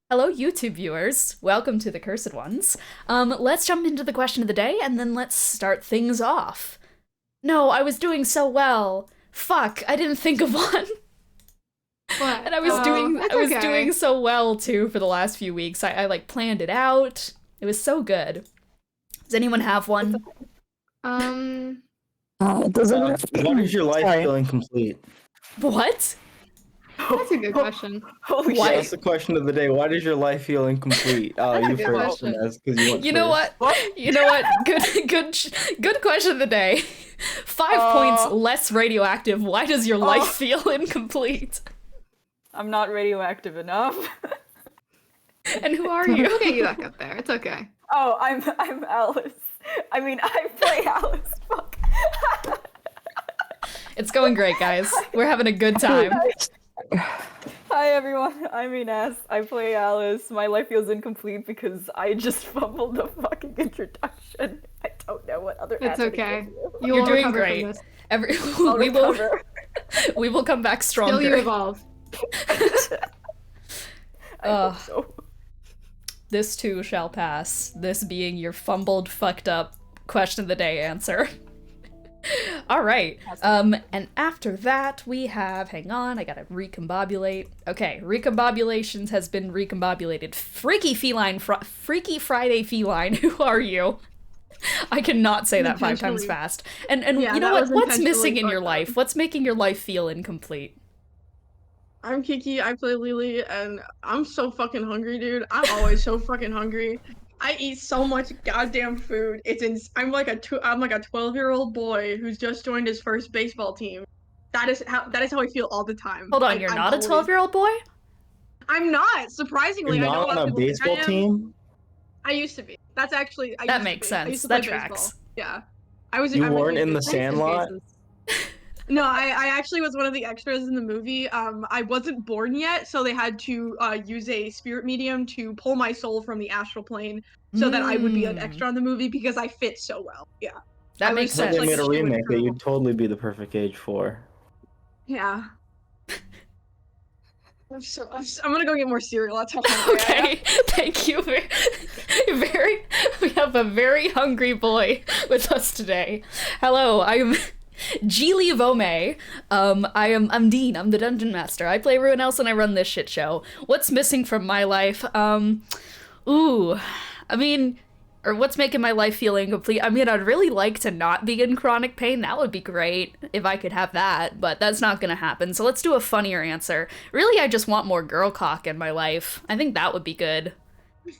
Hello, YouTube viewers. Welcome to the Cursed Ones. Let's jump into the question of the day, and then let's start things off. No, I was doing so well. Fuck, I didn't think of one. What? And I was doing so well too for the last few weeks. I like planned it out. It was so good. Does anyone have one? It doesn't. Why does your life Sorry. feel incomplete? What? That's a good question. Holy Why- shit, that's the question of the day. Why does your life feel incomplete? That's a You good first, question. Ines, 'cause you went You know first. what? You know what? Good question of the day. 5 points less radioactive. Why does your life feel incomplete? I'm not radioactive enough. And who are you? We'll get you back up there. It's okay. Oh, I'm Alice. I mean, I play Alice. Fuck. It's going great, guys. We're having a good time. Hi everyone, I'm Ines. I play Alice. My life feels incomplete because I just fumbled the fucking introduction. I don't know what other. It's okay. Do. You'll You're doing recover great. from this. I'll we will recover. we will come back Still you stronger. evolve. I hope so. This too shall pass. This being your fumbled, fucked up question of the day answer. All right. And after that we have, hang on, I gotta recombobulate. Okay, recombobulations has been recombobulated. Freaky Friday feline, who are you? I cannot say that 5 times Intentionally. fast. And Yeah, you know that what? was What's intentionally missing in your fucked life? up. What's making your life feel incomplete? I'm Kiki, I play Lily, and I'm so fucking hungry, dude. I'm always so fucking hungry. I eat so much goddamn food. I'm like a 12-year-old boy who's just joined his first baseball team. That is how I feel all the time. Hold on, Like, you're I'm not a always- 12-year-old boy? I'm not. Surprisingly, You're I know not a lot on of a people think I baseball am. team? I used to be. That's actually I That used to makes be. I sense. used to That play tracks. baseball. Yeah. I was. You I'm a weren't huge in the baseball fan. Sandlot? No, I actually was one of the extras in the movie. I wasn't born yet, so they had to use a spirit medium to pull my soul from the astral plane so that I would be an extra in the movie because I fit so well. Yeah. That I makes was If such, they sense. like, made a shit with remake, crew. you'd totally be the perfect age for. Yeah. I'm gonna go get more cereal. That's how hungry I am. Okay, thank you. We have a very hungry boy with us today. Hello, I'm Geely Vome. I'm Dean. I'm the dungeon master. I play everyone else and I run this shit show. What's missing from my life? Or what's making my life feel incomplete? I mean, I'd really like to not be in chronic pain. That would be great if I could have that, but that's not gonna happen. So let's do a funnier answer. Really, I just want more girl cock in my life. I think that would be good.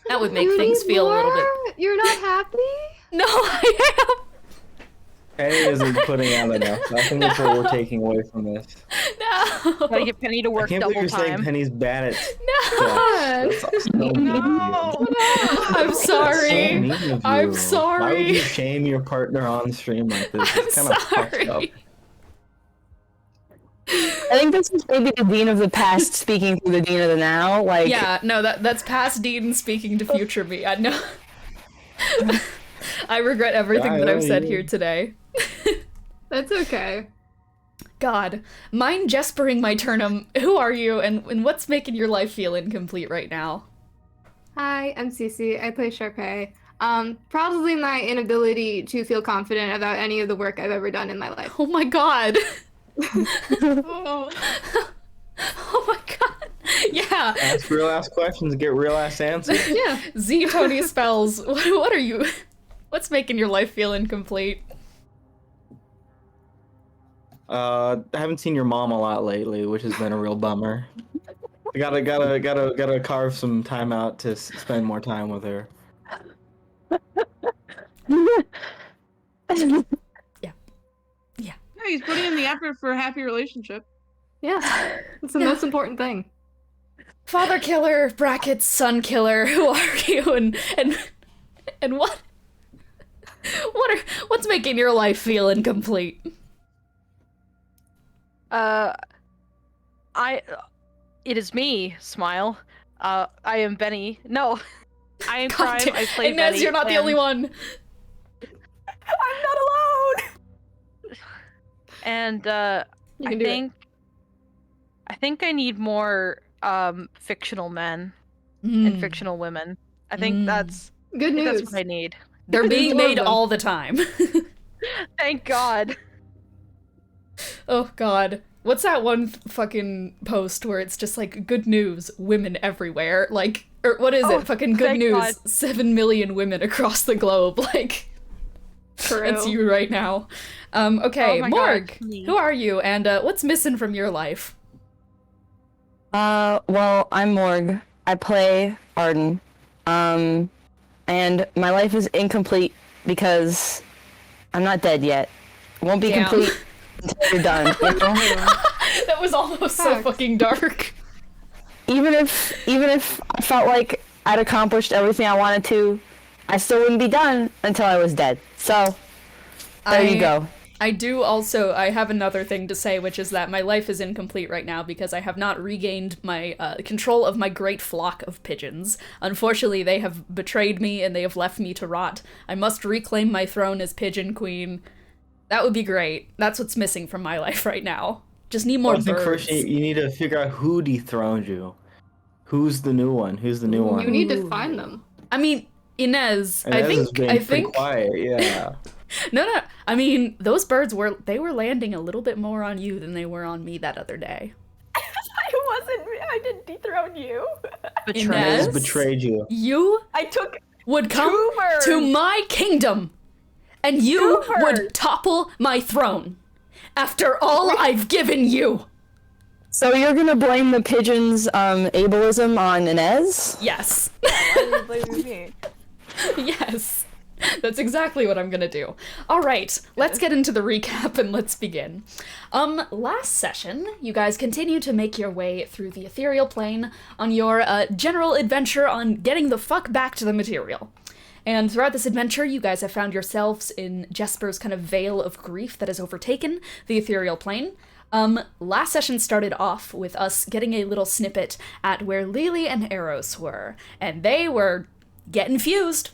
That would make You things need feel a little more? bit. You're not happy? No, I am. Penny isn't putting out enough. I think that's what we're taking away from this. No. Gotta get Penny to I work can't believe double you're saying time. Penny's bad at No. sex. That's so mean of you. I'm That's so sorry. mean of you. I'm Why would sorry. you shame your partner on stream like this? It's I'm kind of fucked up. sorry. I think this is maybe the dean of the past speaking to the dean of the now. Like, Yeah, no, that's past Dean speaking to future me. I know. I regret everything Yeah, that I've yeah, said you- here today. That's okay. God, mind Jesparing my turnum. Who are you, and what's making your life feel incomplete right now? Hi, I'm Cece. I play Charpay. Probably my inability to feel confident about any of the work I've ever done in my life. Oh my God. Oh. Oh my God. Yeah. Ask real ass questions, get real ass answers. Yeah. Z Tony spells. What are you? What's making your life feel incomplete? I haven't seen your mom a lot lately, which has been a real bummer. I gotta carve some time out to spend more time with her. Yeah, he's putting in the effort for a happy relationship. Yeah. It's the Yeah. most important thing. Father killer brackets son killer. Who are you? And what's making your life feel incomplete? It is me, Smile. I am Benny. No, I am God Crime. damn- I play Inez, Benny. you're not the only one. I'm not alone. And You I can do it. think I need more fictional men Mm. and fictional women. I think that's Good I think news. that's what I need. They're being More of made them. all the time. Thank God. Oh god. What's that one fucking post where it's just like, good news, women everywhere? Like, or what is Oh, it? Fucking good thank news, God. 7 million women across the globe. Like, True. that's you right now. Okay, Oh my God, Morgue, me. who are you? And what's missing from your life? Well, I'm Morgue. I play Arden. And my life is incomplete because I'm not dead yet. It won't be Damn. complete until you're done, you know? That was almost so Facts. fucking dark. Even if I felt like I'd accomplished everything I wanted to, I still wouldn't be done until I was dead. So, there you go. I have another thing to say, which is that my life is incomplete right now because I have not regained my control of my great flock of pigeons. Unfortunately, they have betrayed me and they have left me to rot. I must reclaim my throne as Pigeon Queen. That would be great. That's what's missing from my life right now. Just need more I think birds. first you need to figure out who dethroned you. Who's the new one? Who's the new one? You need to find them. I mean, Ines, And I Ines is think, being I pretty think, quiet. Yeah. no, I mean, those birds were landing a little bit more on you than they were on me that other day. I didn't dethrone you. Betrayal. Ines? Ines betrayed you. You I took would come two birds. to my kingdom, and you Two would birds. topple my throne. After all I've given you. So you're gonna blame the pigeons' ableism on Inez? Yes. Why are you blaming me? Yes. That's exactly what I'm gonna do. Alright, let's get into the recap and let's begin. Last session, you guys continue to make your way through the ethereal plane on your general adventure on getting the fuck back to the material. And throughout this adventure, you guys have found yourselves in Jespar's kind of veil of grief that has overtaken the ethereal plane. Last session started off with us getting a little snippet at where Lily and Eros were, and they were getting fused.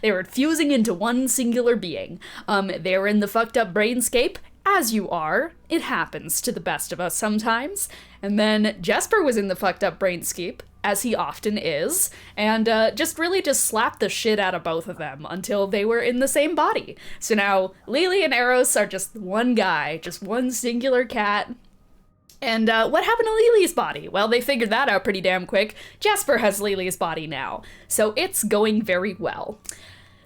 They were fusing into one singular being. They were in the fucked up brainscape, as you are. It happens to the best of us sometimes. And then Jespar was in the fucked up brainscape, as he often is, and just slapped the shit out of both of them until they were in the same body. So now Lily and Eros are just one guy, just one singular cat. And what happened to Lily's body? Well, they figured that out pretty damn quick. Jespar has Lily's body now, so it's going very well.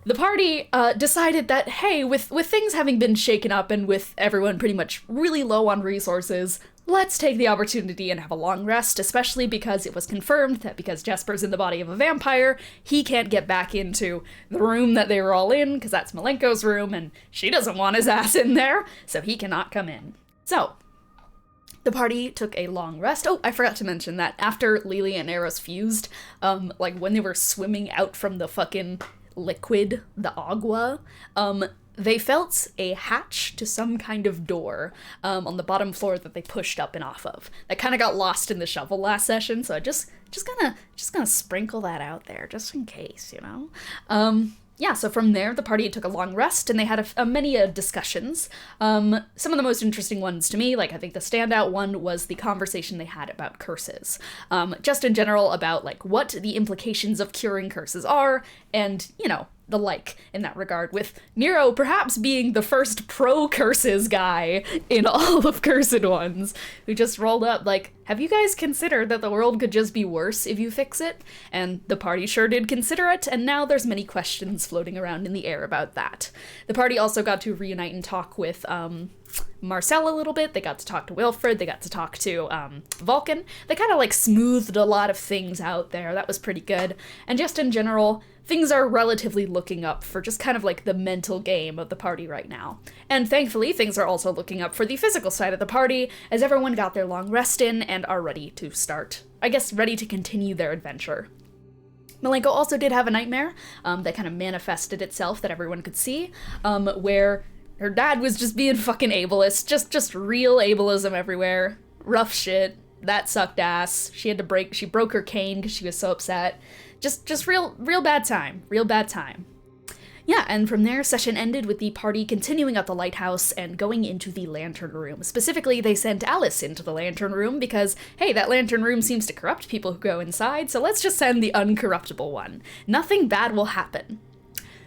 The party decided that, hey, with things having been shaken up and with everyone pretty much really low on resources, let's take the opportunity and have a long rest, especially because it was confirmed that because Jespar's in the body of a vampire, he can't get back into the room that they were all in, because that's Malenko's room, and she doesn't want his ass in there, so he cannot come in. So, the party took a long rest. Oh, I forgot to mention that after Lily and Eros fused, like when they were swimming out from the fucking liquid, the agua, they felt a hatch to some kind of door on the bottom floor that they pushed up and off of. That kind of got lost in the shovel last session, so I just gonna sprinkle that out there just in case, you know. Yeah, so from there, the party took a long rest, and they had many discussions. Some of the most interesting ones to me, like, I think the standout one was the conversation they had about curses. Just in general about, like, what the implications of curing curses are, and, you know, the like in that regard, with Nero perhaps being the first pro-curses guy in all of Cursed Ones, who just rolled up like, have you guys considered that the world could just be worse if you fix it? And the party sure did consider it, and now there's many questions floating around in the air about that. The party also got to reunite and talk with Marcel a little bit. They got to talk to Wilfred. They got to talk to Vulcan. They kind of like smoothed a lot of things out there. That was pretty good. And just in general, things are relatively looking up for just kind of like the mental game of the party right now. And thankfully, things are also looking up for the physical side of the party, as everyone got their long rest in and are ready to start, I guess, ready to continue their adventure. Malenko also did have a nightmare that kind of manifested itself that everyone could see, where her dad was just being fucking ableist, just real ableism everywhere. Rough shit. That sucked ass. She broke her cane because she was so upset. Just real bad time. Real bad time. Yeah, and from there, session ended with the party continuing at the lighthouse and going into the lantern room. Specifically, they sent Alice into the lantern room because, hey, that lantern room seems to corrupt people who go inside, so let's just send the uncorruptible one. Nothing bad will happen.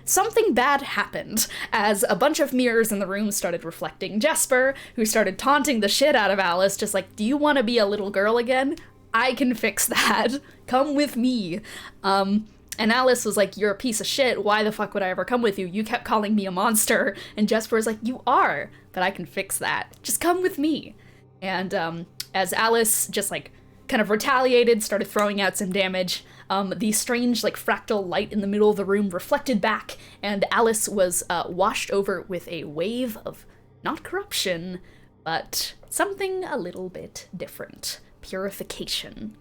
Something bad happened, as a bunch of mirrors in the room started reflecting Jespar, who started taunting the shit out of Alice, just like, do you want to be a little girl again? I can fix that. Come with me. And Alice was like, you're a piece of shit, why the fuck would I ever come with you? You kept calling me a monster. And Jespar was like, you are, but I can fix that. Just come with me. And as Alice just like kind of retaliated, started throwing out some damage, the strange like fractal light in the middle of the room reflected back, and Alice was washed over with a wave of not corruption, but something a little bit different. Purification.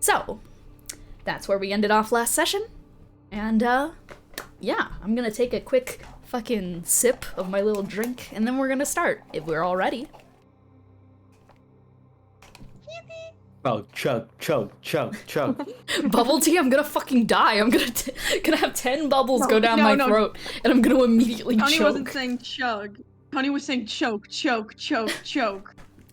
So, that's where we ended off last session. And, yeah, I'm gonna take a quick fucking sip of my little drink, and then we're gonna start, if we're all ready. Oh, chug. Bubble tea? I'm gonna fucking die. I'm gonna have 10 bubbles go down my throat, and I'm gonna immediately Tony choke. wasn't saying chug. Tony was saying choke.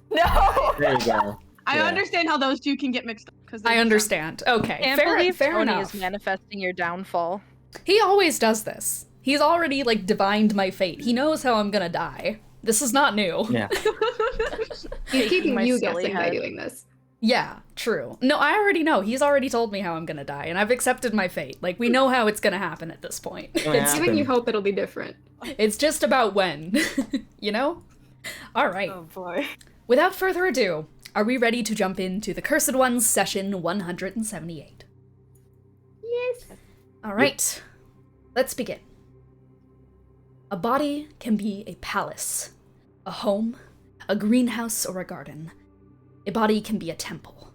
No! There you go. I Yeah. understand how those two can get mixed up. I understand. Okay, Can't fair believe Tony enough. is manifesting your downfall. He always does this. He's already, like, divined my fate. He knows how I'm gonna die. This is not new. Yeah. He's keeping my you silly guessing by head. doing this. Yeah, true. No, I already know. He's already told me how I'm gonna die, and I've accepted my fate. Like, we know how it's gonna happen at this point. Gonna It's, happen. Giving you hope it'll be different. it's just about when. You know? Alright. Oh boy. Without further ado, are we ready to jump into the Cursed Ones session 178? Yes. Alright. Let's begin. A body can be a palace, a home, a greenhouse, or a garden. A body can be a temple,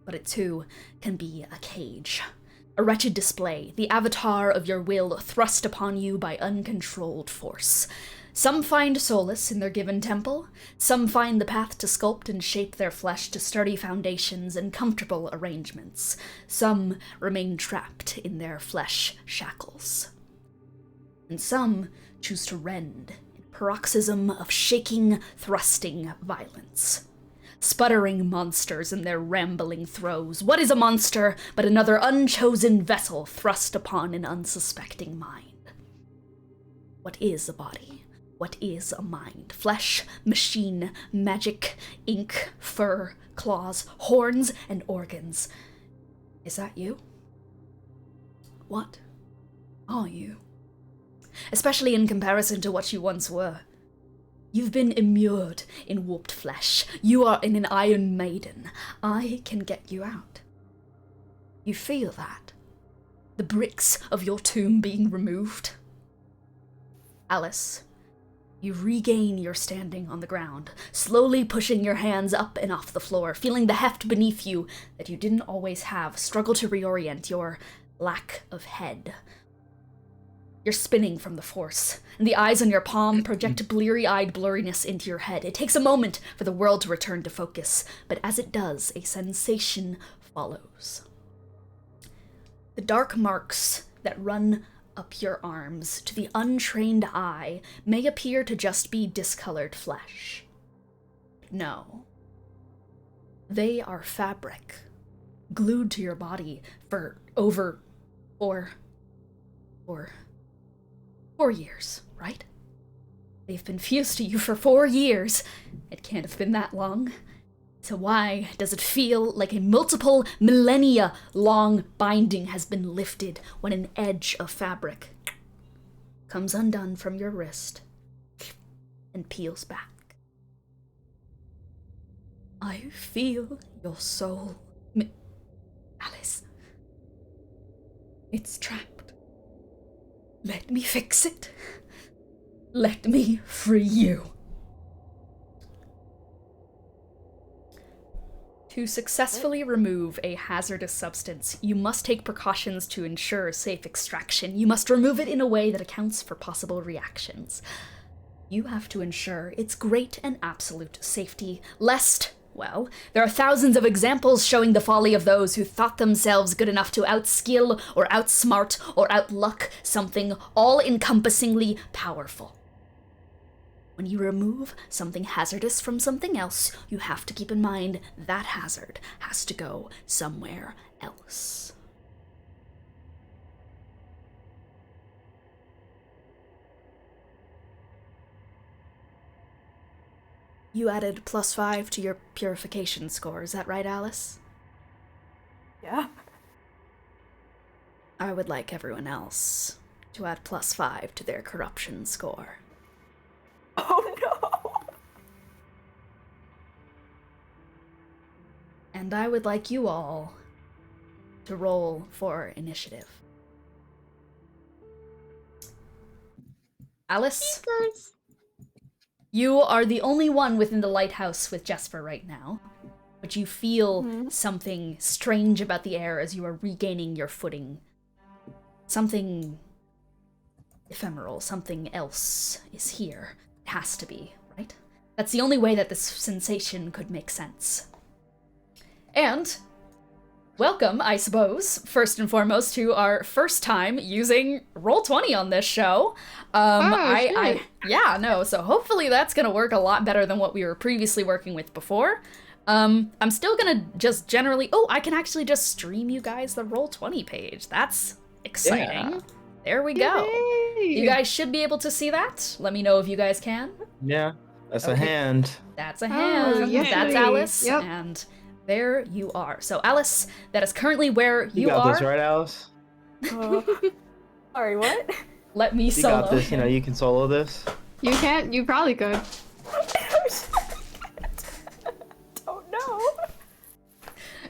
but it too can be a cage. A wretched display, the avatar of your will thrust upon you by uncontrolled force. Some find solace in their given temple, some find the path to sculpt and shape their flesh to sturdy foundations and comfortable arrangements. Some remain trapped in their flesh shackles. And some choose to rend in paroxysm of shaking, thrusting violence. Sputtering monsters in their rambling throes. What is a monster but another unchosen vessel thrust upon an unsuspecting mind? What is a body? What is a mind? Flesh, machine, magic, ink, fur, claws, horns, and organs. Is that you? What are you? Especially in comparison to what you once were. You've been immured in warped flesh. You are in an Iron Maiden. I can get you out. You feel that? The bricks of your tomb being removed? Alice, you regain your standing on the ground, slowly pushing your hands up and off the floor, feeling the heft beneath you that you didn't always have, struggle to reorient your lack of head. You're spinning from the force, and the eyes on your palm project bleary-eyed blurriness into your head. It takes a moment for the world to return to focus, but as it does, a sensation follows. The dark marks that run up your arms to the untrained eye may appear to just be discolored flesh. No. They are fabric, glued to your body for over 4 years, right? They've been fused to you for 4 years. It can't have been that long. So why does it feel like a multiple millennia long binding has been lifted when an edge of fabric comes undone from your wrist and peels back? I feel your soul, Alice. It's trapped. Let me fix it. Let me free you. To successfully remove a hazardous substance, you must take precautions to ensure safe extraction. You must remove it in a way that accounts for possible reactions. You have to ensure its great and absolute safety, lest Well, there are thousands of examples showing the folly of those who thought themselves good enough to outskill or outsmart or outluck something all-encompassingly powerful. When you remove something hazardous from something else, you have to keep in mind that hazard has to go somewhere else. You added +5 to your purification score, is that right, Alice? Yeah. I would like everyone else to add +5 to their corruption score. Oh no! And I would like you all to roll for initiative. Alice? You are the only one within the lighthouse with Jespar right now, but you feel something strange about the air as you are regaining your footing. Something ephemeral, something else is here. It has to be, right? That's the only way that this sensation could make sense. And welcome, I suppose, first and foremost, to our first time using Roll20 on this show. So hopefully that's gonna work a lot better than what we were previously working with before. I'm still gonna just generally, I can actually just stream you guys the Roll20 page. That's exciting. Yeah. There we go. Yay. You guys should be able to see that. Let me know if you guys can. Yeah, that's a hand. That's a hand. Yay. That's Alice. Yep. And there you are. So Alice, that is currently where you got are. This, right, Alice? Sorry, what? Let me You solo. got this. You can solo this. You can't. You probably could. Don't know.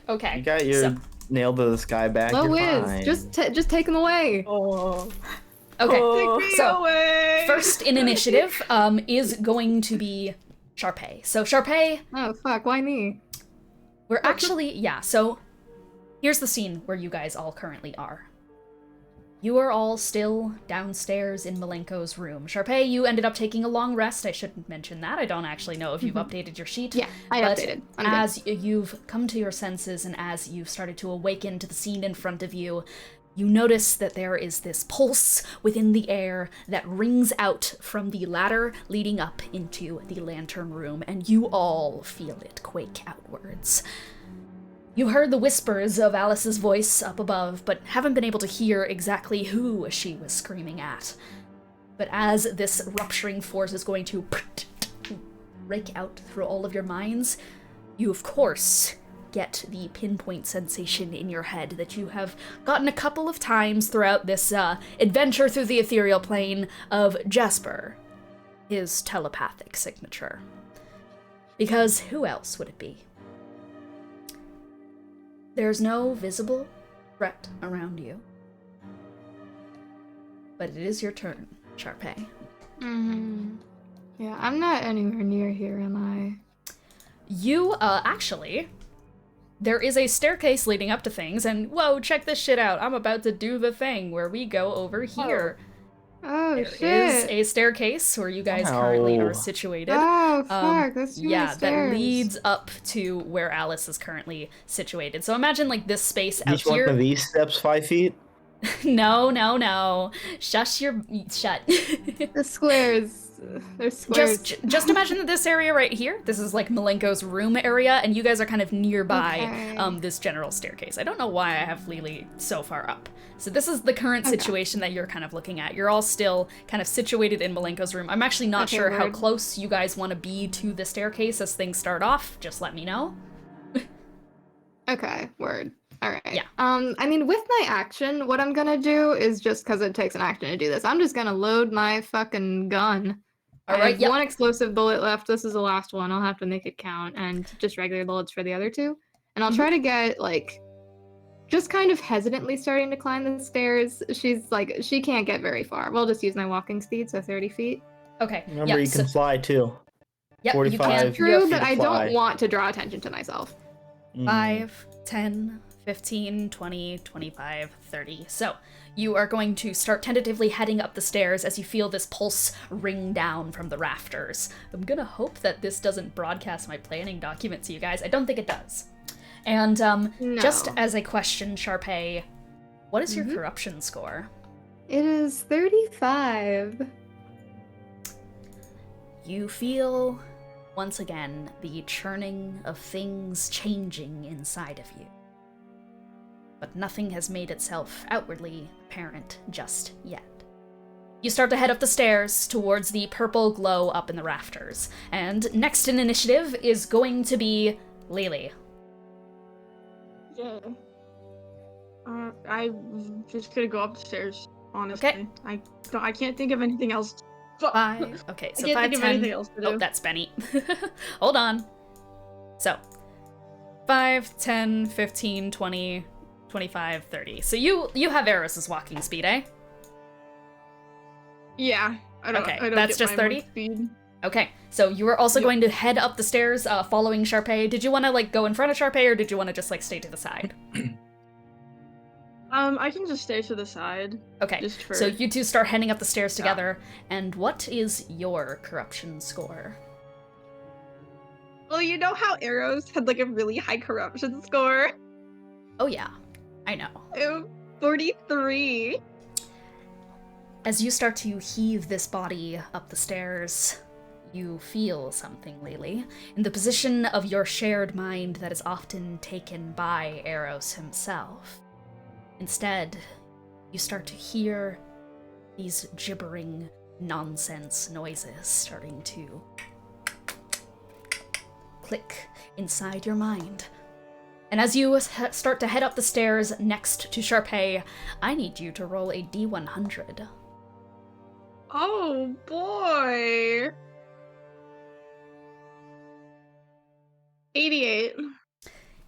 Okay. You got your nail to the sky back. Oh, You're whiz. fine. Just take them away. Oh. Okay. Oh. Take me So, away. first in initiative is going to be Charpay. So Charpay, Oh fuck! Why me? we're actually, so here's the scene where you guys all currently are. You are all still downstairs in Malenko's room. Charpay, you ended up taking a long rest. I should mention that. I don't actually know if you've updated your sheet. Yeah, I but updated. As you've come to your senses and as you've started to awaken to the scene in front of you, you notice that there is this pulse within the air that rings out from the ladder leading up into the lantern room, and you all feel it quake outwards. You heard the whispers of Alice's voice up above, but haven't been able to hear exactly who she was screaming at. But as this rupturing force is going to rake out through all of your minds, you of course get the pinpoint sensation in your head that you have gotten a couple of times throughout this adventure through the ethereal plane of Jespar, his telepathic signature. Because who else would it be? There's no visible threat around you. But it is your turn, Charpay. Yeah, I'm not anywhere near here, am I? You, actually, there is a staircase leading up to things, and whoa, check this shit out. I'm about to do the thing where we go over here. Oh, There shit. is a staircase where you guys currently are situated. Oh, fuck, that's too many stairs. That leads up to where Alice is currently situated. So imagine, like, this space out Each one here. of these steps 5 feet? No. Shut. The squares. They're squares. Just imagine this area right here. This is like Malenko's room area, and you guys are kind of nearby this general staircase. I don't know why I have Lily so far up. So this is the current situation that you're kind of looking at. You're all still kind of situated in Malenko's room. I'm actually not sure how close you guys want to be to the staircase as things start off. Just let me know. Okay, word. All right. Yeah. I mean, with my action, what I'm gonna do is just because it takes an action to do this, I'm just gonna load my fucking gun. All right. I have one explosive bullet left. This is the last one. I'll have to make it count, and just regular bullets for the other two. And I'll try to get like, just kind of hesitantly starting to climb the stairs. She's like, she can't get very far. We'll just use my walking speed, so 30 feet. Okay. Remember, you can fly too. Yep, 45 you can. True, feet but to I fly. don't want to draw attention to myself. 5, 10, 15, 20, 25, 30. So you are going to start tentatively heading up the stairs as you feel this pulse ring down from the rafters. I'm gonna hope that this doesn't broadcast my planning document to you guys. I don't think it does. And No. just as a question, Charpay, what is your corruption score? It is 35. You feel, once again, the churning of things changing inside of you. But nothing has made itself outwardly apparent just yet. You start to head up the stairs towards the purple glow up in the rafters, and next in initiative is going to be Lily. Yeah. I'm just gonna go upstairs, honestly. Okay. I can't think of anything else. Fuck. 5, okay, so I can't 5, think of 10, anything else to do. oh, that's Benny. Hold on. So, 5, 10, 15, 20, 25, 30. So you have Eris's walking speed, eh? Yeah. I don't Okay, get that's just my 30? Speed. Okay, so you were also going to head up the stairs following Charpay. Did you want to, like, go in front of Charpay, or did you want to just, like, stay to the side? I can just stay to the side. Okay, Just for... so you two start heading up the stairs together, and what is your corruption score? Well, you know how Arrows had like a really high corruption score? Oh yeah, I know. 43. As you start to heave this body up the stairs, you feel something, Lily, in the position of your shared mind that is often taken by Eros himself. Instead, you start to hear these gibbering nonsense noises starting to click inside your mind. And as you start to head up the stairs next to Charpay, I need you to roll a D100. Oh boy. 88.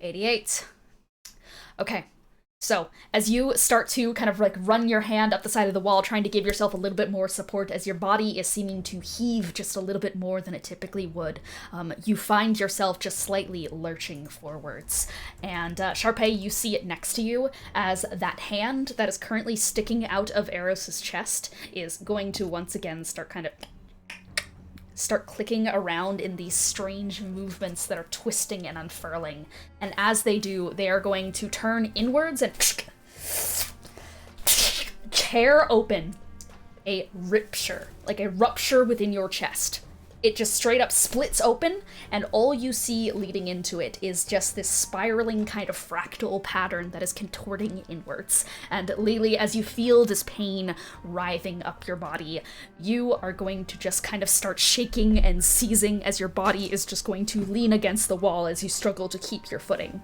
88. Okay. So, as you start to kind of like run your hand up the side of the wall, trying to give yourself a little bit more support as your body is seeming to heave just a little bit more than it typically would, you find yourself just slightly lurching forwards. And Charpay, you see it next to you as that hand that is currently sticking out of Eros's chest is going to once again start clicking around in these strange movements that are twisting and unfurling. And as they do, they are going to turn inwards and tear open a rupture, like a rupture within your chest. It just straight up splits open, and all you see leading into it is just this spiraling kind of fractal pattern that is contorting inwards. And Lily, as you feel this pain writhing up your body, you are going to just kind of start shaking and seizing as your body is just going to lean against the wall as you struggle to keep your footing.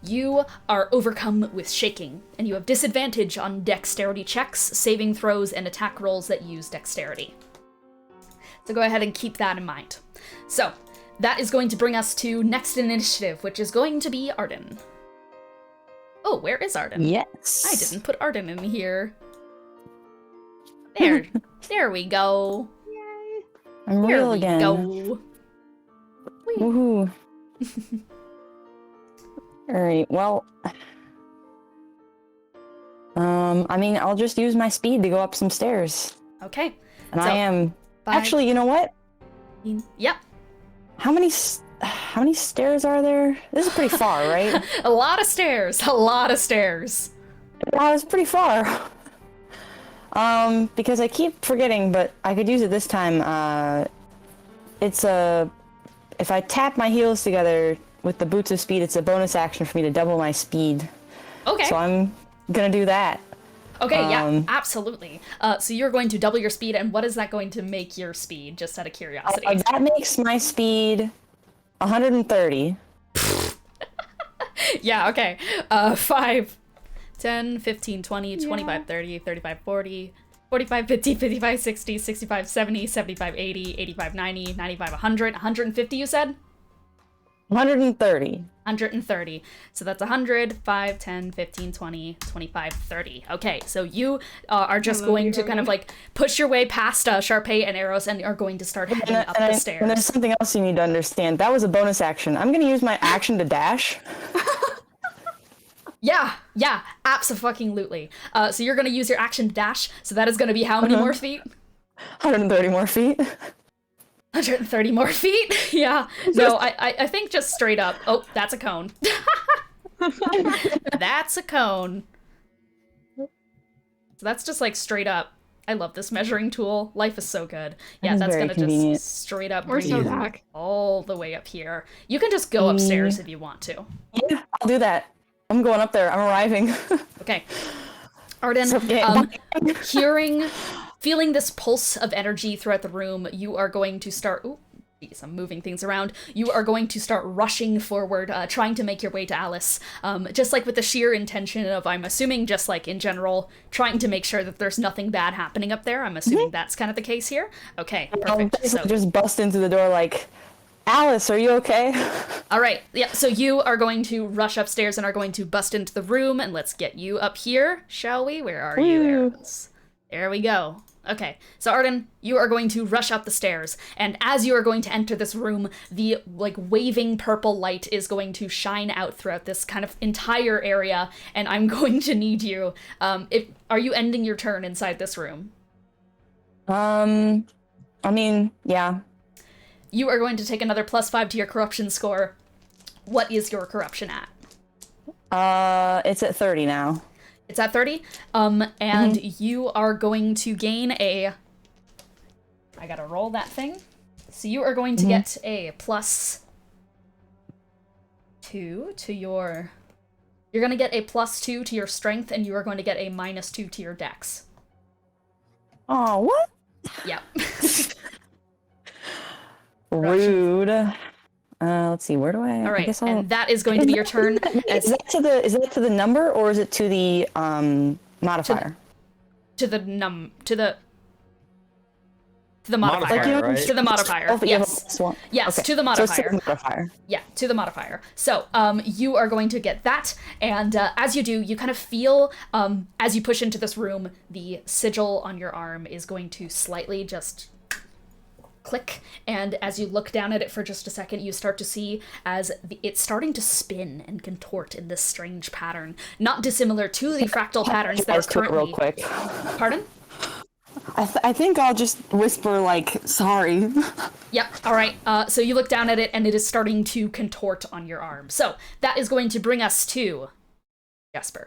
You are overcome with shaking, and you have disadvantage on dexterity checks, saving throws, and attack rolls that use dexterity. So go ahead and keep that in mind. So, that is going to bring us to next in initiative, which is going to be Arden. Oh, where is Arden? Yes. I didn't put Arden in here. There. There we go. Yay. I'm There real we again. go. Whee. Woohoo. Alright, well... I mean, I'll just use my speed to go up some stairs. Okay. And So, I am... 5, Actually, you know what? 15. Yep. How many stairs are there? This is pretty far, right? A lot of stairs. A lot of stairs. Wow, it's pretty far. Because I keep forgetting, but I could use it this time. It's a... If I tap my heels together with the boots of speed, it's a bonus action for me to double my speed. Okay. So I'm gonna do that. Okay, yeah, absolutely. So you're going to double your speed, and what is that going to make your speed, just out of curiosity? That makes my speed 130. Yeah, okay. 5, 10, 15, 20, 25, 30, 35, 40, 45, 50, 55, 60, 65, 70, 75, 80, 85, 90, 95, 100, 150, you said? 130. 130. So that's 100, 5, 10, 15, 20, 25, 30. Okay, so you are just going to kind of like push your way past Charpay and Eros and are going to start heading up the stairs. And there's something else you need to understand. That was a bonus action. I'm going to use my action to dash. Yeah, abso-fucking-lutely. So you're gonna use your action to dash, so that is gonna be how many more feet? 130 more feet. 130 more feet? Yeah. No, I think just straight up. Oh, that's a cone. That's a cone. So that's just like straight up. I love this measuring tool. Life is so good. Yeah, that's gonna convenient. Just straight up We're bring so you back. all the way up here. You can just go upstairs if you want to. Yeah, I'll do that. I'm going up there. I'm arriving. Okay. Arden, feeling this pulse of energy throughout the room, you are going to start... Ooh, geez, I'm moving things around. You are going to start rushing forward, trying to make your way to Alice. Just like with the sheer intention of, I'm assuming, just like in general, trying to make sure that there's nothing bad happening up there. I'm assuming that's kind of the case here. Okay, perfect. I'll just bust into the door like, Alice, are you okay? All right, yeah, so you are going to rush upstairs and are going to bust into the room, and let's get you up here, shall we? Where are you, arrows? There we go. Okay, so Arden, you are going to rush up the stairs, and as you are going to enter this room, the, like, waving purple light is going to shine out throughout this kind of entire area, and I'm going to need you. Are you ending your turn inside this room? I mean, yeah. You are going to take another +5 to your corruption score. What is your corruption at? It's at 30 now. It's at 30, and you are going to gain a... I gotta roll that thing. So you are going to get a +2 to your... You're gonna get a +2 to your strength, and you are going to get a -2 to your dex. Oh, what? Yep. Rude. Let's see, where do I... All right, I guess and that is going to be your turn. Is that to the number, or is it to the modifier? To the modifier. Like, you know, To the modifier. Yes. Yes, Okay. to the So it's to modifier. the modifier. Yeah, to the modifier. So, you are going to get that, and as you do, you kind of feel, as you push into this room, the sigil on your arm is going to slightly just click, and as you look down at it for just a second, you start to see as it's starting to spin and contort in this strange pattern, not dissimilar to the fractal patterns that are currently... Real quick. Pardon? I think I'll just whisper, like, sorry. Yep, alright, so you look down at it, and it is starting to contort on your arm. So, that is going to bring us to Jespar.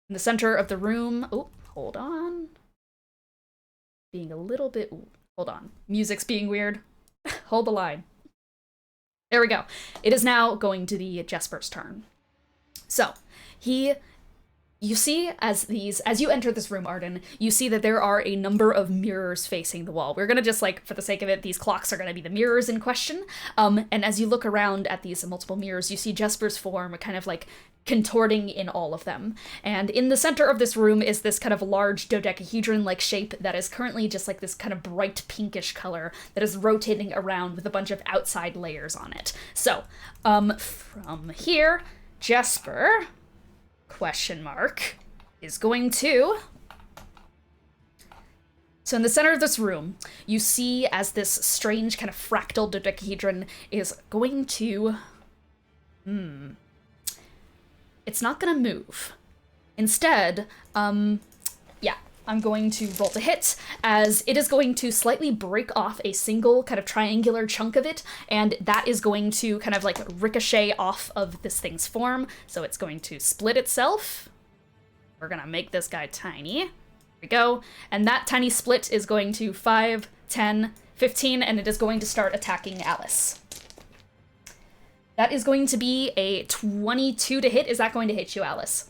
In the center of the room... Oh, hold on. Being a little bit... Hold on. Music's being weird. Hold the line. There we go. It is now going to be Jespar's turn. So, you see as you enter this room, Arden, you see that there are a number of mirrors facing the wall. We're gonna just, like, for the sake of it, these clocks are gonna be the mirrors in question. And as you look around at these multiple mirrors, you see Jespar's form kind of, like, contorting in all of them. And in the center of this room is this kind of large dodecahedron-like shape that is currently just like this kind of bright pinkish color that is rotating around with a bunch of outside layers on it. So, from here, Jespar, is going to... So in the center of this room, you see as this strange kind of fractal dodecahedron is going to... It's not gonna move. Instead, I'm going to roll to hit, as it is going to slightly break off a single kind of triangular chunk of it, and that is going to kind of like ricochet off of this thing's form, so it's going to split itself. We're gonna make this guy tiny. There we go. And that tiny split is going to 5, 10, 15, and it is going to start attacking Alice. That is going to be a 22 to hit. Is that going to hit you, Alice?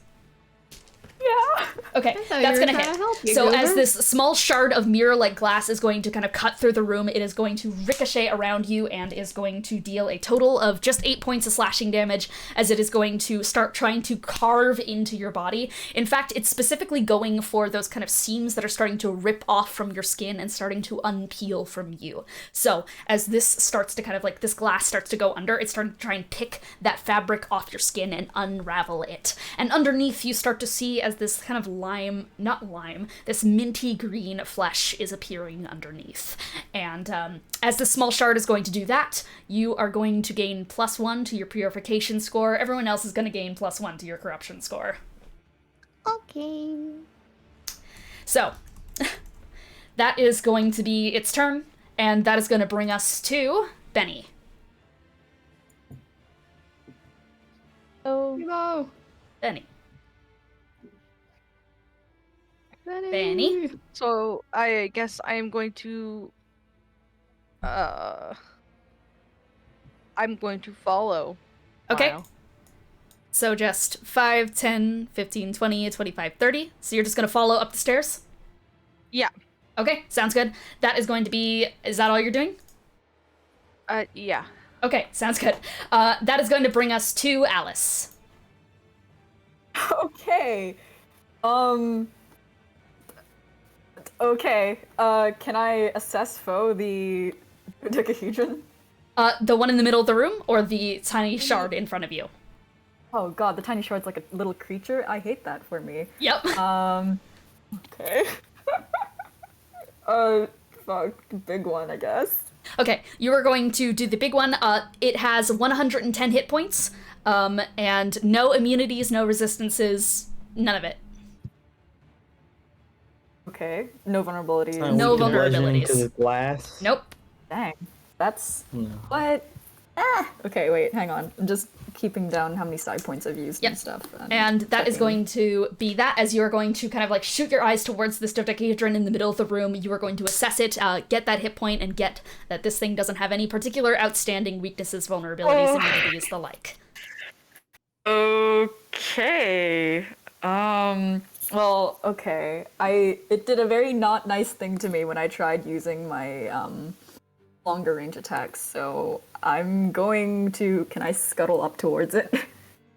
Yeah. Okay, that's gonna hit. So as this small shard of mirror-like glass is going to kind of cut through the room, it is going to ricochet around you and is going to deal a total of just 8 points of slashing damage, as it is going to start trying to carve into your body. In fact, it's specifically going for those kind of seams that are starting to rip off from your skin and starting to unpeel from you. So as this starts to kind of like, this glass starts to go under, it's starting to try and pick that fabric off your skin and unravel it. And underneath, you start to see as this kind kind of this minty green flesh is appearing underneath. And as the small shard is going to do that, you are going to gain +1 to your purification score. Everyone else is going to gain +1 to your corruption score. Okay. So, that is going to be its turn, and that is going to bring us to Benny. Oh. No. Benny. Benny? So I guess I am going to I'm going to follow. Okay. Lyle. So just 5, 10, 15, 20, 25, 30. So you're just going to follow up the stairs? Yeah. Okay, sounds good. That is going to be... Is that all you're doing? Yeah. Okay, sounds good. That is going to bring us to Alice. Okay. Okay. Can I assess foe the dodecahedron? The one in the middle of the room, or the tiny shard in front of you? Oh god, the tiny shard's like a little creature. I hate that for me. Yep. Okay. Fuck, big one, I guess. Okay, you are going to do the big one. It has 110 hit points, and no immunities, no resistances, none of it. Okay, no vulnerabilities. No Weak to bludgeoning vulnerabilities. To the glass. Nope. Dang, that's... No. What? Okay, wait, hang on. I'm just keeping down how many side points I've used Yep. and stuff. And that is checking. going to be that, as you are going to kind of like shoot your eyes towards this dodecahedron in the middle of the room. You are going to assess it, get that hit point, and get that this thing doesn't have any particular outstanding weaknesses, vulnerabilities, immunities, the like. Okay. Well, okay. It did a very not nice thing to me when I tried using my longer range attacks, so I'm going to... Can I scuttle up towards it?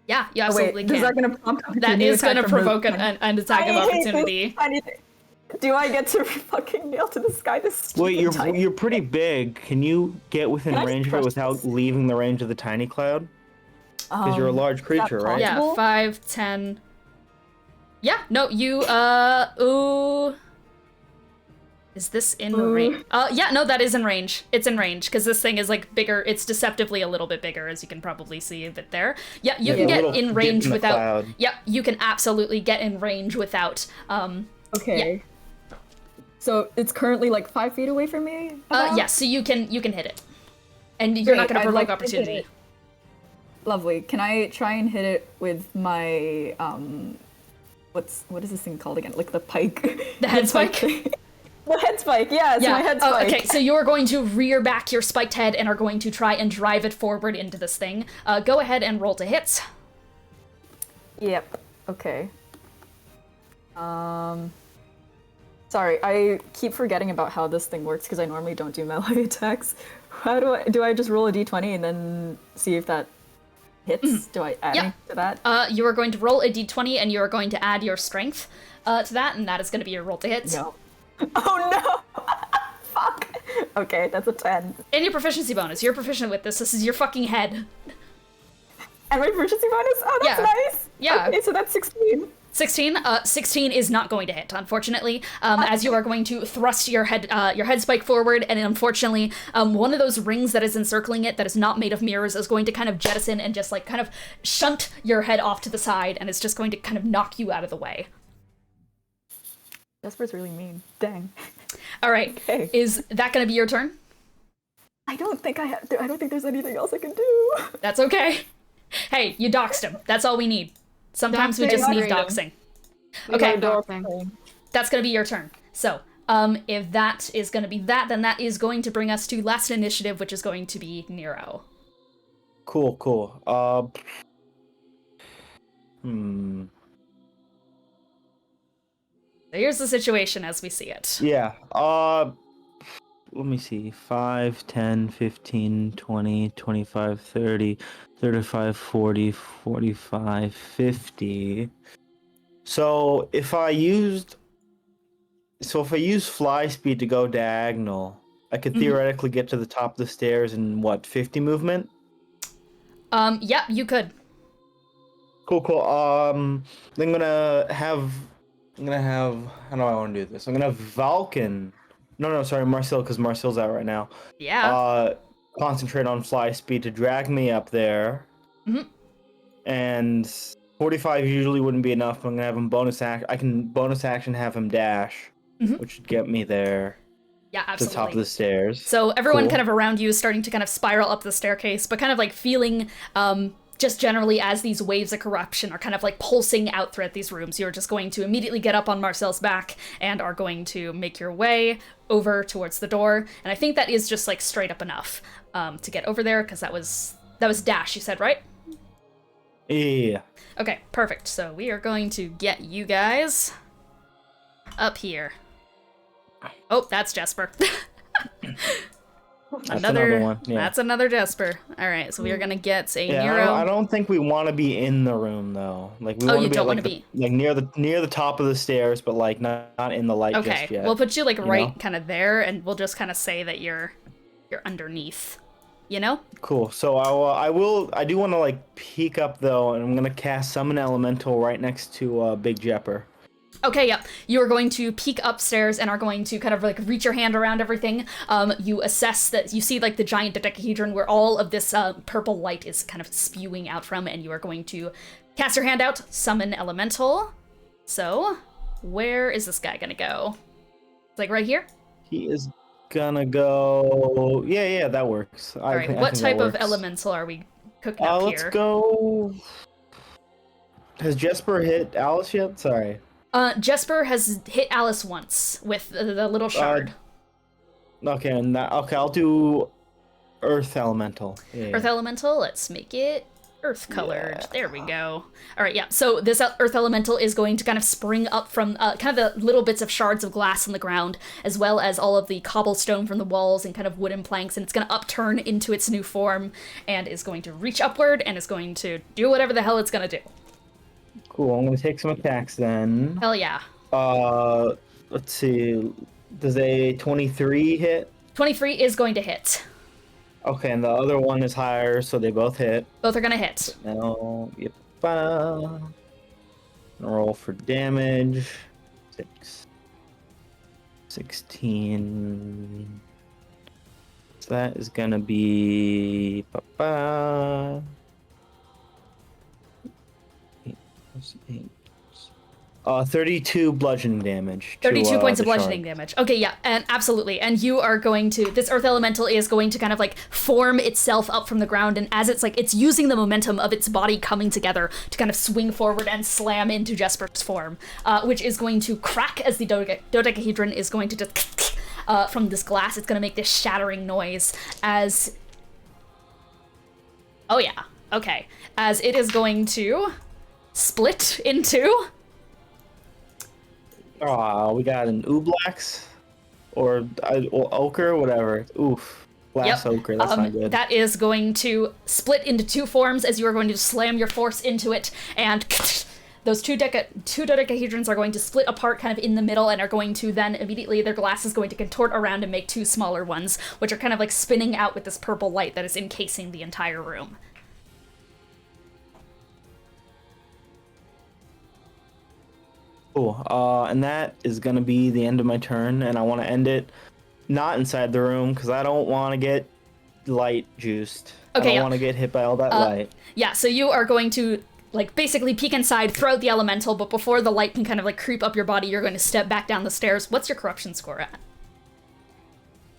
Yeah, you Oh, absolutely wait, is that can. going to prompt a That new is going to attack from provoke Rogue? an attack of I hate this opportunity. tiny thing. Do I get to fucking nail to the sky this Wait, stupid you're pretty big. Can you get within Can I range of it crush without this? leaving the range of the tiny cloud? Because you're a large creature, right? Yeah, possible? 5, 10. Yeah, no, you, ooh. Is this in range? Yeah, no, that is in range. It's in range, because this thing is, like, bigger. It's deceptively a little bit bigger, as you can probably see a bit there. Yeah, you can a get little in dip range in the without... cloud. Yep, you can absolutely get in range without, Okay. So it's currently like 5 feet away from me? yeah, so you can hit it. And you're not Great, going to I'd provoke like to hit opportunity. it. Lovely. Can I try and hit it with my, what is this thing called again? Like the pike? The head spike? The head spike, yeah, it's my head Oh, spike. okay, so you are going to rear back your spiked head and are going to try and drive it forward into this thing. Go ahead and roll to hit. Yep. Okay. Sorry, I keep forgetting about how this thing works because I normally don't do melee attacks. How do I just roll a d20 and then see if that hits? Do I add Yeah. anything to that? You are going to roll a d20 and you are going to add your strength to that, and that is going to be your roll to hit. No. Oh no! Fuck! Okay, that's a 10. And your proficiency bonus. You're proficient with this. This is your fucking head. And my proficiency bonus? Oh, that's Yeah. nice! Yeah. Okay, so that's 16. 16. 16 is not going to hit, unfortunately, as you are going to thrust your head spike forward, and unfortunately, one of those rings that is encircling it that is not made of mirrors is going to kind of jettison and just like kind of shunt your head off to the side, and it's just going to kind of knock you out of the way. Jespar's really mean. Dang. All right. Okay. Is that going to be your turn? I don't think there's anything else I can do. That's okay. Hey, you doxed him. That's all we need. Sometimes we just need doxing. Okay, that's going to be your turn. So, if that is going to be that, then that is going to bring us to last initiative, which is going to be Nero. Cool. So here's the situation as we see it. Yeah. Let me see. 5, 10, 15, 20, 25, 30, 35, 40, 45, 50. So if I used fly speed to go diagonal, I could theoretically get to the top of the stairs in what, 50 movement? Yeah, you could. Cool. I'm gonna have I'm gonna have. How do I want to do this? I'm gonna have Vulcan. No, sorry, Marcel, because Marcel's out right now. Yeah. Concentrate on fly speed to drag me up there. Mhm. And 45 usually wouldn't be enough. I'm gonna have him bonus act. I can bonus action have him dash, which would get me there. Yeah, To absolutely. the top of the stairs. So everyone Cool. kind of around you is starting to kind of spiral up the staircase, but kind of like feeling just generally as these waves of corruption are kind of like pulsing out throughout these rooms. You're just going to immediately get up on Marcel's back and are going to make your way over towards the door. And I think that is just like straight up enough to get over there, because that was dash, you said, right? Yeah. Okay, perfect. So we are going to get you guys up here. Oh, that's Jespar. That's another one. Yeah. That's another Jespar. All right, so we are gonna get a Yeah, Nero. I don't think we want to be in the room though. Like we want to be don't at, like, wanna be. like near the top of the stairs, but like not in the light Okay, just yet. we'll put you like right know? kind of there, and we'll just kind of say that you're underneath. You know? Cool. So I do want to like peek up though, and I'm gonna cast Summon Elemental right next to Big Jepper. Okay, yeah. You are going to peek upstairs and are going to kind of like reach your hand around everything. You assess that you see like the giant dodecahedron where all of this purple light is kind of spewing out from, and you are going to cast your hand out, summon elemental. So, where is this guy gonna go? It's like right here? He is gonna go. Yeah, that works. All right, what type of elemental are we cooking up let's here? go. Has Jespar hit Alice yet? Sorry. Jespar has hit Alice once with the little shard. Okay, I'll do Earth Elemental. Yeah. Earth Elemental, let's make it earth colored. Yeah. There we go. All right, yeah. So this Earth Elemental is going to kind of spring up from kind of the little bits of shards of glass on the ground, as well as all of the cobblestone from the walls and kind of wooden planks, and it's going to upturn into its new form and is going to reach upward and is going to do whatever the hell it's going to do. Cool, I'm gonna take some attacks then. Hell yeah. Let's see. Does a 23 hit? 23 is going to hit. Okay, and the other one is higher, so they both hit. Both are gonna hit. Now, yep. Roll for damage. 16. So that is gonna be 32 bludgeoning damage. 32 points of the bludgeoning shard. damage. Okay, yeah, and absolutely. And you are going to, this Earth Elemental is going to kind of like form itself up from the ground, and as it's like, it's using the momentum of its body coming together to kind of swing forward and slam into Jespar's form, which is going to crack as the dodecahedron is going to just, from this glass, it's going to make this shattering noise as, oh yeah, okay, as it is going to split into... Oh, we got an Ooblax or ochre, whatever. Oof. Glass ochre, that's not good. That is going to split into two forms as you are going to slam your force into it, and those two dodecahedrons are going to split apart kind of in the middle and are going to then immediately, their glass is going to contort around and make two smaller ones, which are kind of like spinning out with this purple light that is encasing the entire room. Cool. And that is gonna be the end of my turn, and I want to end it not inside the room because I don't want to get light juiced. Okay, I don't want to get hit by all that light. Yeah, so you are going to like basically peek inside, throw out the elemental, but before the light can kind of like creep up your body, you're going to step back down the stairs. What's your corruption score at?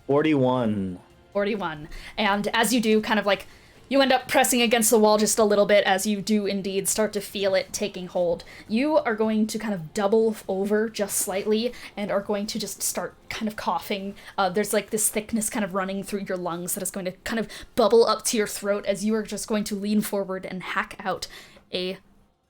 41. 41. And as you do, kind of like, you end up pressing against the wall just a little bit as you do indeed start to feel it taking hold. You are going to kind of double over just slightly and are going to just start kind of coughing. There's like this thickness kind of running through your lungs that is going to kind of bubble up to your throat as you are just going to lean forward and hack out a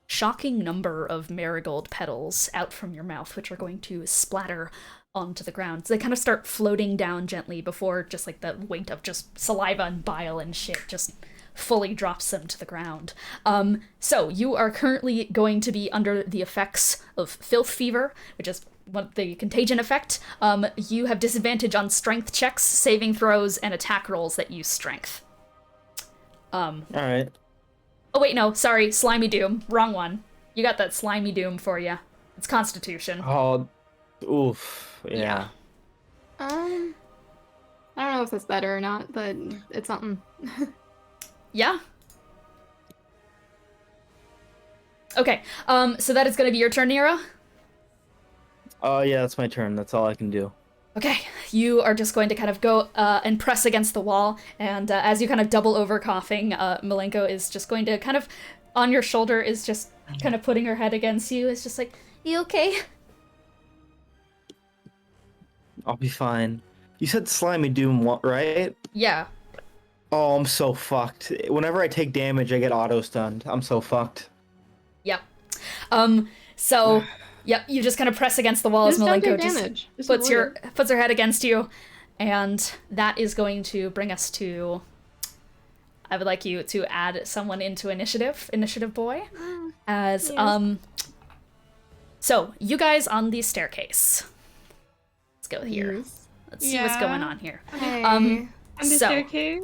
shocking number of marigold petals out from your mouth, which are going to splatter onto the ground. So they kind of start floating down gently before just like the weight of just saliva and bile and shit just fully drops them to the ground. So you are currently going to be under the effects of filth fever, which is the contagion effect. You have disadvantage on strength checks, saving throws, and attack rolls that use strength. All right. Oh wait, no, sorry, slimy doom. Wrong one. You got that slimy doom for you. It's Constitution. Oh, oof. Yeah. I don't know if that's better or not, but it's something. Yeah. Okay. So that is going to be your turn, Nero. Oh, yeah, that's my turn. That's all I can do. Okay, you are just going to kind of go and press against the wall, and as you kind of double over coughing, Malenko is just going to kind of, on your shoulder, is just kind of putting her head against you. It's just like, you okay? I'll be fine. You said Slimy Doom, right? Yeah. Oh, I'm so fucked. Whenever I take damage, I get auto-stunned. I'm so fucked. Yep. So... Yep, you just kind of press against the wall as Malenko just puts her head against you, and that is going to bring us to. I would like you to add someone into initiative boy, as yes. So you guys on the staircase. Let's go here. Yes. Let's see what's going on here. Hey. On the So, staircase.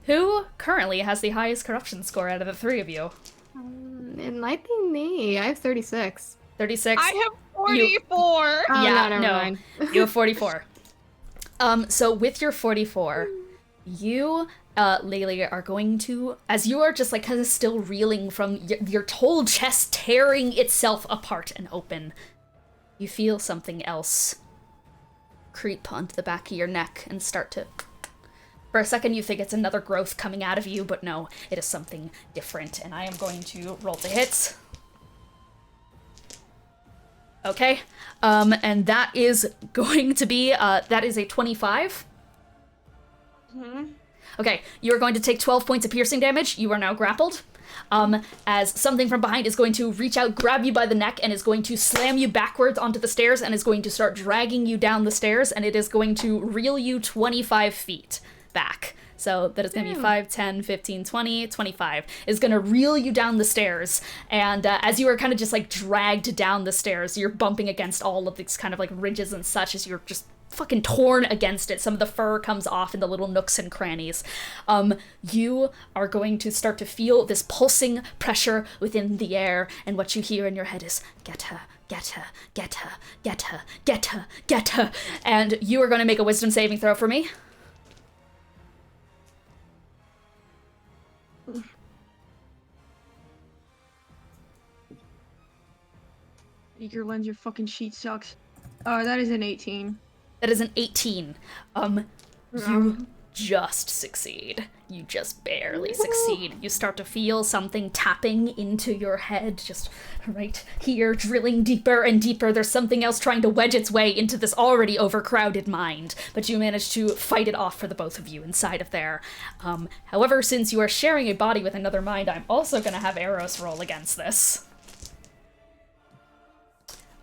who currently has the highest corruption score out of the three of you? It might be me. I have 36. 36. I have 44. Oh, Yeah, no, never mind. You have 44. So with your 44, you, Laylee, are going to, as you are just like kind of still reeling from your whole chest tearing itself apart and open, you feel something else creep onto the back of your neck and start to... For a second, you think it's another growth coming out of you, but no, it is something different. And I am going to roll the hits. Okay, and that is going to be, that is a 25. Mm-hmm. Okay, you are going to take 12 points of piercing damage. You are now grappled. As something from behind is going to reach out, grab you by the neck, and is going to slam you backwards onto the stairs, and is going to start dragging you down the stairs, and it is going to reel you 25 feet back. So that is going to be 5, 10, 15, 20, 25. Is going to reel you down the stairs. And as you are kind of just like dragged down the stairs, you're bumping against all of these kind of like ridges and such as you're just fucking torn against it. Some of the fur comes off in the little nooks and crannies. You are going to start to feel this pulsing pressure within the air. And what you hear in your head is, get her, get her, get her, get her, get her, get her. And you are going to make a wisdom saving throw for me. Your lens, your fucking sheet sucks. That is an 18. That is an 18. You just succeed. You just barely succeed. You start to feel something tapping into your head, just right here, drilling deeper and deeper. There's something else trying to wedge its way into this already overcrowded mind, but you manage to fight it off for the both of you inside of there. However, since you are sharing a body with another mind, I'm also going to have Eros roll against this.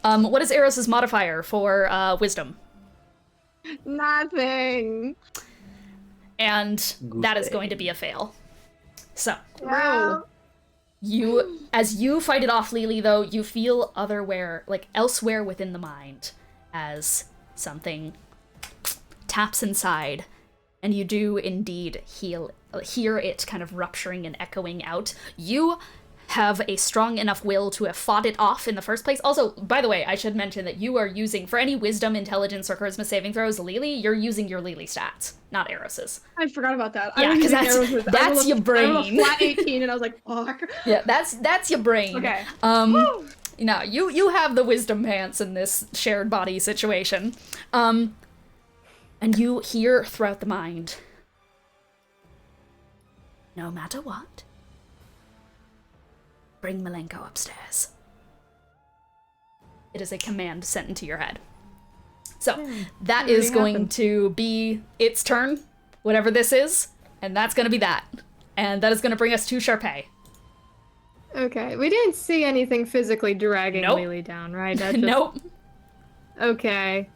What is Eros' modifier for wisdom? Nothing. And that is going to be a fail. So, Wow. as you fight it off, Lily, though, you feel elsewhere within the mind as something taps inside, and you do indeed hear it kind of rupturing and echoing out. You have a strong enough will to have fought it off in the first place. Also, by the way, I should mention that you are using, for any wisdom, intelligence, or charisma saving throws, Lily, you're using your Lily stats, not Eros's. I forgot about that. Yeah, because that's your brain. I rolled a flat 18 and I was like, fuck. Yeah, that's your brain. Okay. No, you have the wisdom pants in this shared body situation. And you hear throughout the mind, no matter what, bring Malenko upstairs. It is a command sent into your head. So, that is going to be its turn, whatever this is, and that's going to be that. And that is going to bring us to Charpay. Okay, we didn't see anything physically dragging Nope. Lily down, right? That just... Nope. Okay.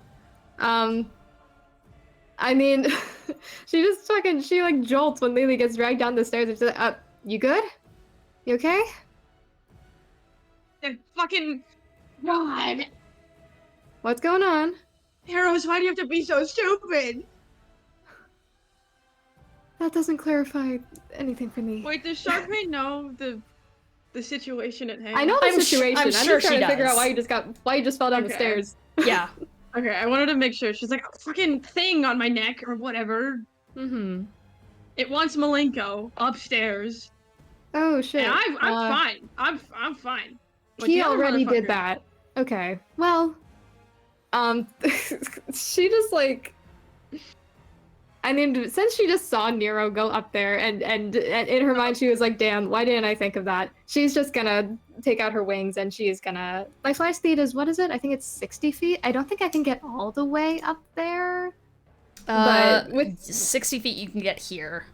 I mean, she like jolts when Lily gets dragged down the stairs. It's like, you good? You okay? Fucking God. What's going on? Eros, why do you have to be so stupid? That doesn't clarify anything for me. Wait, does Charpay know the the situation at hand? I know the I'm situation. I'm I'm sure just trying she to figure out does. why you just fell down the Okay. stairs. Yeah. Okay, I wanted to make sure. She's like a fucking thing on my neck or whatever. Mm-hmm. It wants Malenko upstairs. Oh shit. And I'm fine. I'm fine. But He the other already did motherfucker- that. Okay. Well, she just like. I mean, since she just saw Nero go up there, and in her mind she was like, "Damn, why didn't I think of that?" She's just gonna take out her wings, and she's gonna. My fly speed is what is it? I think it's 60 feet. I don't think I can get all the way up there. But with 60 feet you can get here.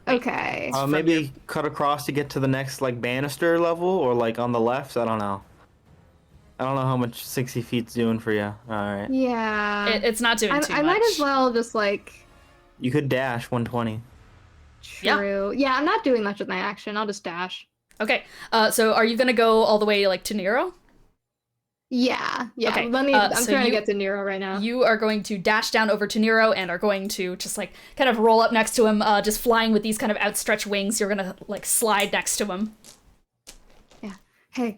okay. Maybe cut across to get to the next like banister level, or like on the left. I don't know. I don't know how much 60 feet's doing for you. All right. Yeah. It's not doing too much. I might as well just like. You could dash 120. True. Yeah, I'm not doing much with my action. I'll just dash. Okay. So are you gonna go all the way like to Nero? Yeah. Okay, Let me. I'm so trying to you- get to Nero right now. You are going to dash down over to Nero and are going to just like kind of roll up next to him, just flying with these kind of outstretched wings. You're gonna like slide next to him. Yeah. Hey,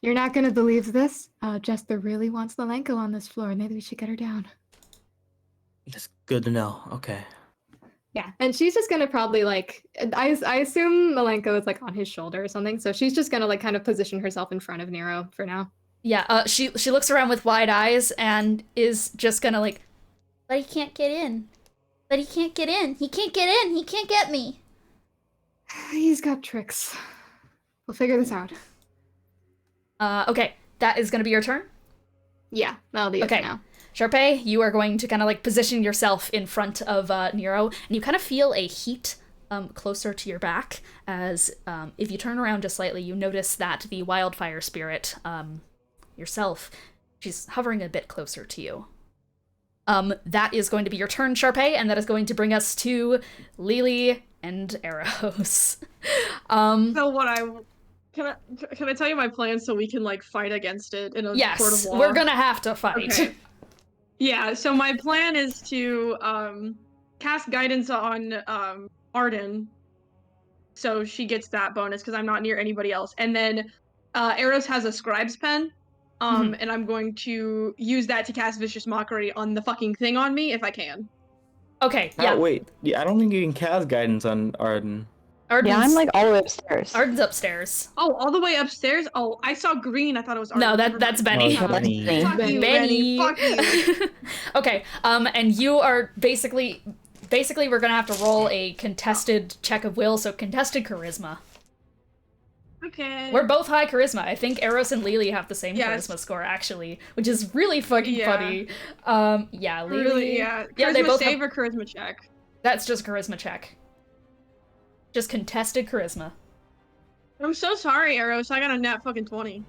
you're not gonna believe this. Jespar really wants Malenko on this floor. Maybe we should get her down. That's good to know. Okay. Yeah, and she's just gonna probably like. I assume Malenko is like on his shoulder or something, so she's just gonna like kind of position herself in front of Nero for now. Yeah. She looks around with wide eyes and is just gonna like. But he can't get in. But he can't get in. He can't get in. He can't get me. He's got tricks. We'll figure this out. Okay. That is gonna be your turn. Yeah, that'll be it Okay. for now. Charpay, you are going to kind of like position yourself in front of Nero, and you kind of feel a heat closer to your back as if you turn around just slightly, you notice that the wildfire spirit yourself, she's hovering a bit closer to you. That is going to be your turn, Charpay, and that is going to bring us to Lily and Eros. So what I can I tell you my plan so we can like fight against it in a court of Yes, law? we're gonna have to fight. Okay. Yeah, so my plan is to cast guidance on Arden, so she gets that bonus because I'm not near anybody else. And then Eros has a scribe's pen, and I'm going to use that to cast vicious mockery on the fucking thing on me if I can. Okay, yeah. Oh, wait. Yeah, I don't think you can cast guidance on Arden. Arden's, Yeah, I'm like all the way upstairs. Arden's upstairs. Oh, all the way upstairs? Oh, I saw green. I thought it was Arden. No, Never that's mind. Benny. Oh, Benny. Fuck you, Benny. Fuck you. Okay, and you are basically we're gonna have to roll a contested check of will, so contested charisma. Okay. We're both high charisma. I think Eros and Lily have the same Yes. charisma score actually, which is really fucking Yeah. funny. Yeah, Lily. Really, yeah. Yeah, Charisma they both save have, or charisma check? that's just charisma check. Just contested charisma. I'm so sorry, Eros. I got a nat fucking 20.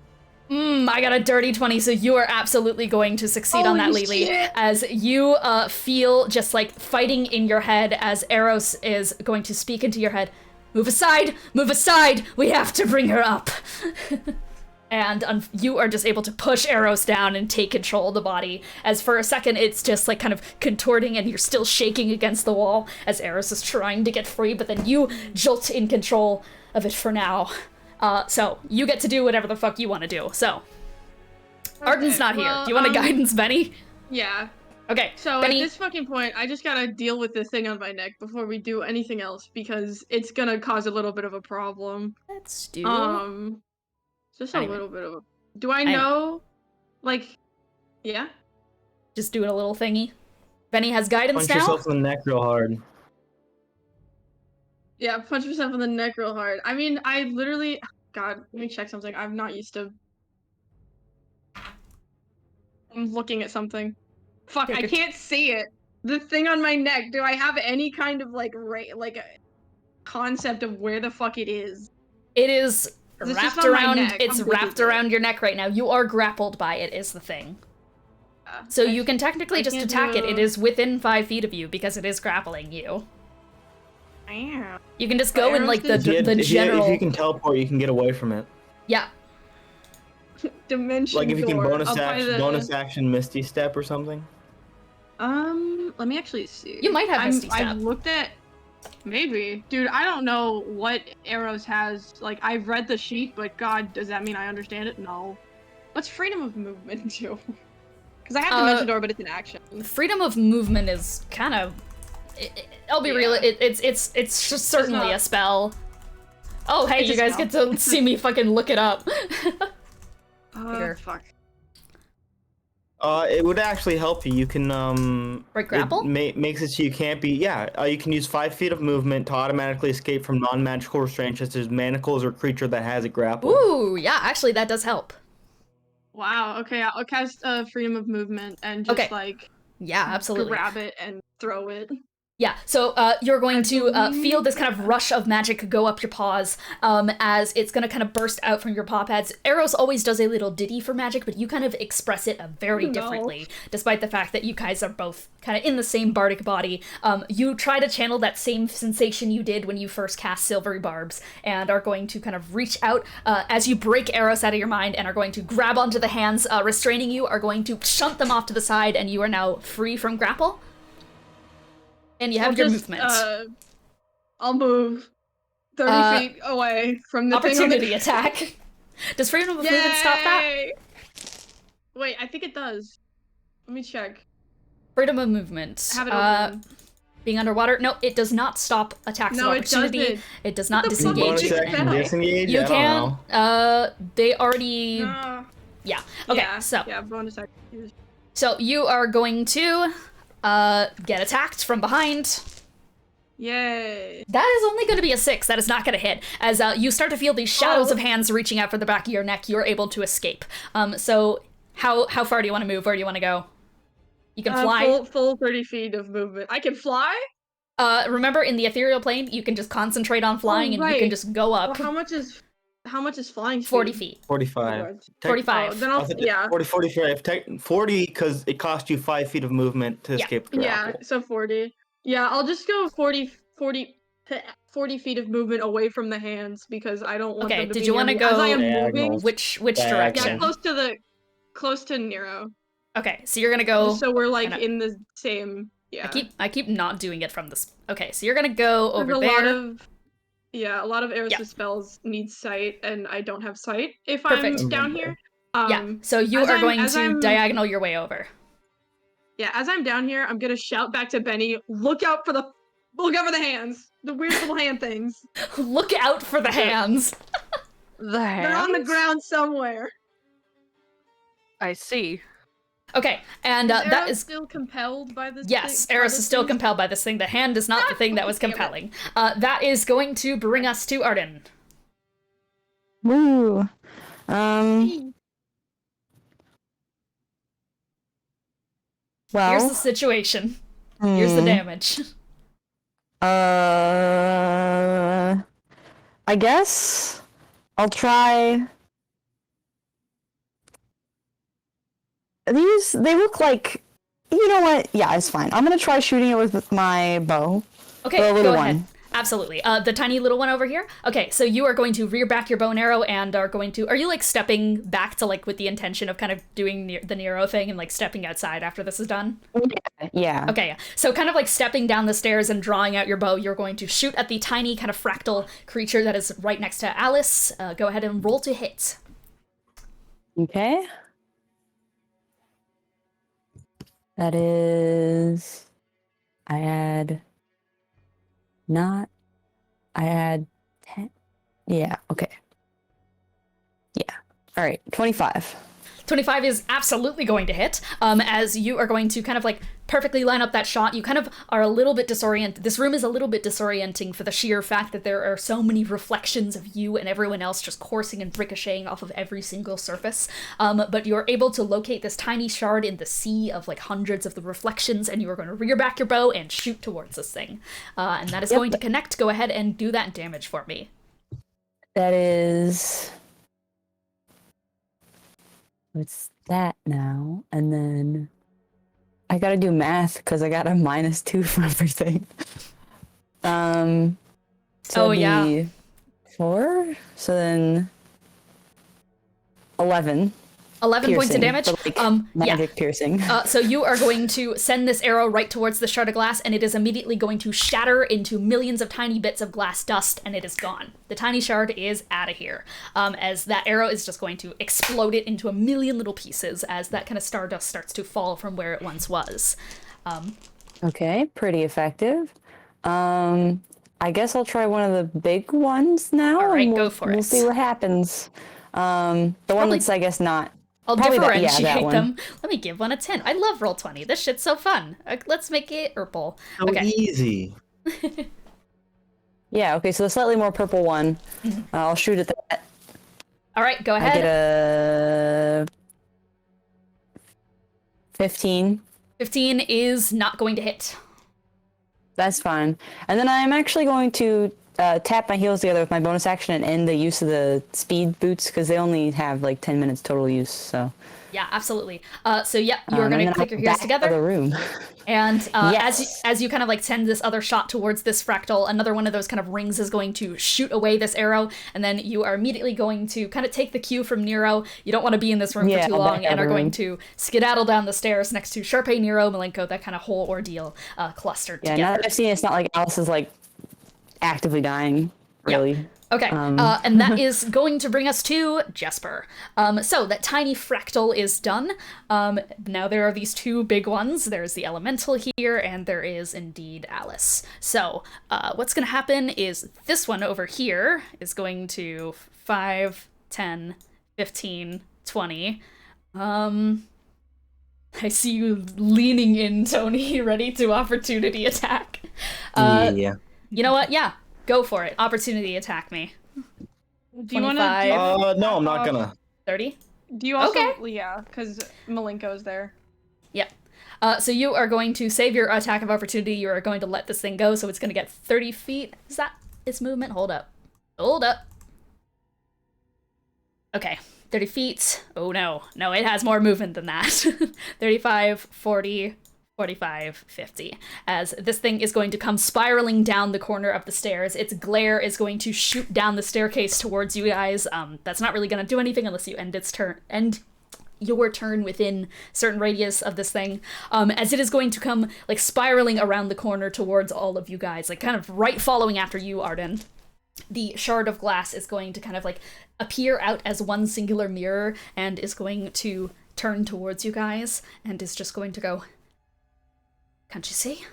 I got a dirty 20, so you are absolutely going to succeed on that, Holy Lily. shit. As you feel just like fighting in your head as Eros is going to speak into your head. Move aside! Move aside! We have to bring her up! And you are just able to push Eros down and take control of the body. As for a second, it's just like kind of contorting and you're still shaking against the wall as Eros is trying to get free, but then you jolt in control of it for now. So you get to do whatever the fuck you want to do. So Arden's not here. well, Do you want a guidance, Benny? Yeah. Okay, So Benny. at this fucking point, I just gotta deal with the thing on my neck before we do anything else because it's gonna cause a little bit of a problem. Let's do. Just Anyway. a little bit of a. Do I know, like, yeah? Just doing a little thingy. Benny has guidance Punch now. yourself in the neck real hard. Yeah, punch yourself in the neck real hard. I mean, I literally. God, let me check something. I'm not used to. I'm looking at something. Fuck, Take I your can't see it. The thing on my neck. Do I have any kind of like a concept of where the fuck it is? It is It's just wrapped on my around. neck. It's I'm with wrapped it. around your neck right now. You are grappled by it. Is the thing. So you can technically I just can't attack it. do- It is within 5 feet of you because it is grappling you. Damn. You can just go in like the Arrows the general. If you can teleport, you can get away from it. Yeah. Dimension Like if you can door. bonus Up by action, the- bonus action Misty Step or something. Let me actually see. You might have Misty Step. I've looked at. Maybe. Dude, I don't know what arrows has. Like, I've read the sheet, but God, does that mean I understand it? No. What's freedom of movement do? Because I have Dimension Door, but it's an action. Freedom of movement is kind of... I'll be real, it's just certainly a spell. Oh, hey, you guys get to see me fucking look it up. Here. Fuck. It would actually help you. You can Break grapple? Makes it so you can't be. Yeah, you can use 5 feet of movement to automatically escape from non-magical restraints, such as manacles or creature that has a grapple. Ooh, yeah, actually that does help. Wow. Okay, I'll cast freedom of movement and just like yeah, absolutely grab it and throw it. Yeah, so you're going to feel this kind of rush of magic go up your paws as it's going to kind of burst out from your paw pads. Eros always does a little ditty for magic, but you kind of express it very differently, despite the fact that you guys are both kind of in the same bardic body. You try to channel that same sensation you did when you first cast Silvery Barbs, and are going to kind of reach out as you break Eros out of your mind, and are going to grab onto the hands restraining you, are going to shunt them off to the side, and you are now free from grapple. And you have your movement. I'll move 30 feet away from the opportunity attack. Does freedom of movement stop that? Wait, I think it does. Let me check. Freedom of movement. Have it open. Being underwater? No, it does not stop attacks of opportunity. It does not disengage. Disengage? You can. They already. Yeah. Okay. Yeah, bonus action. So you are going to get attacked from behind. Yay. That is only going to be a 6. That is not going to hit. As you start to feel these shadows of hands reaching out for the back of your neck, you're able to escape. So how far do you want to move? Where do you want to go? You can fly. Full 30 feet of movement. I can fly? Remember, in the ethereal plane, you can just concentrate on flying and you can just go up. Well, how much is flying speed? 40 feet. 45. 45. Then 40, 45. 40 because it cost you 5 feet of movement to escape the grapple. Yeah, so 40. Yeah, I'll just go 40 feet of movement away from the hands because I don't want them to be did you want to go as I am moving. Which direction? Yeah, close to Nero. Okay, so you're gonna go. So we're like in the same. Yeah. I keep not doing it from this. Okay, so you're gonna go over There's there. A lot of Eros' spells need sight, and I don't have sight if I'm down here. So you are going to diagonal your way over. Yeah, as I'm down here, I'm gonna shout back to Benny, look out for the hands. The weird little hand things. Look out for the hands. The hands? They're on the ground somewhere. I see. Okay, and that is still compelled by this. Yes, Eros is still compelled by this thing. The hand is not the thing that was compelling. That is going to bring us to Arden. Woo. Well, here's the situation. Here's the damage. I guess I'll try. These, they look like, you know what? Yeah, it's fine. I'm gonna try shooting it with my bow. Okay, the little go ahead. one. Absolutely. The tiny little one over here? Okay, so you are going to rear back your bow and arrow and are going to... Are you, like, stepping back to, like, with the intention of kind of doing the Nero thing and, like, stepping outside after this is done? Yeah. Okay, yeah. So kind of, like, stepping down the stairs and drawing out your bow, you're going to shoot at the tiny kind of fractal creature that is right next to Alice. Go ahead and roll to hit. Okay. That is... I add 10. Yeah, okay. Yeah. All right, 25. 25 is absolutely going to hit, as you are going to kind of like perfectly line up that shot. You kind of are a little bit disoriented. This room is a little bit disorienting for the sheer fact that there are so many reflections of you and everyone else just coursing and ricocheting off of every single surface. But you're able to locate this tiny shard in the sea of like hundreds of the reflections, and you are going to rear back your bow and shoot towards this thing. And that is going to connect. Go ahead and do that damage for me. That is... What's that now? And then I gotta do math because I got a -2 for everything. So yeah. be 4. So then 11. 11 points of piercing, damage. but, like, Yeah. magic piercing. So you are going to send this arrow right towards the shard of glass, and it is immediately going to shatter into millions of tiny bits of glass dust, and it is gone. The tiny shard is out of here. As that arrow is just going to explode it into a million little pieces as that kind of stardust starts to fall from where it once was. Okay, pretty effective. I guess I'll try one of the big ones now. All right, and go for it. We'll see what happens. The one that's, I guess, not. I'll probably that- differentiate that one. them. Let me give one a 10. I love Roll20. This shit's so fun. Let's make it purple. So Okay. easy. Yeah, okay, so the slightly more purple one. I'll shoot at that. All right, go I ahead. get a 15. 15 is not going to hit. That's fine. And then I'm actually going to tap my heels together with my bonus action and end the use of the speed boots because they only have like 10 minutes total use. So Yeah, absolutely. So yeah, you are going to click your heels back out of the together. room. And Yes. as you kind of like send this other shot towards this fractal, another one of those kind of rings is going to shoot away this arrow, and then you are immediately going to kind of take the cue from Nero. You don't want to be in this room Yeah, for too back long, out and of are the going room. to skedaddle down the stairs next to Charpay, Nero, Malenko, that kind of whole ordeal clustered Yeah, now together. that I've seen it, it's not like Alice is like actively dying, really. Okay, and that is going to bring us to Jespar. So that tiny fractal is done. Now there are these two big ones. There's the elemental here, and there is indeed Alice. So what's going to happen is this one over here is going to 5, 10, 15, 20. I see you leaning in, Tony, ready to opportunity attack. Yeah. You know what? Yeah. Go for it. Opportunity attack me. Do you want 25. to? No, I'm not gonna. 30? Do you also? Okay. Yeah, because Malenko's there. Yep. So you are going to save your attack of opportunity. You are going to let this thing go, so it's going to get 30 feet. Is that its movement? Hold up. Hold up. Okay. 30 feet. Oh, no. No, it has more movement than that. 35, 40, 45, 50. As this thing is going to come spiraling down the corner of the stairs. Its glare is going to shoot down the staircase towards you guys. That's not really going to do anything unless you end your turn within certain radius of this thing. As it is going to come like spiraling around the corner towards all of you guys, like kind of right following after you, Arden. The shard of glass is going to kind of like appear out as one singular mirror and is going to turn towards you guys and is just going to go, "Can't you see?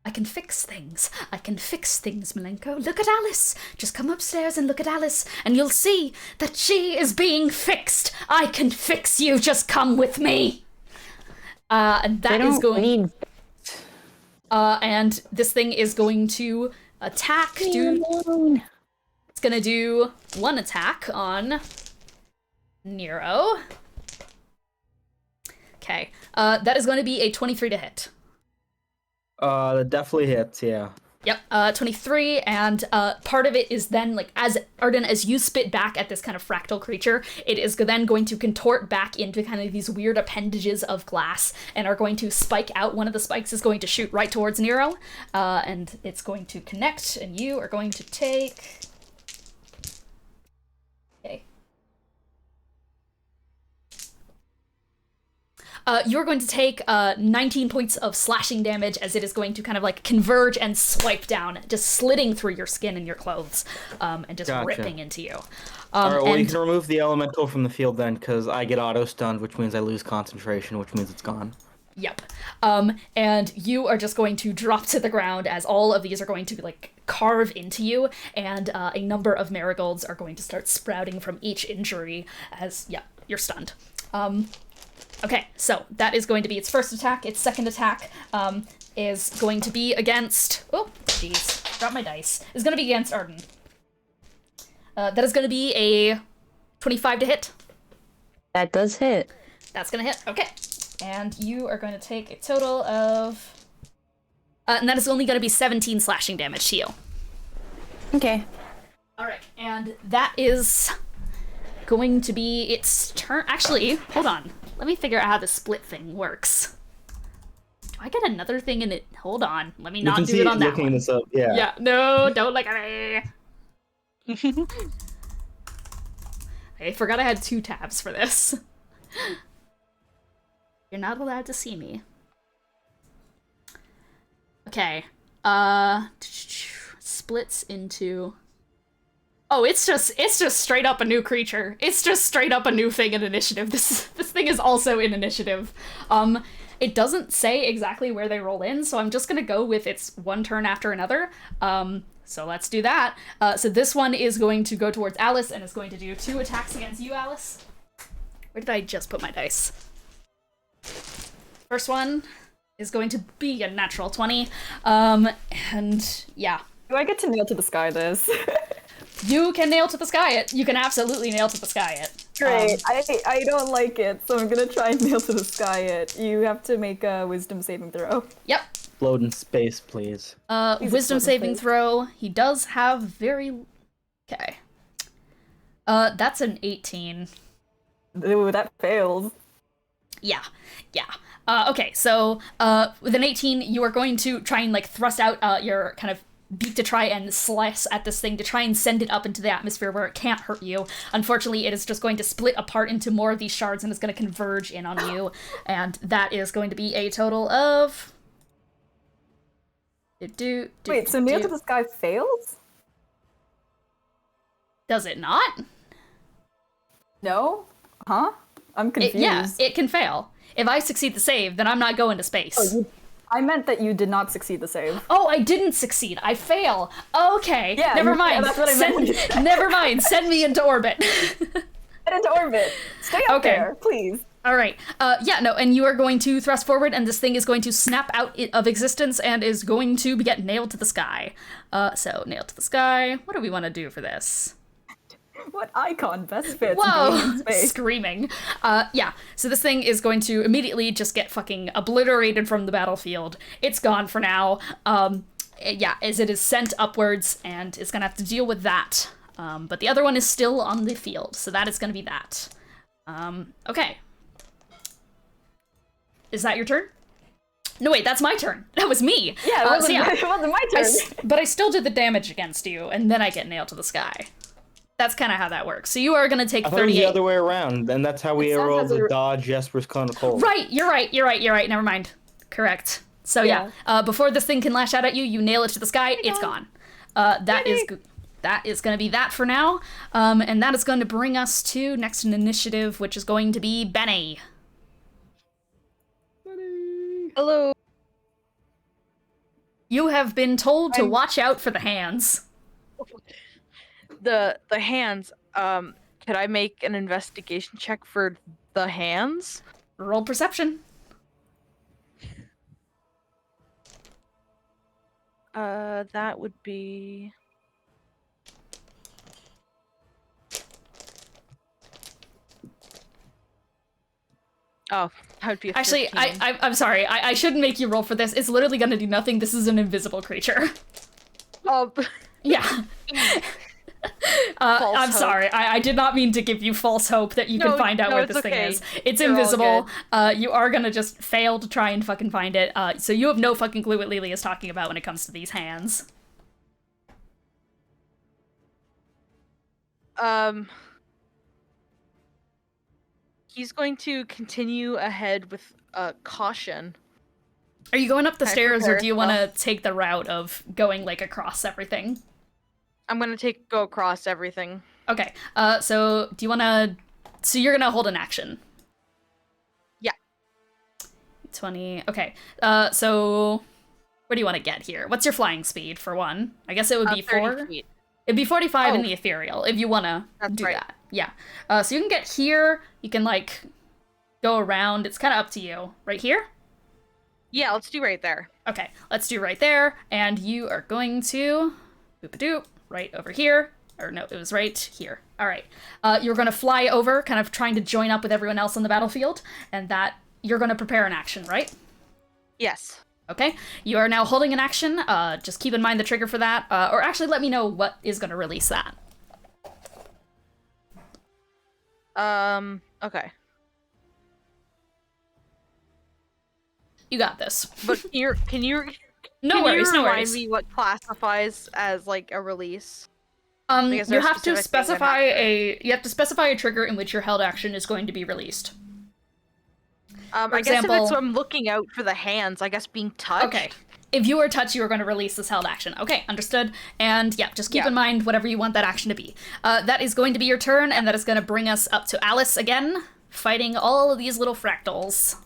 I can fix things. I can fix things, Malenko. Look at Alice. Just come upstairs and look at Alice, and you'll see that she is being fixed. I can fix you. Just come with me." And that is going. And this thing is going to attack. It's going to do one attack on Nero. Okay. That is going to be a 23 to hit. That definitely hits, yeah. Yep, 23, and part of it is then, like, as Arden, as you spit back at this kind of fractal creature, it is then going to contort back into kind of these weird appendages of glass, and are going to spike out. One of the spikes is going to shoot right towards Nero, and it's going to connect, and you are going to take... Okay. You're going to take 19 points of slashing damage as it is going to kind of like converge and swipe down, just slitting through your skin and your clothes, and just Gotcha. ripping into you. Alright, well, you and can remove the elemental from the field then, because I get auto-stunned, which means I lose concentration, which means it's gone. Yep. And you are just going to drop to the ground as all of these are going to like carve into you, and a number of marigolds are going to start sprouting from each injury as, yeah, you're stunned. Okay, so that is going to be its first attack. Its second attack is going to be against... Oh, jeez. Drop my dice. Is going to be against Arden. That is going to be a 25 to hit. That does hit. That's going to hit. Okay. And you are going to take a total of... and that is only going to be 17 slashing damage to you. Okay. Alright, and that is going to be its turn. Actually, hold on. Let me figure out how the split thing works. Do I get another thing in it? Hold on. Let me not do it on that looking one. this up, yeah. Yeah, no, don't look at me. I forgot I had 2 tabs for this. You're not allowed to see me. Okay. Splits into... Oh, it's just straight up a new creature. It's just straight up a new thing in initiative. This thing is also in initiative. It doesn't say exactly where they roll in, so I'm just gonna go with it's one turn after another. So let's do that. So this one is going to go towards Alice and is going to do 2 attacks against you, Alice. Where did I just put my dice? First one is going to be a natural 20. And yeah. Do I get to nail to the sky this? You can nail to the sky it. You can absolutely nail to the sky it. Great. I don't like it, so I'm gonna try and nail to the sky it. You have to make a wisdom saving throw. Yep. Float in space, please. Wisdom saving throw. He does have very... Okay. That's an 18. Ooh, that fails. Yeah. Okay, so, with an 18, you are going to try and, like, thrust out, your kind of beak to try and slice at this thing, to try and send it up into the atmosphere where it can't hurt you. Unfortunately, it is just going to split apart into more of these shards and is going to converge in on you, and that is going to be a total of... Wait, so nail to the sky fails? Does it not? No? Huh? I'm confused. Yeah, it can fail. If I succeed the save, then I'm not going to space. Oh, I meant that you did not succeed the save. Oh, I didn't succeed. I fail. Okay, Yeah, never mind. yeah, that's what I meant when you said. Never mind. Send me into orbit. Get into orbit. Stay up there, please. All right. Yeah, no, and you are going to thrust forward, and this thing is going to snap out of existence and is going to get nailed to the sky. So, nailed to the sky. What do we want to do for this? What icon best fits Whoa! in space? Screaming. Yeah, so this thing is going to immediately just get fucking obliterated from the battlefield. It's gone for now. Yeah, as it is sent upwards, and it's gonna have to deal with that. But the other one is still on the field, so that is gonna be that. Okay. Is that your turn? No, wait, that's my turn. That was me. Yeah, it wasn't, it wasn't my turn. But I still did the damage against you, and then I get nailed to the sky. That's kind of how that works. So you are going to take 38. I thought it was the other way around, and that's how we rolled to dodge Jespar's cone of cold. Right, you're right. Never mind. Correct. So yeah, before this thing can lash out at you, you nail it to the sky, it's gone. That is going to be that for now. And that is going to bring us to next in initiative, which is going to be Benny. Hello. You have been told to watch out for the hands. The hands, could I make an investigation check for the hands? Roll perception. That would be... Oh, that would be a Actually, 15. I'm sorry. I shouldn't make you roll for this. It's literally gonna do nothing. This is an invisible creature. Oh. Yeah. I'm hope. sorry. I did not mean to give you false hope that you can find out where this thing is. It's You're invisible. You are gonna just fail to try and fucking find it. So you have no fucking clue what Lily is talking about when it comes to these hands. He's going to continue ahead with caution. Are you going up the Can I stairs, or prepare do you want to take the route of going, like, across everything? I'm gonna go across everything. Okay, so do you want to... So you're gonna hold an action. Yeah. 20... Okay, so... Where do you want to get here? What's your flying speed, for one? I guess it would be 4? Feet. It'd be 45 in the ethereal, if you want to do that. Yeah. So you can get here, you can, like, go around. It's kind of up to you. Right here? Yeah, let's do right there. Okay, let's do right there, and you are going to... Boop-a-doop. Right over here. Or no, it was right here. All right. You're going to fly over, kind of trying to join up with everyone else on the battlefield, and that you're going to prepare an action, right? Yes. Okay. You are now holding an action. Just keep in mind the trigger for that. Or actually, let me know what is going to release that. Okay. You got this. But can you No worries. remind me what classifies as, like, a release? You have to specify a trigger in which your held action is going to be released. I guess if example- it's I'm looking out for the hands, I guess being touched. Okay. If you were touched, you were going to release this held action. Okay, understood. And yeah, just keep in mind whatever you want that action to be. That is going to be your turn, and that is going to bring us up to Alice again, fighting all of these little fractals.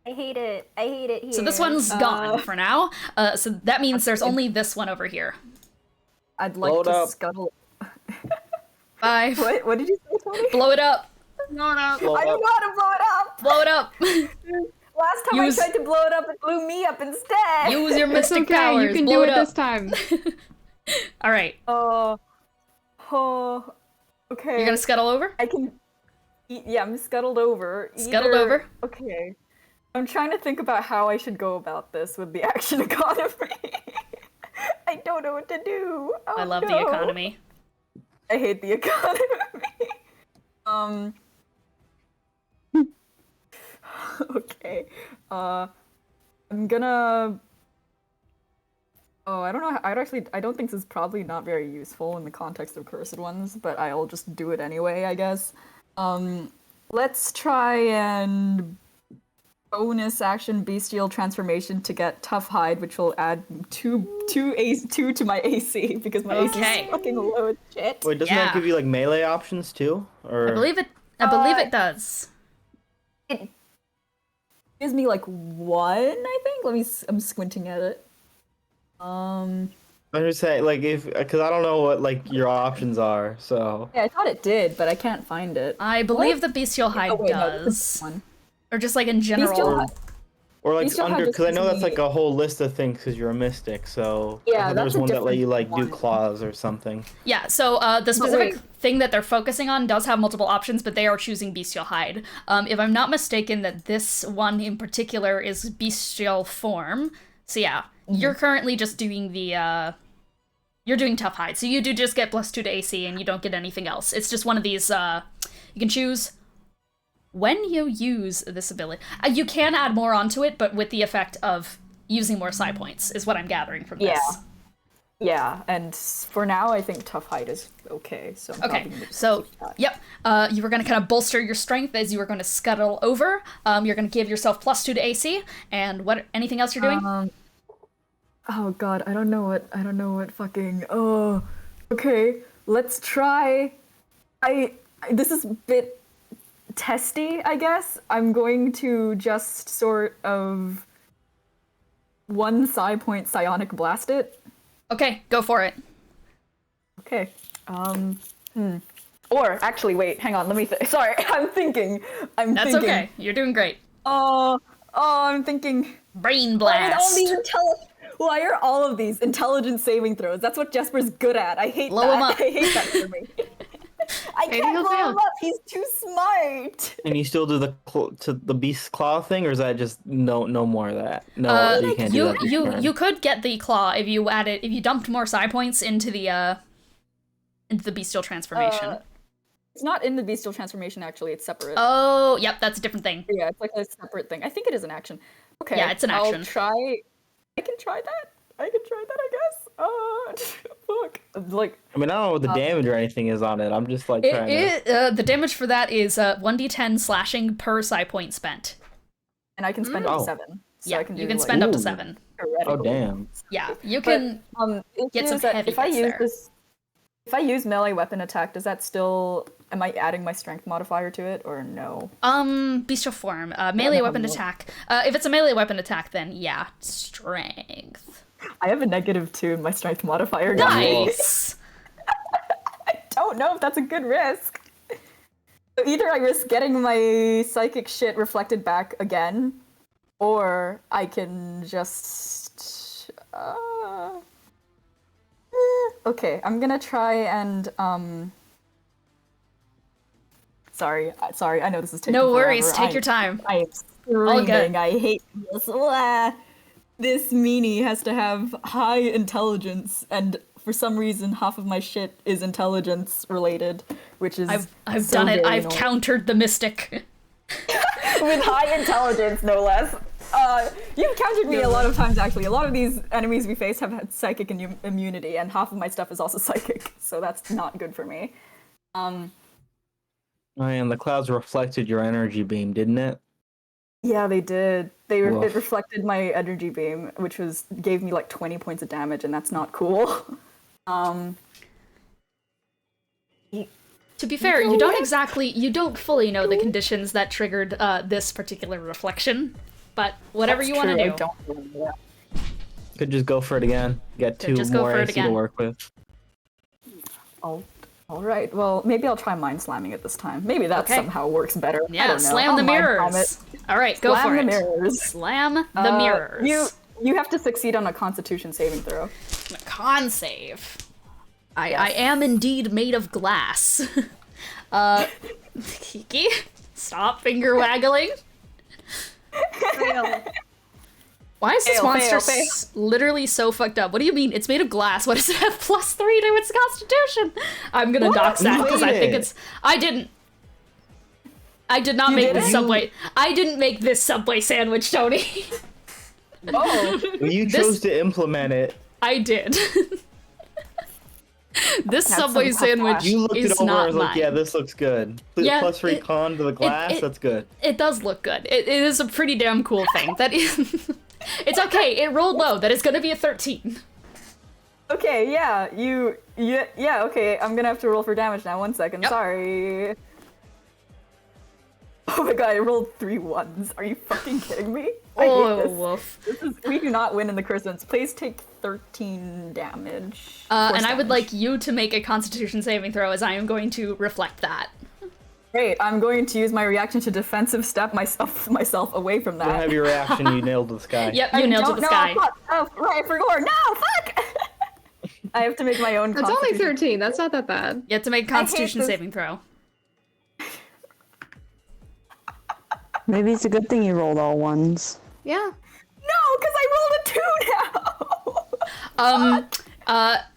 I hate it. I hate it here. So this one's gone for now. So that means there's only this one over here. I'd like Blow it to up. scuttle. 5. What did you say, Tony? Blow it up. Blow I up. don't know how to blow it up. Blow it up. Last time Use- I tried to blow it up, it blew me up instead. Use your It's mystic okay, powers. you can Blow do it up. this time. All right. Okay. You're gonna scuttle over? I can. Yeah, I'm scuttled over. Scuttled over? Okay. I'm trying to think about how I should go about this with the action economy. I don't know what to do. Oh, I love the no. economy. I hate the economy. Okay. I'm gonna. Oh, I don't know. I don't think this is probably not very useful in the context of Cursed Ones, but I'll just do it anyway, I guess. Let's try and bonus action bestial transformation to get tough hide, which will add two to my AC because my AC Okay. is fucking low as shit. Wait, doesn't Yeah. that give you like melee options too? Or I believe it does. It gives me like 1, I think. I'm squinting at it. I'm just saying, like, because I don't know what like your options are, so. Yeah, I thought it did, but I can't find it. I believe the bestial hide Oh, wait, no, this is does. one. Or just like in general. Bestial hide. Or like Bestial hide under, just because I know gives that's like me- a whole list of things because you're a mystic. So Yeah, I thought there was that's a one that let you like different do one. claws or something. Yeah, so the specific wait. thing that they're focusing on does have multiple options, but they are choosing bestial hide. If I'm not mistaken, that this one in particular is bestial form. So yeah, you're currently just doing the you're doing tough hide. So you do just get +2 to AC, and you don't get anything else. It's just one of these. You can choose when you use this ability. You can add more onto it, but with the effect of using more psi points, is what I'm gathering from this. Yeah, and for now, I think tough hide is okay. So I'm Okay, probably gonna just so, keep that. yep, you were going to kind of bolster your strength as you were going to scuttle over. You're going to give yourself +2 to AC, and what? Anything else you're doing? Oh god, I don't know what fucking. Oh, okay. Let's try. This is a bit testy, I guess. I'm going to just sort of 1 psi point psionic blast it. Okay, go for it. Okay. Or actually, wait, hang on. Let me. Sorry, I'm thinking. That's okay. You're doing great. I'm thinking. Brain Why are all blast. these Why are all of these intelligence saving throws? That's what Jesper's good at. I hate Blow that. him up. I hate that for me. I Maybe can't he'll blow fail. him up. He's too smart. And you still do the beast claw thing, or is that just no more of that? No, you can't do You that. this turn. you could get the claw if you dumped more psi points into the bestial transformation. It's not in the bestial transformation. Actually, it's separate. Oh, yep, that's a different thing. Yeah, it's like a separate thing. I think it is an action. Okay. Yeah, it's an action. I'll try. I can try that. I guess. Fuck. Like. I mean, I don't know what the damage or anything is on it. I'm just like trying to. The damage for that is 1d10 slashing per psi point spent. And I can spend up Oh. to 7. So Yeah, I can do you can like, spend up to Ooh. 7. Oh theoretical. damn. Yeah, you But, can. issue get some is that heavy if I hits use there. this, if I use melee weapon attack, does that still? Am I adding my strength modifier to it or no? Bestial form, melee no, weapon no. attack. If it's a melee weapon attack, then yeah, strength. I have a -2 in my strength modifier. guys. Nice. I don't know if that's a good risk. So either I risk getting my psychic shit reflected back again, or I can just. Okay, I'm gonna try and Sorry, I know this is taking No worries. forever. Take your time. I am All good. screaming. I hate this. Blah. This meanie has to have high intelligence, and for some reason, half of my shit is intelligence related, which is I've so done it. very I've annoying. countered the mystic. With high intelligence, no less. You've countered me a lot of times, actually. A lot of these enemies we face have had psychic immunity, and half of my stuff is also psychic, so that's not good for me. Oh, and the clouds reflected your energy beam, didn't it? Yeah, they did. It Woof. reflected my energy beam, which gave me like 20 points of damage, and that's not cool. To be fair, you don't fully know the conditions that triggered this particular reflection, but whatever you want to do. I don't remember that. Could just go for it again. Get Could two just go more for it AC to again. work with. All right. Well, maybe I'll try mind slamming it this time. Maybe that Okay. somehow works better. I Yeah, don't know. slam I'll the mind palm mirrors. it. All right, go Slam for the it. mirrors. Slam the mirrors. You have to succeed on a Constitution saving throw. Con save. I am indeed made of glass. Kiki, stop finger waggling. Fail. Why is this Fail, monster fail. literally so fucked up? What do you mean? It's made of glass. What does it have +3 to its constitution? I'm gonna dox that because I think it's. I did not make this didn't? Subway. I didn't make this Subway sandwich, Tony. Oh, Well, you chose to implement it. I did. This Have Subway some sandwich You looked is it over and not was mine. like, yeah, this looks good. Yeah, Plus three con to the glass, it- that's good. It does look good. It is a pretty damn cool thing. That is. It's okay. It rolled low. That is going to be a 13. okay. Yeah. Yeah. Okay. I'm gonna have to roll for damage now. 1 second. Yep. Sorry. Oh my god! I rolled 3 1s. Are you fucking kidding me? I hate Oh, this. woof. We do not win in the Christmas. Please take 13 damage. And Force I would damage. like you to make a Constitution saving throw, as I am going to reflect that. Great. I'm going to use my reaction to defensive step myself away from that. Don't have your reaction, you nailed the sky. Yep, you nailed to the sky. Oh, right, for gore. No, fuck! I have to make my own It's only Constitution. 13. That's not that bad. You have to make a I hate Constitution this. saving throw. Maybe it's a good thing you rolled all ones. Yeah. No, because I rolled a 2 now!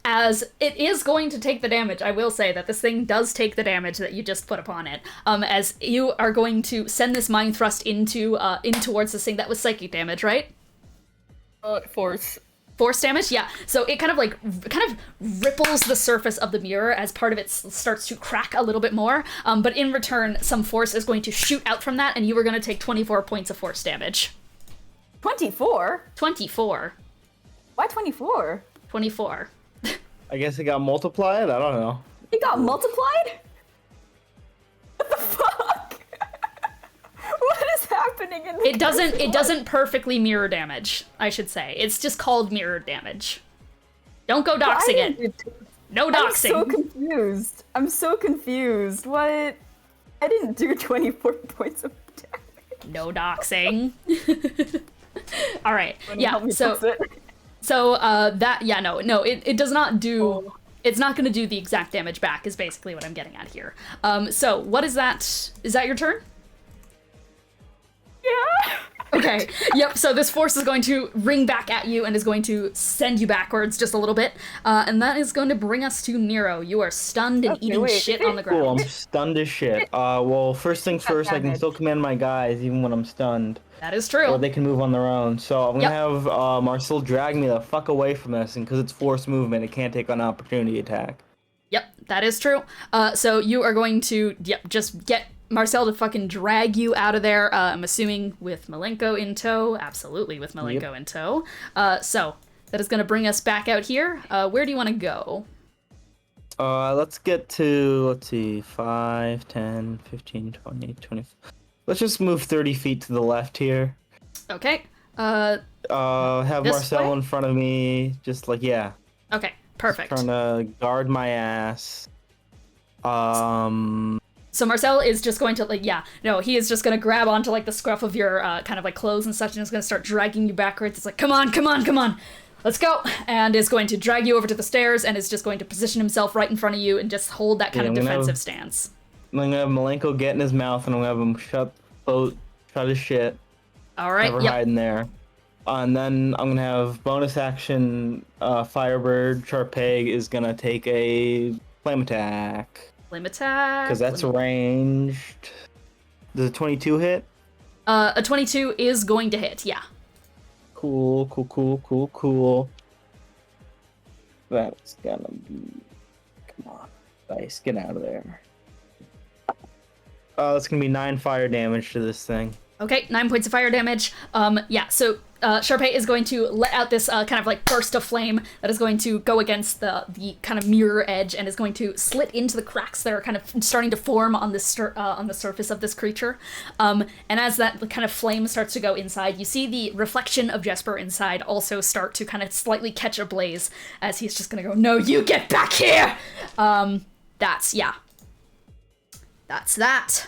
As it is going to take the damage, I will say that this thing does take the damage that you just put upon it. As you are going to send this mind thrust in towards this thing that was psychic damage, right? Force. Force damage, yeah. So it kind of ripples the surface of the mirror as part of it starts to crack a little bit more. But in return, some force is going to shoot out from that, and you are going to take 24 points of force damage. 24? 24. Why 24? 24. I guess it got multiplied? I don't know. It got multiplied? What the fuck? What is happening in the It doesn't perfectly mirror damage, I should say. It's just called mirror damage. Don't go doxing it. No doxing. I'm so confused. What? I didn't do 24 points of damage. No doxing. All right. Help Yeah. me So fix it. it does not do. It's not going to do the exact damage back. Is basically what I'm getting at here. So what is that? Is that your turn? Yeah. Okay. Yep. So this force is going to ring back at you and is going to send you backwards just a little bit, and that is going to bring us to Nero. You are stunned and Okay, eating wait. shit on the Cool, ground. I'm stunned as shit. Well, first things first, I can damage. still command my guys even when I'm stunned. That is true. Or they can move on their own. So I'm gonna Yep. have Marcel drag me the fuck away from this, and because it's forced movement, it can't take an opportunity attack. Yep, that is true. So you are going to, just get Marcel to fucking drag you out of there. I'm assuming with Malenko in tow. Absolutely with Malenko in tow. So that is going to bring us back out here. Where do you want to go? Let's get to, let's see, 5, 10, 15, 20, 20. Let's just move 30 feet to the left here. Okay. Have This Marcel way? in front of me, just like, yeah. Okay, perfect. Trying to guard my ass. So Marcel is just going to, he is just going to grab onto, the scruff of your, kind of, clothes and such, and is going to start dragging you backwards. It's like, come on, let's go! And is going to drag you over to the stairs, and is just going to position himself right in front of you and just hold that kind of I'm gonna defensive have- stance. I'm gonna have Malenko get in his mouth, and I'm gonna have him shut his shit. All right, Never hide in there. And then I'm gonna have bonus action. Firebird Charpay is gonna take a flame attack Flame attack. because that's ranged. Does a 22 hit? A 22 is going to hit, yeah. Cool. That's gonna be. Come on, dice, get out of there. That's gonna be 9 fire damage to this thing. Okay, 9 points of fire damage. Yeah, so Charpay is going to let out this kind of like burst of flame that is going to go against the kind of mirror edge and is going to slit into the cracks that are kind of starting to form on the surface of this creature. And as that kind of flame starts to go inside, you see the reflection of Jespar inside also start to kind of slightly catch a blaze as he's just gonna go, "No, you get back here!" That's that.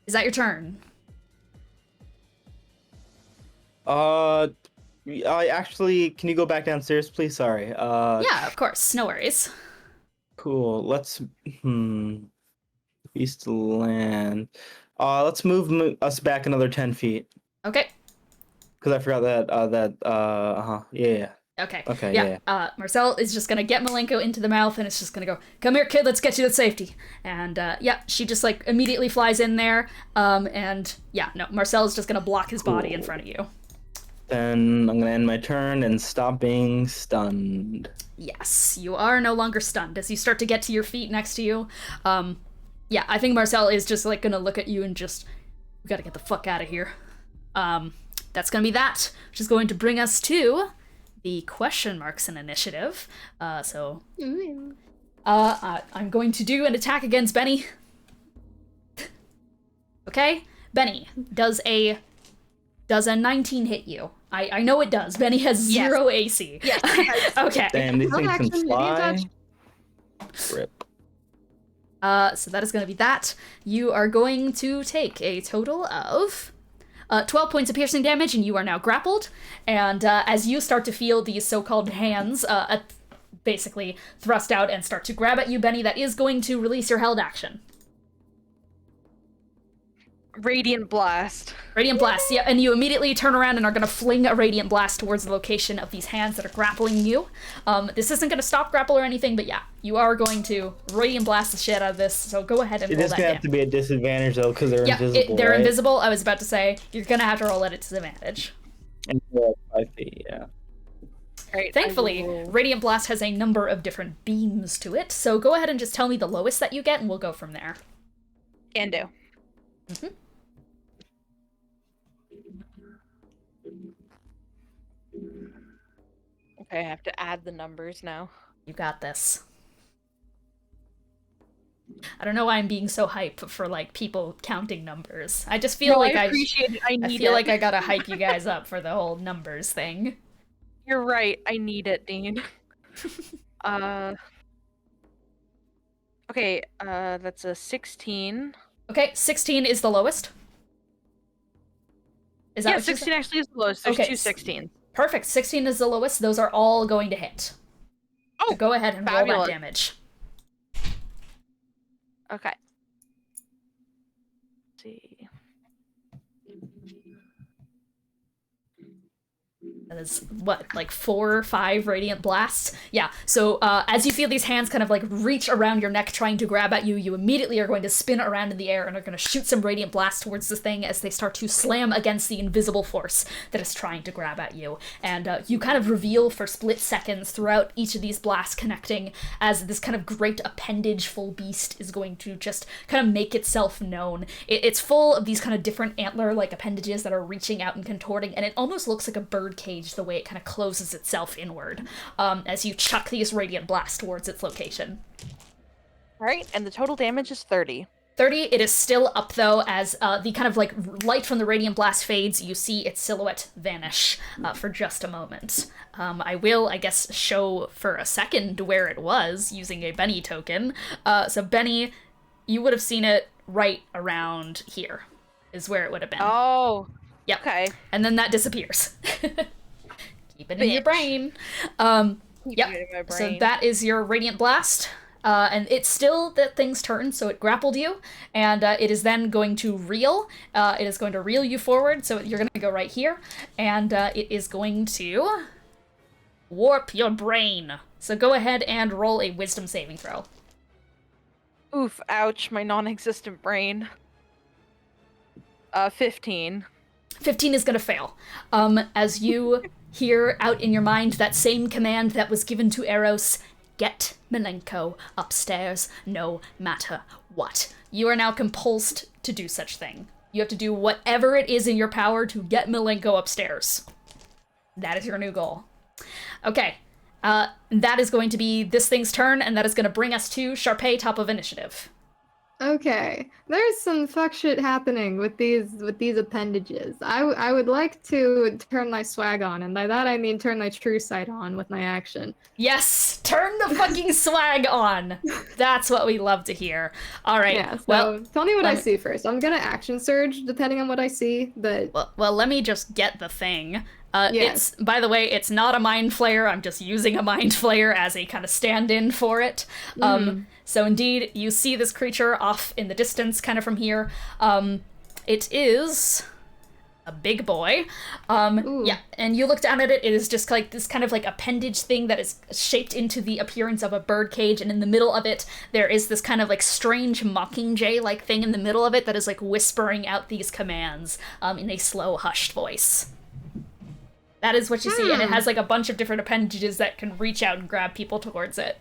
Is that your turn? I actually, can you go back downstairs, please? Sorry. Yeah, of course. No worries. Cool. Let's, east land. Let's move us back another 10 feet. Okay. Because I forgot yeah. Okay. Yeah. Marcel is just gonna get Malenko into the mouth and it's just gonna go, "Come here, kid, let's get you to safety." And yeah, she just like immediately flies in there. And yeah, no, Marcel is just gonna block his body in front of you. Then I'm gonna end my turn and stop being stunned. Yes, you are no longer stunned as you start to get to your feet next to you. Yeah, I think Marcel is just like gonna look at you and just, "We gotta get the fuck out of here." That's gonna be that, which is going to bring us to the question marks in initiative. I'm going to do an attack against Benny. Okay, Benny, does a 19 hit you? I know it does. Benny has 0 AC. Yes. Okay. Damn, these things can fly. Rip. So that is going to be that. You are going to take a total of 12 points of piercing damage, and you are now grappled. And as you start to feel these so-called hands basically thrust out and start to grab at you, Benny, that is going to release your held action. Radiant Blast. Radiant Blast, yeah, and you immediately turn around and are going to fling a Radiant Blast towards the location of these hands that are grappling you. This isn't going to stop grapple or anything, but yeah, you are going to Radiant Blast the shit out of this, so go ahead and roll that. It is going to have to be a disadvantage, though, because they're invisible, they're right? invisible. I was about to say, you're going to have to roll at a disadvantage. And 5 feet, yeah. Right, Thankfully, Radiant Blast has a number of different beams to it, so go ahead and just tell me the lowest that you get, and we'll go from there. Can do. Mm-hmm. Okay, I have to add the numbers now. You got this. I don't know why I'm being so hype for like people counting numbers. I just feel like I appreciate it. I feel like I gotta hype you guys up for the whole numbers thing. You're right. I need it, Dean. Okay, that's a 16. Okay, 16 is the lowest. Is that Yeah, what you 16 said? actually is the lowest. There's Okay, two 16s. Perfect. 16 is the lowest. Those are all going to hit. Oh, so go ahead and roll fabulous. that damage. Okay. Let's see. That is, what, like 4 or 5 radiant blasts? Yeah, so as you feel these hands kind of like reach around your neck trying to grab at you, you immediately are going to spin around in the air and are going to shoot some radiant blasts towards the thing as they start to slam against the invisible force that is trying to grab at you. And you kind of reveal for split seconds throughout each of these blasts connecting as this kind of great appendage-full beast is going to just kind of make itself known. It's full of these kind of different antler-like appendages that are reaching out and contorting, and it almost looks like a bird cage the way it kind of closes itself inward as you chuck these radiant blasts towards its location. Alright, and the total damage is 30. 30, it is still up though, as the kind of like light from the radiant blast fades, you see its silhouette vanish for just a moment. I will, I guess, show for a second where it was using a Benny token. So Benny, you would have seen it right around here, is where it would have been. Oh, yep. Okay. And then that disappears. Keep it in your brain. Yep. So that is your Radiant Blast. And it's still that thing's turn, so it grappled you, and it is then going to reel. It is going to reel you forward, so you're going to go right here, and it is going to warp your brain. So go ahead and roll a Wisdom saving throw. Oof, ouch, my non-existent brain. 15. 15 is going to fail. As you hear out in your mind that same command that was given to Eros, get Malenko upstairs, no matter what. You are now compulsed to do such thing. You have to do whatever it is in your power to get Milenko upstairs. That is your new goal. Okay. That is going to be this thing's turn, and that is going to bring us to Charpay, top of initiative. Okay, there's some fuck shit happening with these appendages. I would like to turn my swag on, and by that I mean turn my true sight on with my action. Yes, turn the fucking swag on. That's what we love to hear. All right. Yeah. So well, tell me what I see first. I'm gonna action surge depending on what I see, but well, let me just get the thing. Yes. It's, by the way, it's not a mind flayer. I'm just using a mind flayer as a kind of stand-in for it. So indeed, you see this creature off in the distance, kind of from here. It is a big boy. Yeah, and you look down at it, it is just like this kind of like appendage thing that is shaped into the appearance of a bird cage, and in the middle of it, there is this kind of like strange mockingjay-like thing in the middle of it that is like whispering out these commands in a slow, hushed voice. That is what you see, and it has like a bunch of different appendages that can reach out and grab people towards it.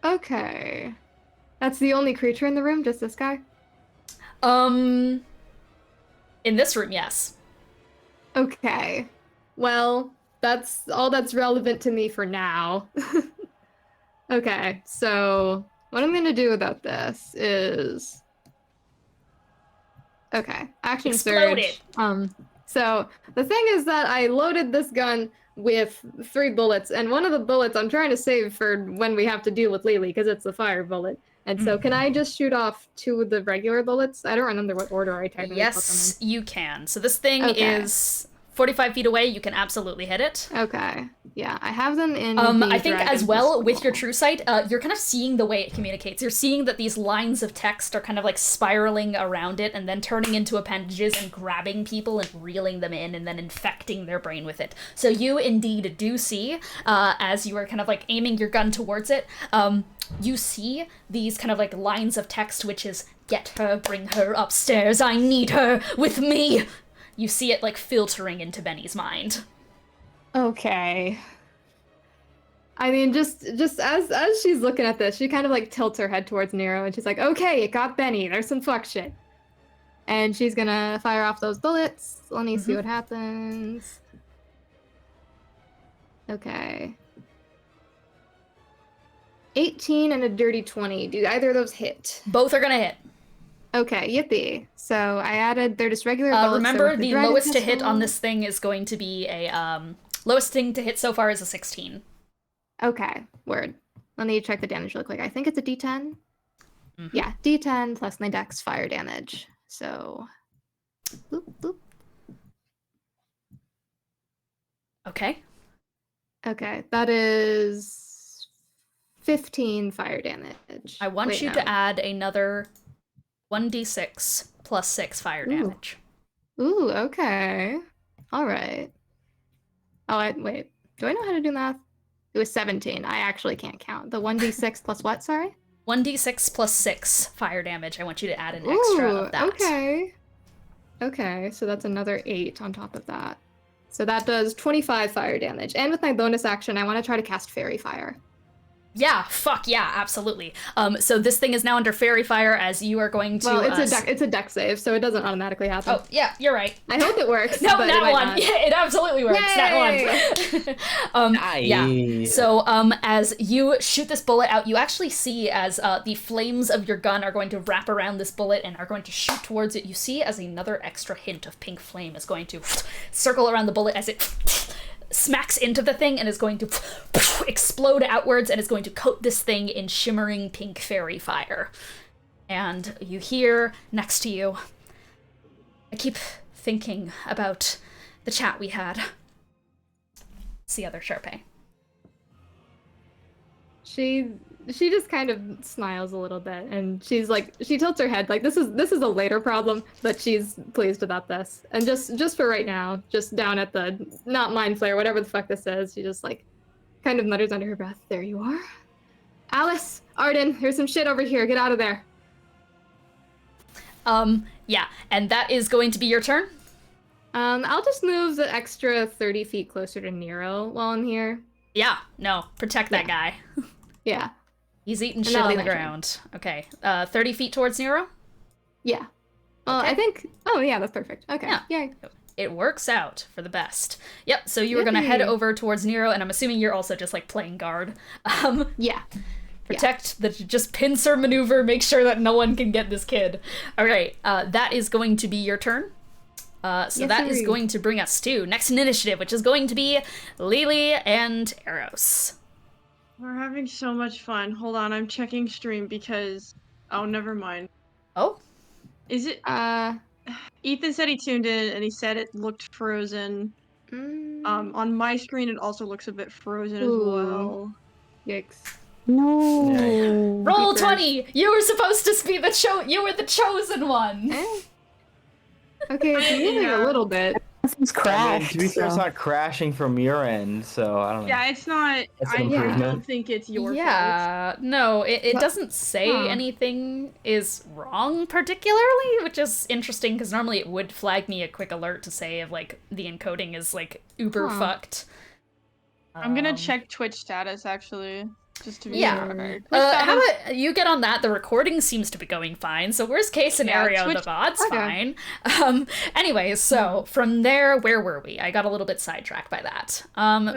okay. That's the only creature in the room, just this guy? In this room, yes. Okay. Well, that's all that's relevant to me for now. Okay, so what I'm gonna do about this is... Okay, action Explode surge. it. So the thing is that I loaded this gun with 3 bullets, and one of the bullets I'm trying to save for when we have to deal with Lily, because it's the fire bullet. And so can I just shoot off 2 of the regular bullets? I don't remember what order I technically put them Yes, you can. So this thing is 45 feet away. You can absolutely hit it. in. Okay. Yeah, I have them in I think as well, with your true sight, you're kind of seeing the way it communicates. You're seeing that these lines of text are kind of like spiraling around it and then turning into appendages and grabbing people and reeling them in and then infecting their brain with it. So you indeed do see, as you are kind of like aiming your gun towards it, you see these kind of like lines of text, which is, get her, bring her upstairs, I need her with me. You see it like filtering into Benny's mind. Okay. I mean, just as she's looking at this, she kind of like tilts her head towards Nero, and she's like, "Okay, it got Benny. There's some fuck shit." And she's gonna fire off those bullets. Let me see what happens. Okay. 18 and a dirty 20. Do either of those hit? Both are gonna hit. Okay, yippee. So I added, they're just regular bullets. Remember, so the dragon lowest to hit pistol- on this thing is going to be a, lowest thing to hit so far is a 16. Okay, word. Let me check the damage real quick. I think it's a D10. Yeah, D10 plus my dex fire damage. So, boop, boop. Okay. Okay, that is 15 fire damage. I want Wait, you no. to add another 1d6 plus 6 fire damage. Ooh, okay. All right. Oh, wait. Do I know how to do math? It was 17. I actually can't count. The 1d6 plus what, sorry? 1d6 plus 6 fire damage. I want you to add an extra of that. Okay. Okay, so that's another 8 on top of that. So that does 25 fire damage. And with my bonus action, I want to try to cast Fairy Fire. Yeah, fuck yeah, absolutely. So this thing is now under fairy fire as you are going to... Well, it's a deck save, so it doesn't automatically happen. Oh, yeah, you're right. I hope it works. No, but that it might one. not. Yeah, it absolutely works. That one. Yeah. So as you shoot this bullet out, you actually see as the flames of your gun are going to wrap around this bullet and are going to shoot towards it. You see as another extra hint of pink flame is going to circle around the bullet as it smacks into the thing and is going to explode outwards and is going to coat this thing in shimmering pink fairy fire. And you hear next to you, I keep thinking about the chat we had. It's the other Charpay. She just kind of smiles a little bit, and she's like, she tilts her head like this is a later problem, but she's pleased about this. And just for right now, just down at the not mind flare, whatever the fuck this is, she just like kind of mutters under her breath, "There you are, Alice, Arden. There's some shit over here. Get out of there." Yeah, and that is going to be your turn. I'll just move the extra 30 feet closer to Nero while I'm here. Yeah, no, protect that guy. Yeah. He's eating And shit that'll on the be my turn. ground. Okay, 30 feet towards Nero? Yeah. Well, Okay. I think. Oh yeah, that's perfect. Okay. Yeah. Yay. It works out for the best. Yep, so you were gonna head Yippee. over towards Nero, and I'm assuming you're also just like playing guard. Yeah. Protect the just pincer maneuver, make sure that no one can get this kid. Alright, that is going to be your turn. So Yes, that is sirree. going to bring us to next in initiative, which is going to be Lily and Eros. We're having so much fun. Hold on, I'm checking stream because oh, never mind. Oh? Is it? Ethan said he tuned in and he said it looked frozen. On my screen, it also looks a bit frozen as Ooh. well. Yikes. No. Roll Keepers. 20! You were supposed to be you were the chosen one! Eh? Okay, it's moving Yeah. a little bit. Nothing's I mean, crashed. to be fair, it's so- not crashing from your end, so I don't know. Yeah, it's not. That's an I improvement. don't think it's your fault. Yeah, no, it doesn't say Huh. anything is wrong particularly, which is interesting because normally it would flag me a quick alert to say if like the encoding is like uber Huh. fucked. I'm gonna check Twitch status actually, just to be Yeah. sure. How about you get on that? The recording seems to be going fine, so worst case scenario, Twitch- the VOD's okay. fine. Anyways, so from there, where were we? I got a little bit sidetracked by that.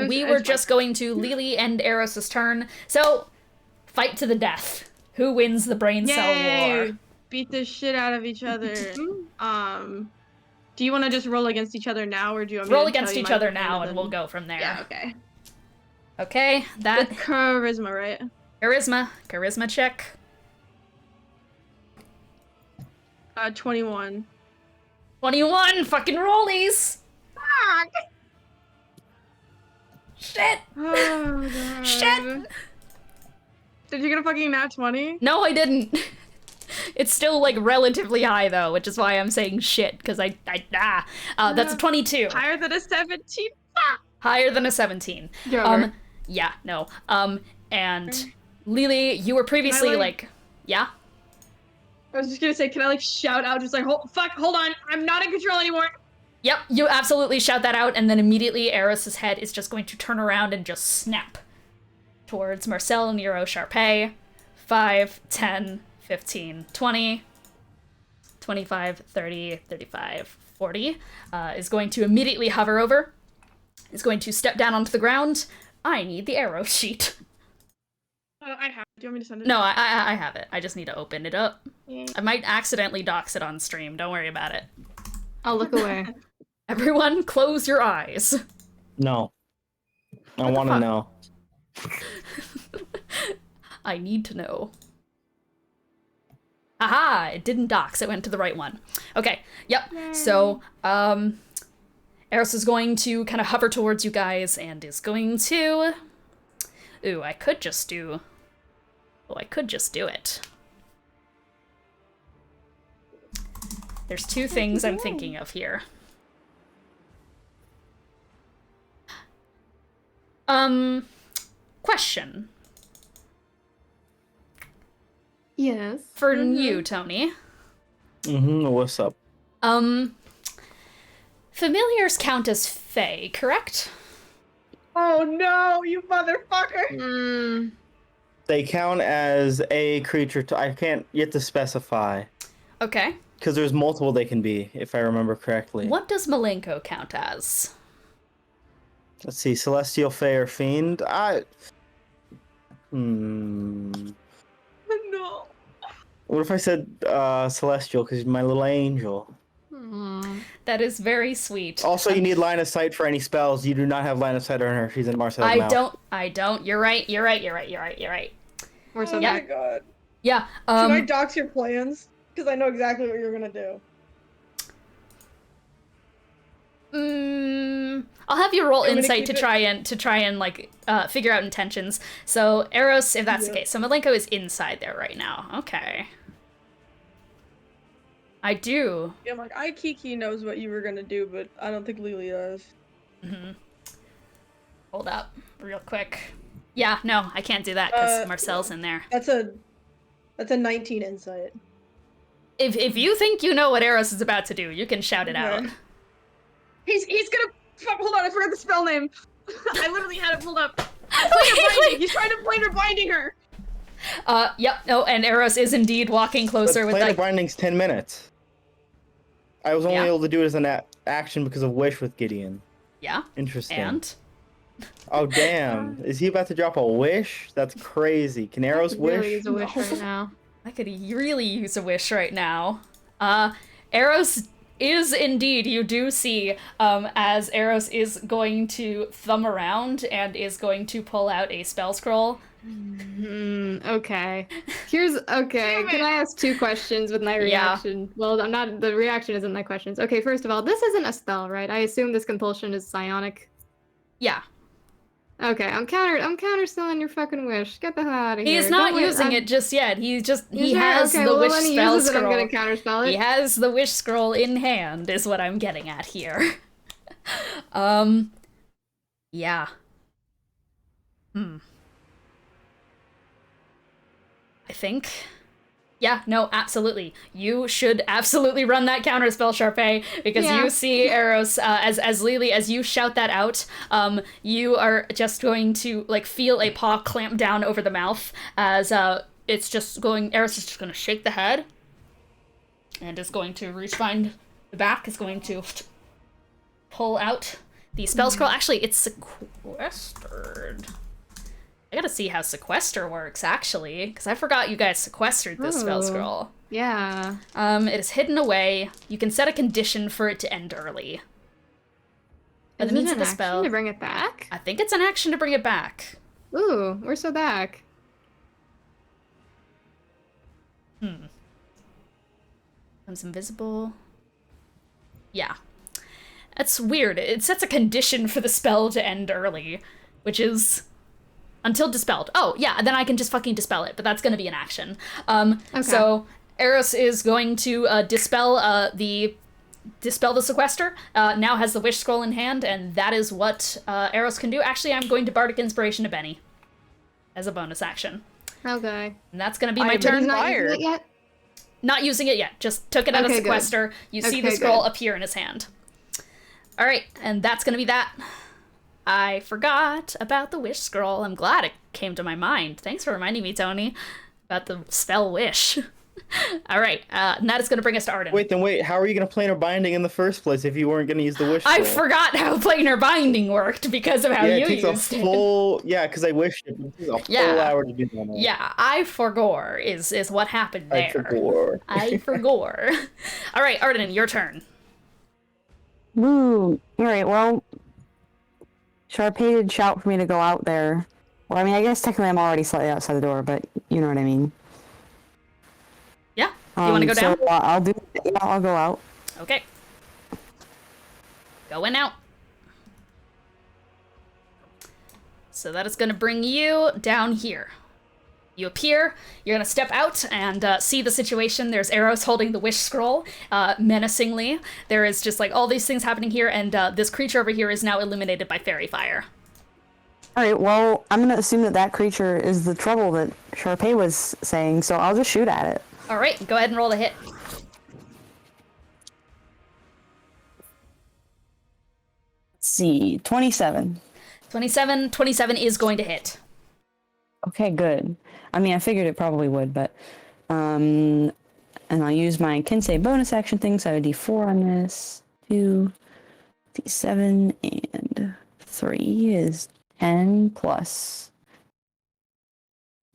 We It's were fine. just going to Lily and Eros' turn, so fight to the death. Who wins the brain cell Yay! war? Beat the shit out of each other. Do you want to just roll against each other now, or do you want me Roll to tell against you each my other plan now, and then- we'll go from there. Yeah. Okay. Okay, that With charisma, right? charisma check. 21. 21 fucking rollies. Shit. Oh god. Shit. Did you get a fucking nat 20? No, I didn't. It's still like relatively high though, which is why I'm saying shit because that's a 22. Higher than a 17? Higher than a 17. Jover. Yeah, no. And Lily, you were previously like- yeah. I was just gonna say, can I like shout out just like, hold on, I'm not in control anymore. Yep, you absolutely shout that out, and then immediately Eros' head is just going to turn around and just snap towards Marcel, Nero, Charpay. 5, 10, 15, 20, 25, 30, 35, 40. Is going to immediately hover over. Is going to step down onto the ground. I need the arrow sheet. I have. Do you want me to send it? No, I have it. I just need to open it up. Yeah. I might accidentally dox it on stream. Don't worry about it. I'll look away. Everyone, close your eyes. No. I What the want to fuck? know. I need to know. Aha! It didn't dox. It went to the right one. Okay. Yep. So, Eros is going to kind of hover towards you guys and is going to... Ooh, I could just do... Oh, I could just do it. There's two things I'm thinking of here. Question. Yes. For you, Tony. What's up? Familiars count as fae, correct? Oh no, you motherfucker! They count as a creature. I can't yet to specify. Okay. Because there's multiple they can be, if I remember correctly. What does Malenko count as? Let's see, Celestial, Fae, or Fiend? No. What if I said Celestial, because he's my little angel? That is very sweet. Also, you need line of sight for any spells. You do not have line of sight on her. She's in Marcel's mouth. I don't. You're right. We're so Oh Yeah. my god. Yeah. Should I dox your plans? Because I know exactly what you're gonna do. I'll have you roll I'm gonna insight to keep try and like figure out intentions. So Eros, if that's the Yeah. case, so Malenko is inside there right now. Okay. I do. Yeah, I'm like, Kiki knows what you were gonna do, but I don't think Lily does. Hold up, real quick. Yeah, no, I can't do that because Marcel's in there. That's a 19 insight. If you think you know what Eros is about to do, you can shout it out. Okay. He's gonna. Fuck, hold on, I forgot the spell name. I literally had it pulled up. Wait. He's trying to play her binding her. Yep. No, and Eros is indeed walking But closer with Plane like. of Binding's 10 minutes. I was only Yeah. able to do it as an action because of Wish with Gideon. Yeah. Interesting. And Oh damn! Is he about to drop a wish? That's crazy. Can Arrows I could really wish? use a wish right now. I could really use a wish right now. Eros is indeed, you do see, as Eros is going to thumb around and is going to pull out a spell scroll. Okay. Okay. Can I ask 2 questions with my reaction? Well, the reaction isn't my questions. Okay, first of all, this isn't a spell, right? I assume this compulsion is psionic. Yeah. Okay, I'm counterspelling your fucking wish. Get the hell out of here. He's not using it just yet. He has okay, the well, wish when he spell uses it, scroll. I'm gonna counterspell it. He has the wish scroll in hand, is what I'm getting at here. Yeah. I think. Yeah, no, absolutely. You should absolutely run that counterspell, Charpay, because you see Eros, as Lily, as you shout that out, you are just going to, like, feel a paw clamp down over the mouth as, it's just going, Eros is just going to shake the head, and is going to reach behind the back, is going to pull out the spell scroll. Actually, it's sequestered. I gotta see how sequester works, actually, because I forgot you guys sequestered this spell scroll. Yeah. It is hidden away. You can set a condition for it to end early. But Is the means it of an the spell, action to bring it back? I think it's an action to bring it back. Ooh, we're so back. Becomes invisible. Yeah. That's weird. It sets a condition for the spell to end early, which is until dispelled. Oh, yeah, then I can just fucking dispel it, but that's gonna be an action. So Eros is going to dispel the sequester, now has the wish scroll in hand, and that is what Eros can do. Actually, I'm going to Bardic Inspiration to Benny as a bonus action. Okay. And that's gonna be my I'm turn. He's not using it yet? Not using it yet, just took it out of Okay, good. sequester. You see the Okay, scroll good. appear in his hand. Alright, and that's gonna be that. I forgot about the wish scroll. I'm glad it came to my mind. Thanks for reminding me, Tony, about the spell wish. Alright, and that is gonna bring us to Arden. Wait, how are you gonna planar binding in the first place if you weren't gonna use the wish I scroll? forgot how planar binding worked because of how Yeah, you it takes used a it. full, because I wished it. It takes a full hour to do that. Yeah, I forgore is what happened there. I forgore. I forgore. Alright, Arden, your turn. Woo. Alright, well, Charpay did shout for me to go out there. Well, I mean, I guess technically I'm already slightly outside the door, but you know what I mean. Yeah? Do you want to go down? So, I'll go out. Okay. Going out. So that is going to bring you down here. You appear, you're going to step out and see the situation. There's Eros holding the wish scroll menacingly. There is just like all these things happening here, and this creature over here is now illuminated by fairy fire. Alright, well, I'm gonna assume that creature is the trouble that Charpay was saying, so I'll just shoot at it. Alright, go ahead and roll the hit. Let's see, 27. 27 is going to hit. Okay, good. I mean, I figured it probably would, but, and I'll use my Kensei bonus action thing, so I have a D4 on this. 2, D7, and 3 is 10 plus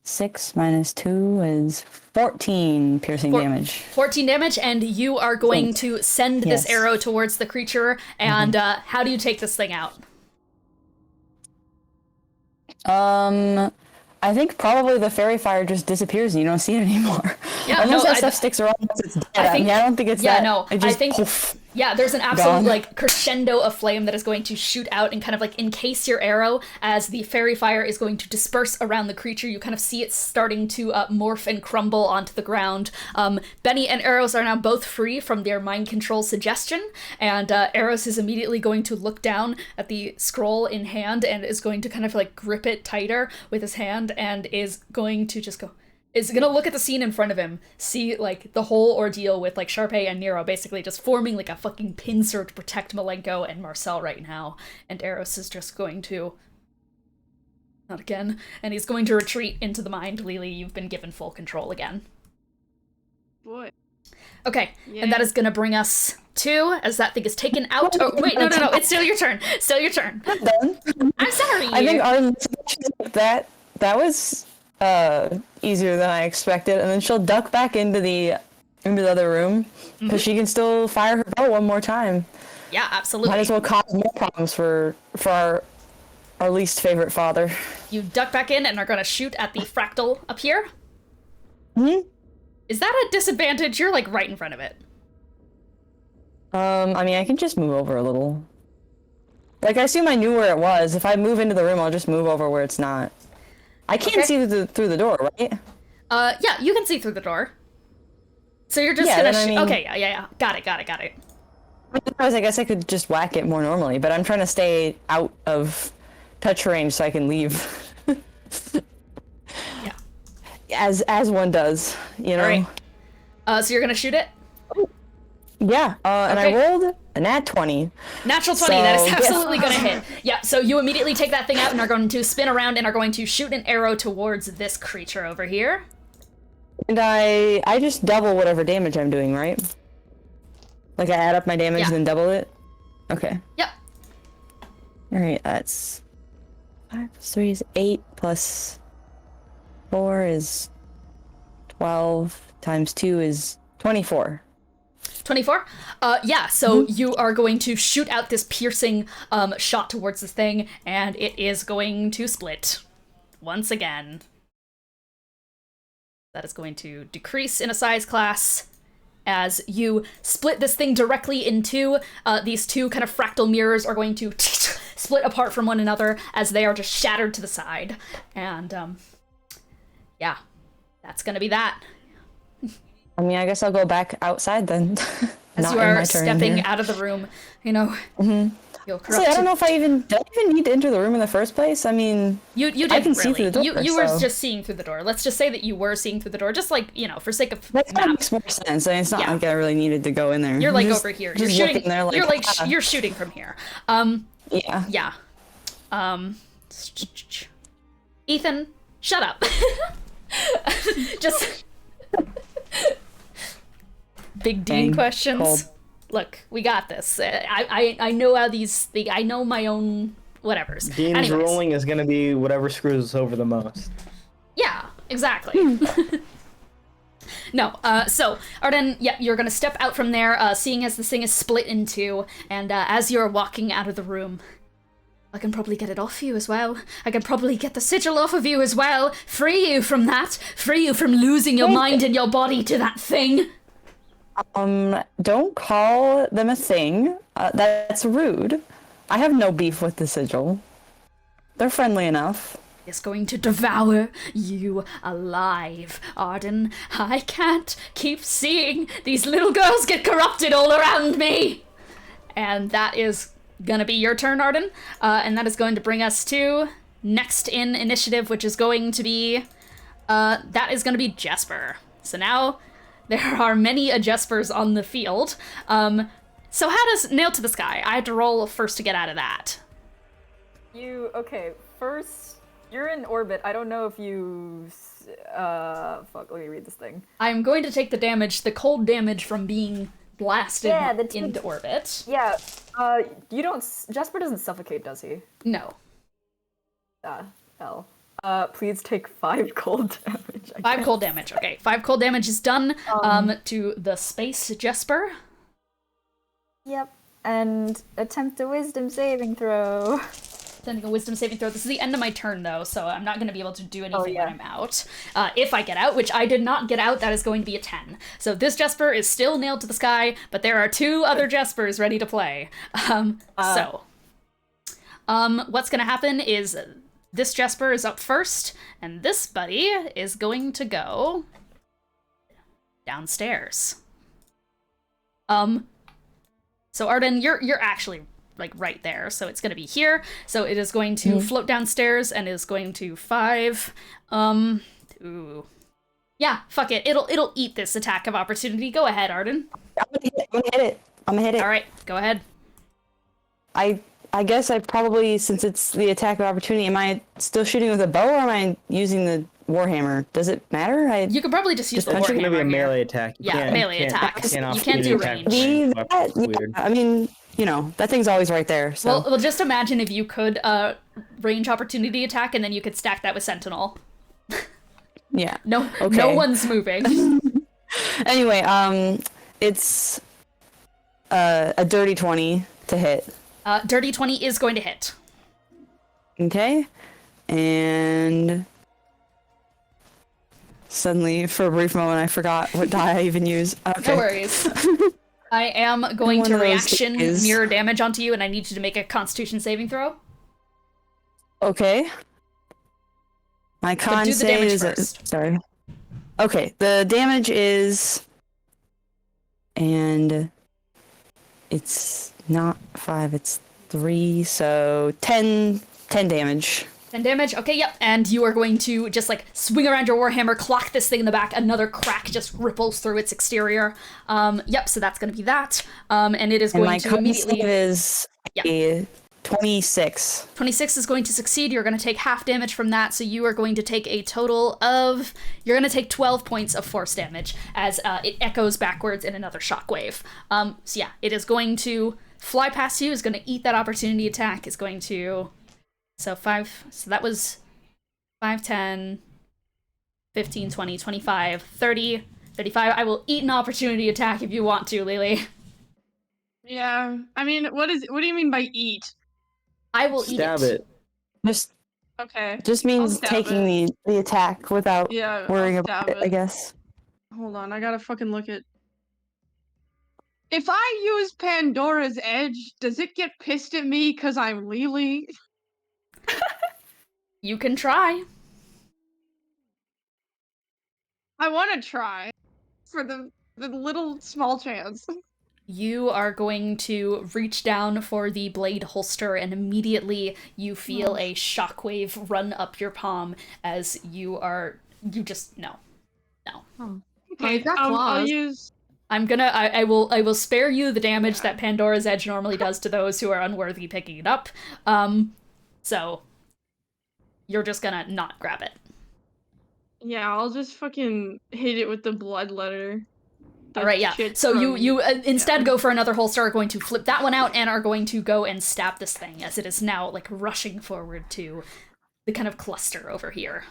6 minus 2 is 14 piercing damage. 14 damage, and you are going to send this Yes. arrow towards the creature, and how do you take this thing out? I think probably the fairy fire just disappears and you don't see it anymore. Yeah, Unless no, that stuff sticks around once it's dead. I don't think it's yeah, that. no, It just I think poof. Yeah, there's an absolute Gone. like crescendo of flame that is going to shoot out and kind of like encase your arrow as the fairy fire is going to disperse around the creature. You kind of see it starting to morph and crumble onto the ground. Benny and Eros are now both free from their mind control suggestion, and Eros is immediately going to look down at the scroll in hand and is going to kind of like grip it tighter with his hand and is going to just go... is gonna look at the scene in front of him, see, like, the whole ordeal with, like, Charpay and Nero basically just forming, like, a fucking pincer to protect Malenko and Marcel right now, and Eros is just going to... not again. And he's going to retreat into the mind. Lily, you've been given full control again. Boy. Okay, and that is going to bring us to, as that thing is taken out. Oh, wait, no, it's still your turn. Still your turn. I'm done. I'm sorry. I think Arden that was easier than I expected, and then she'll duck back into the other room because she can still fire her bow one more time. Yeah, absolutely. Might as well cause more problems for our least favorite father. You duck back in and are going to shoot at the fractal up here. Is that a disadvantage? You're like right in front of it. I mean, I can just move over a little. Like, I assume I knew where it was. If I move into the room, I'll just move over where it's not. I can't see through the door, right? Yeah, you can see through the door. So you're just gonna okay, yeah. Got it. I guess I could just whack it more normally, but I'm trying to stay out of touch range so I can leave. Yeah. As one does, you know? Alright. So you're gonna shoot it? Yeah, and I rolled a nat 20. Natural 20, that is absolutely gonna hit. Yeah, so you immediately take that thing out and are going to spin around and are going to shoot an arrow towards this creature over here. And I just double whatever damage I'm doing, right? Like I add up my damage and then double it? Okay. Yep. Alright, that's 5 plus 3 is 8 plus 4 is 12 times 2 is 24. 24? Yeah, so you are going to shoot out this piercing shot towards this thing, and it is going to split. Once again. That is going to decrease in a size class as you split this thing directly in two. These two kind of fractal mirrors are going to split apart from one another as they are just shattered to the side. And, yeah, that's gonna be that. I mean, I guess I'll go back outside then. As you are stepping out of the room, you know, you'll corrupt. I don't know if did I even need to enter the room in the first place? I mean, you didn't I can really. see through the door, you were just seeing through the door. Let's just say that you were seeing through the door, just like, you know, for sake of that makes more sense. I mean, it's not like I really needed to go in there. You're like over here. You're shooting. There, like, you're shooting from here. Yeah. Ethan, shut up. Just big Dean questions. Cold. Look, we got this. I know how I know my own whatevers. Dean's ruling is gonna be whatever screws us over the most. Yeah, exactly. No, so, Arden, you're gonna step out from there, seeing as this thing is split in two, and as you're walking out of the room, I can probably get it off you as well. I can probably get the sigil off of you as well. Free you from that. Free you from losing your mind and your body to that thing. Don't call them a thing. That's rude. I have no beef with the sigil. They're friendly enough. It's going to devour you alive, Arden. I can't keep seeing these little girls get corrupted all around me. And that is gonna be your turn, Arden. And that is going to bring us to next in initiative, which is going to be, that is going to be Jespar. So now there are many Jespars on the field. So how does Nail to the Sky? I have to roll first to get out of that. First, you're in orbit. I don't know if you... let me read this thing. I'm going to take the damage, the cold damage from being blasted into orbit. Yeah, you don't... Jespar doesn't suffocate, does he? No. Hell. Please take 5 cold damage. 5 cold damage, okay. 5 cold damage is done to the space Jespar. Yep, and attempt a wisdom saving throw. Sending a wisdom saving throw. This is the end of my turn, though, so I'm not going to be able to do anything when I'm out. If I get out, which I did not get out, that is going to be a 10. So this Jespar is still nailed to the sky, but there are 2 other Jespars ready to play. What's going to happen is this Jespar is up first, and this buddy is going to go downstairs. So Arden, you're actually like right there, so it's gonna be here. So it is going to float downstairs and is going to 5. Yeah, fuck it. It'll eat this attack of opportunity. Go ahead, Arden. I'm gonna hit it. All right, go ahead. I guess I probably, since it's the attack of opportunity, am I still shooting with a bow, or am I using the Warhammer. Does it matter? You could probably just use the punch it. It's gonna be a warhammer here. melee attack. Melee attack. Can't You can't do range. That, Weird. I mean, you know, that thing's always right there. So. Well, just imagine if you could range opportunity attack, and then you could stack that with Sentinel. Yeah. No, Okay. no one's moving. Anyway, it's a dirty 20 to hit. Dirty 20 is going to hit. Okay. And suddenly, for a brief moment, I forgot what die I even used. Okay. No worries. I am going One to of those reaction days. mirror damage onto you, and I need you to make a Constitution saving throw. Okay. My But con do the save damage is first. sorry. Okay, the damage is, and it's not 5, it's 3, so 10 damage. 10 damage. Okay, yep. And you are going to just like swing around your warhammer, clock this thing in the back. Another crack just ripples through its exterior. Yep. So that's going to be that. And it is And going my to con immediately. save is Yeah. a 26. 26 is going to succeed. You're going to take half damage from that. So you are going to take a total of. You're going to take 12 points of force damage as it echoes backwards in another shockwave. So yeah, it is going to fly past you. Is going to eat that opportunity attack. Is going to. So 5, so that was 5, 10, 15, 20, 25, 30, 35. I will eat an opportunity attack if you want to, Lily. Yeah. I mean, what do you mean by eat? I will eat Stab it. Okay. Just means stab taking the attack without Yeah. worrying I'll about stab it, I guess. Hold on, I gotta fucking look at. If I use Pandora's Edge, does it get pissed at me because I'm Lily? You can try. I want to try for the little small chance. You are going to reach down for the blade holster, and immediately you feel a shockwave run up your palm as you just no. Okay, he's got I'll claws. use. I will spare you the damage that Pandora's Edge normally does to those who are unworthy picking it up. So you're just gonna not grab it. Yeah, I'll just fucking hit it with the bloodletter. All right, yeah. So you instead go for another holster, are going to flip that one out, and are going to go and stab this thing as it is now like rushing forward to the kind of cluster over here.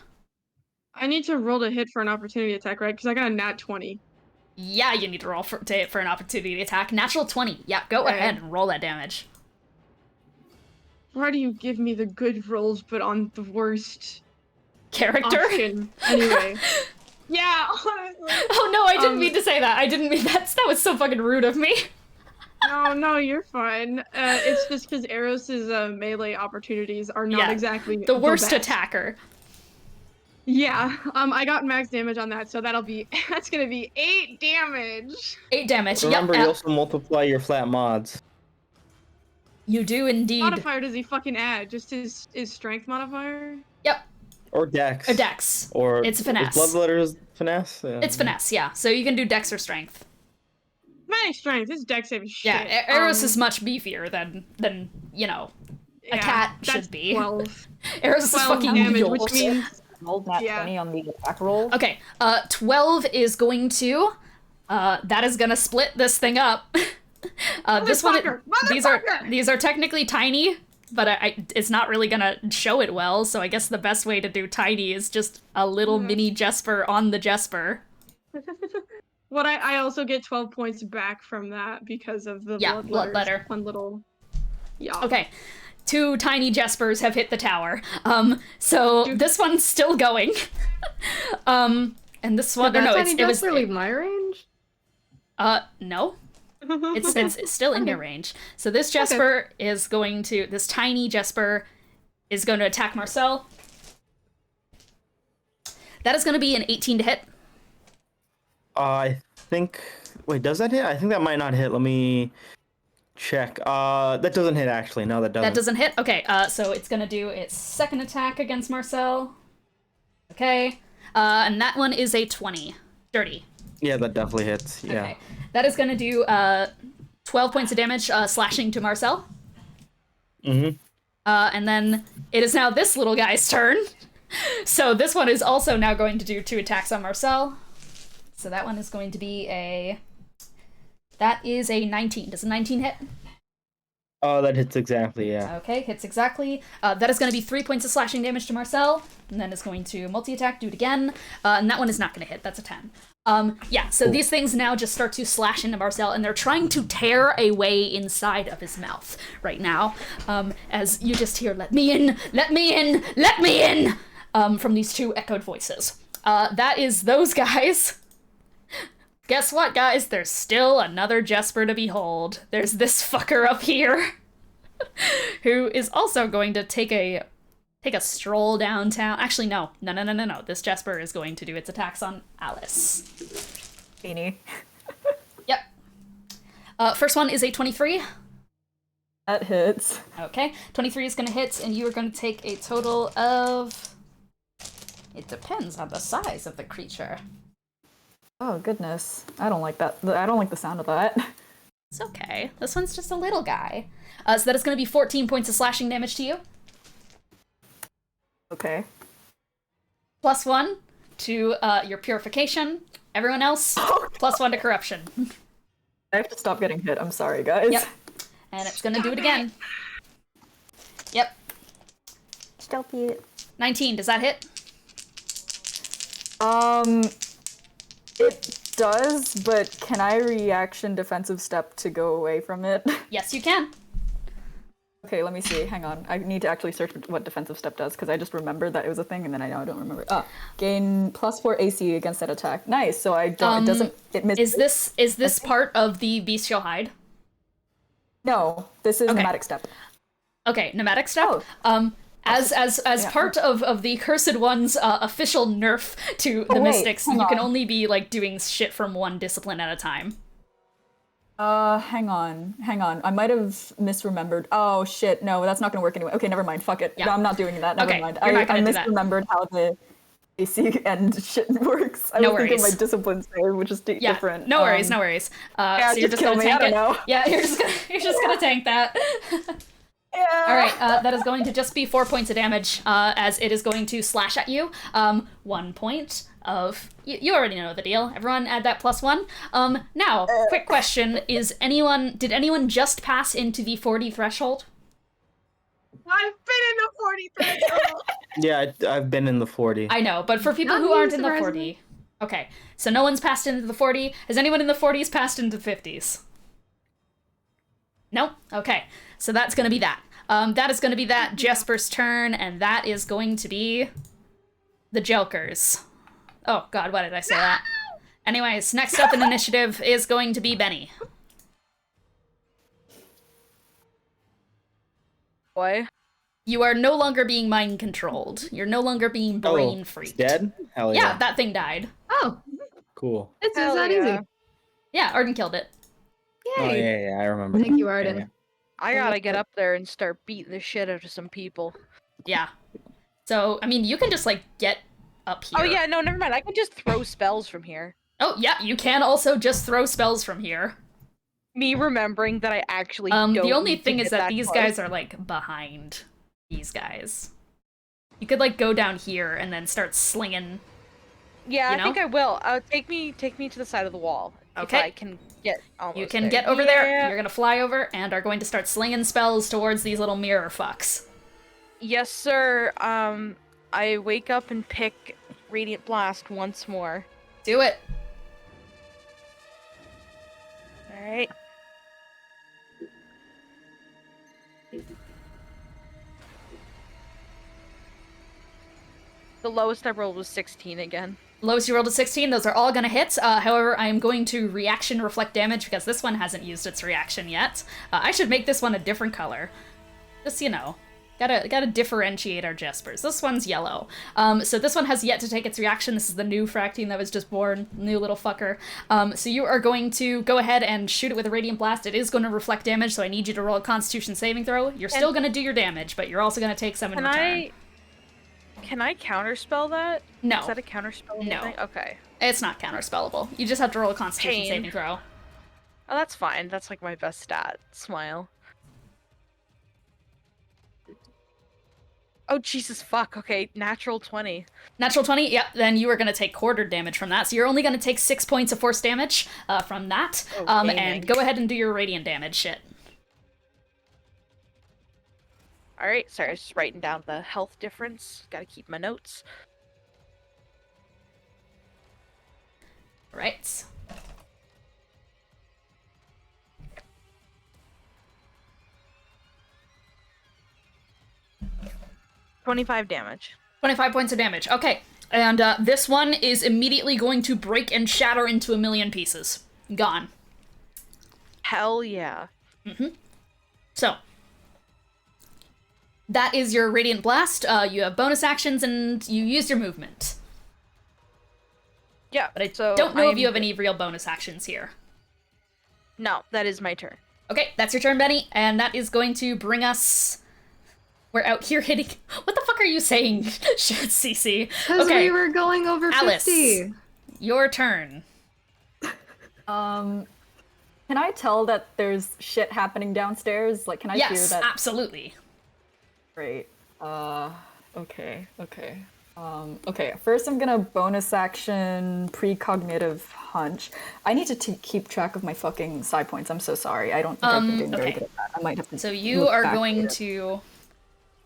I need to roll to hit for an opportunity attack, right? Because I got a nat 20. Yeah, you need to roll to hit for an opportunity attack. Natural 20. Yeah, go Okay. ahead and roll that damage. Why do you give me the good rolls but on the worst Character? option? Anyway. Yeah, honestly. Oh no, I didn't mean to say that. I didn't mean that was so fucking rude of me. No, you're fine. It's just because Eros's melee opportunities are not Yeah, exactly The worst best. attacker. Yeah, I got max damage on that, so that's gonna be 8 damage. 8 damage. Remember, Yep. you also multiply your flat mods. You do indeed. Modifier does he fucking add? Just his strength modifier? Yep. Or dex. A dex. Or It's finesse. Bloodletter's finesse? Yeah. It's finesse, yeah. So you can do dex or strength. My strength, his dex save is shit. Yeah, Eros is much beefier than you know, a cat that's should be. 12. Eros is 12 fucking damage, Yule. which means Rolled nat Yeah. 20 on the attack roll. Okay, 12 is going to, that is gonna split this thing up. This one, Motherfucker! these are technically tiny, but it's not really gonna show it well, so I guess the best way to do tiny is just a little mini Jespar on the Jespar. What I also get 12 points back from that because of the Yeah, bloodletter. One little. Yeah. Okay. 2 tiny Jespers have hit the tower. So this one's still going. And this one, Did no, that it was, leave my range? no. It's still in your range. So this Jespar is going to, this tiny Jespar is going to attack Marcel. That is going to be an 18 to hit. I think. Wait, does that hit? I think that might not hit. Let me check. That doesn't hit actually. No, that doesn't. That doesn't hit? Okay, so it's going to do its second attack against Marcel. Okay. And that one is a 20. Dirty. Yeah, that definitely hits. Yeah. Okay. That is going to do 12 points of damage, slashing to Marcel. Mm-hmm. And then it is now this little guy's turn. So this one is also now going to do 2 attacks on Marcel. So that one is going to be that is a 19. Does a 19 hit? Oh, that hits exactly, yeah. Okay, hits exactly. That is going to be 3 points of slashing damage to Marcel, and then is going to multi-attack, do it again, and that one is not going to hit. That's a 10. Yeah, so these things now just start to slash into Marcel, and they're trying to tear a way inside of his mouth right now, as you just hear, "Let me in! Let me in! Let me in!" From these 2 echoed voices. That is those guys. Guess what, guys? There's still another Jespar to behold. There's this fucker up here, who is also going to take a stroll downtown. Actually, no. This Jespar is going to do its attacks on Alice. Beanie. Yep. First one is a 23. That hits. Okay, 23 is going to hit, and you are going to take a total of... It depends on the size of the creature. Oh, goodness. I don't like that. I don't like the sound of that. It's okay. This one's just a little guy. So that is going to be 14 points of slashing damage to you. Okay. +1 to your purification. Everyone else, +1 to corruption. I have to stop getting hit. I'm sorry, guys. Yep. And it's going to do it again. Yep. Stop it. 19, does that hit? It does, but can I reaction defensive step to go away from it? Yes, you can. Okay, let me see. Hang on. I need to actually search what defensive step does, because I just remembered that it was a thing, and then I now don't remember. Gain +4 AC against that attack. Nice. So I don't. It doesn't. It misses. Is this part of the bestial hide? No, this is pneumatic step. Okay, pneumatic step. Oh. As part of the Cursed One's official nerf to the Mystics, you can only be like doing shit from one discipline at a time. Hang on. I might have misremembered. Oh shit, no, that's not gonna work anyway. Okay, never mind. Fuck it. Yeah. No, I'm not doing that. Never Okay, mind. you're not I gonna do that. misremembered how the AC and shit works. I No was thinking worries. my disciplines there, which is different. No worries, no worries. So you're just kill gonna me. I tank don't it. know. Yeah, you're just gonna tank that. Yeah. All right, that is going to just be 4 points of damage, as it is going to slash at you. 1 point of... You already know the deal. Everyone add that +1. Now, quick question. Did anyone just pass into the 40 threshold? I've been in the 40 threshold. Yeah, I've been in the 40. I know, but for people Not who me, aren't in the surprisingly. 40... Okay, so no one's passed into the 40. Has anyone in the 40s passed into the 50s? Nope. Okay, so that's going to be that. That is going to be that Jespar's turn, and that is going to be the Jokers. Oh god, why did I say that? Anyways, next up in initiative is going to be Benny. Boy. You are no longer being mind controlled. You're no longer being brain It's freaked. dead? Hell Yeah, yeah. that thing died. Oh, Cool. it's Hell that yeah. easy. Yeah, Arden killed it. Oh, Yay. yeah, I remember. Thank you, Yeah, Arden. yeah. I gotta get up there and start beating the shit out of some people. Yeah. So, I mean, you can just, like, get up here. Oh yeah, no, never mind. I can just throw spells from here. Oh, yeah, you can also just throw spells from here. Me remembering that I actually don't The only need to thing is get that these close. guys are, like, behind these guys. You could, like, go down here and then start slinging. Yeah, you I know? think I will. Take me to the side of the wall. Okay. If I can get almost You can there. get over there, Yeah. you're gonna fly over, and are going to start slinging spells towards these little mirror fucks. Yes, sir. I wake up and pick Radiant Blast once more. Do it. Alright. The lowest I rolled was 16 again. Lowest you rolled a 16, those are all gonna hit. However, I am going to reaction reflect damage because this one hasn't used its reaction yet. I should make this one a different color. Just, you know, gotta differentiate our Jespars. This one's yellow. So this one has yet to take its reaction. This is the new Fractine that was just born, new little fucker. So you are going to go ahead and shoot it with a Radiant Blast. It is going to reflect damage, so I need you to roll a Constitution saving throw. You're still gonna do your damage, but you're also gonna take some in return. Can I counterspell that? No. Is that a counterspell? No. Thing? Okay. It's not counterspellable. You just have to roll a Constitution Pain. saving throw. Oh, that's fine. That's like my best stat. Smile. Oh, Jesus, fuck. Okay, natural 20. Natural 20, yep, then you are going to take quarter damage from that. So you're only going to take 6 points of force damage from that. Okay, and go ahead and do your radiant damage shit. Alright, sorry, I was just writing down the health difference. Gotta keep my notes. Right. $25 damage. 25 points of damage. Okay. And this one is immediately going to break and shatter into a million pieces. Gone. Hell yeah. So, that is your Radiant Blast. You have bonus actions and you use your movement. Yeah, But I don't know if you have any real bonus actions here. No, that is my turn. Okay, that's your turn, Benny. And that is going to bring us... We're out here hitting... What the fuck are you saying, Cece? Because Okay, we were going over Alice, 50. your turn. Can I tell that there's shit happening downstairs? Like, can I hear Yes, that? absolutely. Great. Okay. Okay, first I'm gonna bonus action precognitive hunch. I need to keep track of my fucking side points. I'm so sorry. I don't think I've been doing very okay. good at that. I might have to. So you look are back going here. to...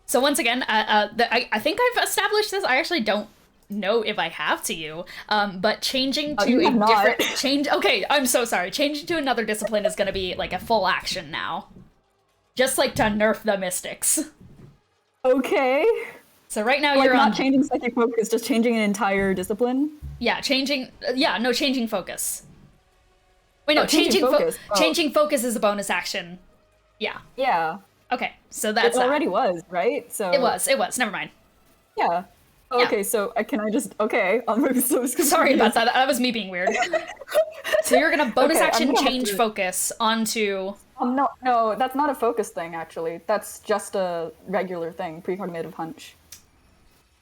So once again, I think I've established this. I actually don't know if I have to you, but changing to you a have not. different... Change... Okay, I'm so sorry. Changing to another discipline is going to be, like, a full action now. Just, like, to nerf the mystics. Okay. So right now Like you're not on... changing psychic focus, just changing an entire discipline. Yeah, changing... Yeah, no, changing focus. Wait, no, Oh, changing focus. Oh. Changing focus is a bonus action. Yeah. Yeah. Okay, so that's It that. already was, right? So It was. Never mind. Yeah. Yeah. Okay, so can I just okay? I'm so Sorry about that. That was me being weird. So you're gonna bonus Okay, I'm action gonna have change to- focus onto... No, that's not a focus thing actually. That's just a regular thing, precognitive hunch.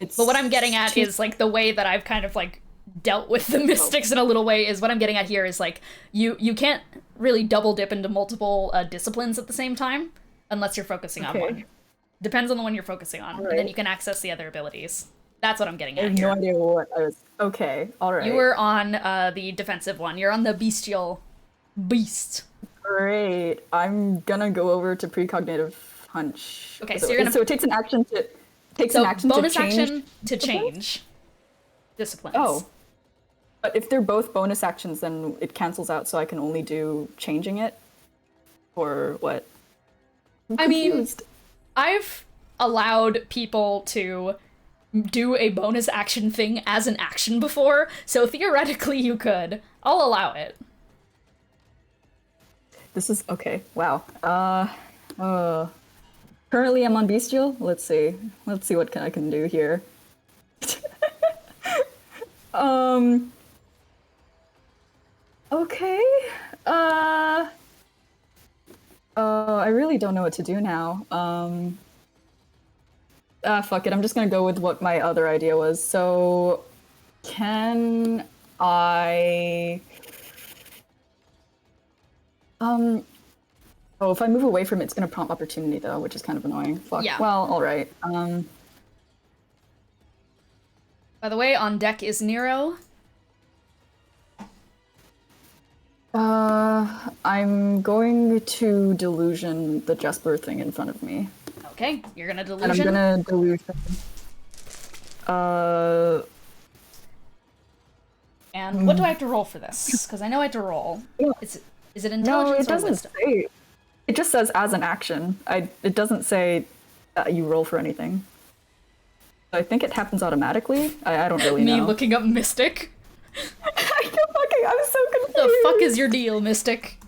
It's But what I'm getting at two- is, like, the way that I've kind of, like, dealt with the mystics in a little way is what I'm getting at here is, like, you can't really double dip into multiple disciplines at the same time unless you're focusing on Okay. one. Depends on the one you're focusing on, and then Alright. you can access the other abilities. That's what I'm getting I at have here. no idea what I was. Okay, all right. You were on the defensive one. You're on the bestial beast. Great. I'm gonna go over to precognitive hunch. Okay, so you're gonna- So it takes an action to So action bonus to change. action to change disciplines. Oh. But if they're both bonus actions, then it cancels out, so I can only do changing it? Or what? I'm I mean, confused. I've allowed people to do a bonus action thing as an action before, so theoretically you could. I'll allow it. This is okay. Wow. Currently I'm on bestial. Let's see. Let's see what I can do here. Okay. I really don't know what to do now. Fuck it. I'm just gonna go with what my other idea was. So, can I? Oh, if I move away from it, it's gonna prompt opportunity though, which is kind of annoying. Fuck. Yeah. Well, all right. By the way, on deck is Nero. I'm going to delusion the Jespar thing in front of me. Okay, you're gonna And I'm delusion. gonna delusion. And what do I have to roll for this? Because I know I have to roll. Yeah. Is it No, intelligence it or doesn't wisdom? say. It just says as an action. It doesn't say that you roll for anything. I think it happens automatically. I don't really Me know. looking up Mystic. I'm so confused. The fuck is your deal, Mystic?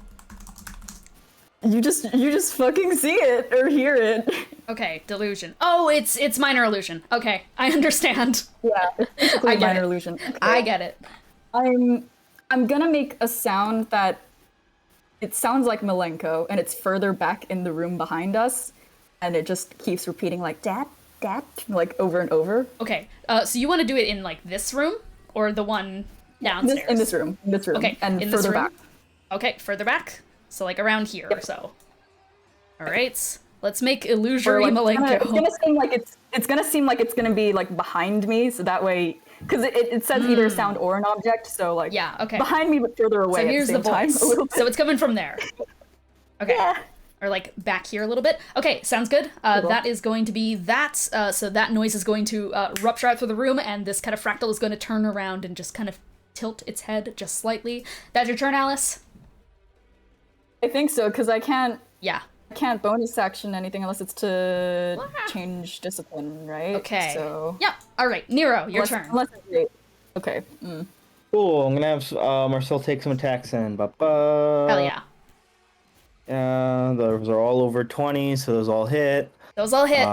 You just fucking see it or hear it. Okay, delusion. Oh, it's minor illusion. Okay, I understand. Yeah, it's basically I a get minor it. illusion. Okay. I get it. I'm gonna make a sound that it sounds like Malenko, and it's further back in the room behind us, and it just keeps repeating like dap dap like over and over. Okay, so you want to do it in, like, this room or the one downstairs? In this room. Okay, and in this further room? back. Okay, further back. So, like, around here or so. All right, let's make Or, illusory like, Malenko. it's gonna seem like it's gonna seem like it's gonna be like behind me, so that way, because it says either a sound or an object, so like Yeah, okay. behind me but further away. So here's at the the same time, voice. a little bit. So it's coming from there. Okay. Yeah. Or like back here a little bit. Okay, sounds good. That is going to be that. So that noise is going to rupture out through the room, and this kind of fractal is going to turn around and just kind of tilt its head just slightly. That's your turn, Alice? I think so, because I can't Yeah. bonus action anything unless it's to change discipline, right? Okay. So Yep. All right, Nero, your turn. Unless it's great. Okay. Cool. I'm gonna have Marcel take some attacks in. Hell yeah. Those are all over 20, so those all hit. Those all hit.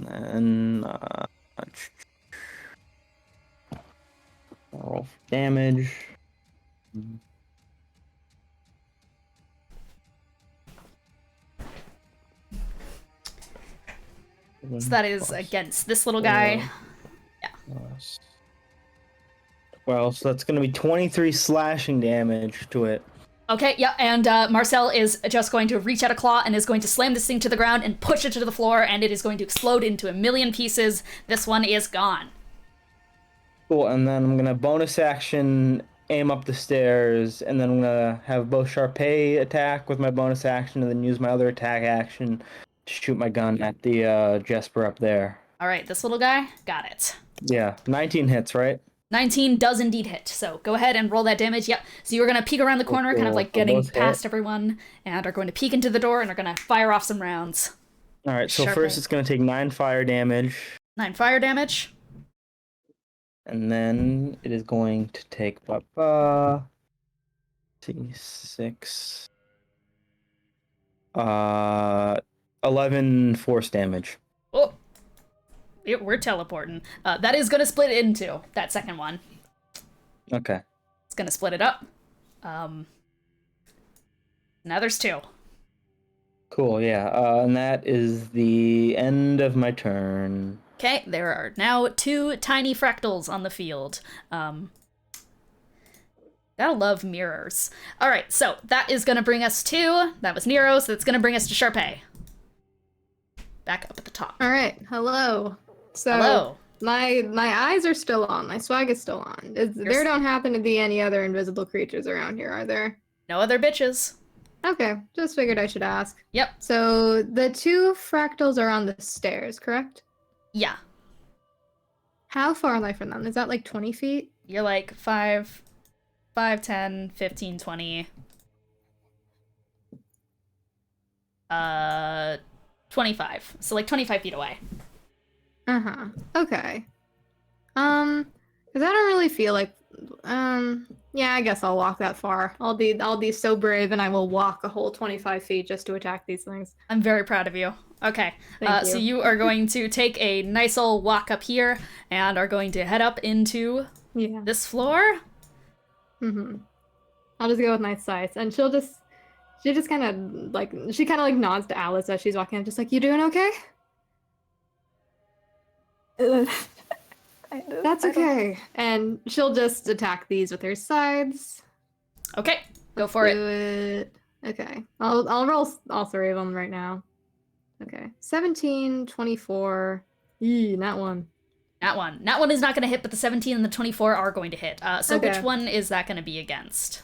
And then roll damage. So that is against this little guy. Well, so that's going to be 23 slashing damage to it. Okay, yeah, and Marcel is just going to reach out a claw and is going to slam this thing to the ground and push it to the floor, and it is going to explode into a million pieces. This one is gone. Cool, and then I'm going to bonus action aim up the stairs, and then I'm going to have both charpay attack with my bonus action, and then use my other attack action to shoot my gun at the Jespar up there. All right, this little guy, got it. Yeah, 19 hits, right? 19 does indeed hit, so go ahead and roll that damage. Yep, so you're going to peek around the corner, kind of like getting past everyone, and are going to peek into the door and are going to fire off some rounds. All right, so Charpay. first it's going to take 9 fire damage. 9 fire damage. And then it is going to take 6 11 force damage. Oh, we're teleporting. That is going to split it into that second one. Okay. It's going to split it up. Now there's 2. Cool, yeah. And that is the end of my turn. Okay, there are now 2 tiny fractals on the field. Gotta love mirrors. All right, so that is going to bring us to... That was Nero, so that's going to bring us to Charpay. Back up at the top. All right, hello. So Hello. my eyes are still on. My swag is still on. There don't happen to be any other invisible creatures around here, are there? No other bitches. Okay, just figured I should ask. Yep. So the 2 fractals are on the stairs, correct? Yeah. How far am I from them? Is that like 20 feet? You're like 5, 10, 15, 20. 25. So like 25 feet away. Uh-huh. Okay. Because I don't really feel like yeah, I guess I'll walk that far. I'll be so brave and I will walk a whole 25 feet just to attack these things. I'm very proud of you. Okay. Thank you. So you are going to take a nice old walk up here and are going to head up into this floor. Mm-hmm. I'll just go with my sights, and she just kind of like nods to Alice as she's walking up, just like, you doing okay? That's okay. And she'll just attack these with her sides. Okay, go for it. Do it. Okay, I'll roll all 3 of them right now. Okay, 17, 24. Not one. That one is not going to hit, but the 17 and the 24 are going to hit. So Okay. which one is that going to be against?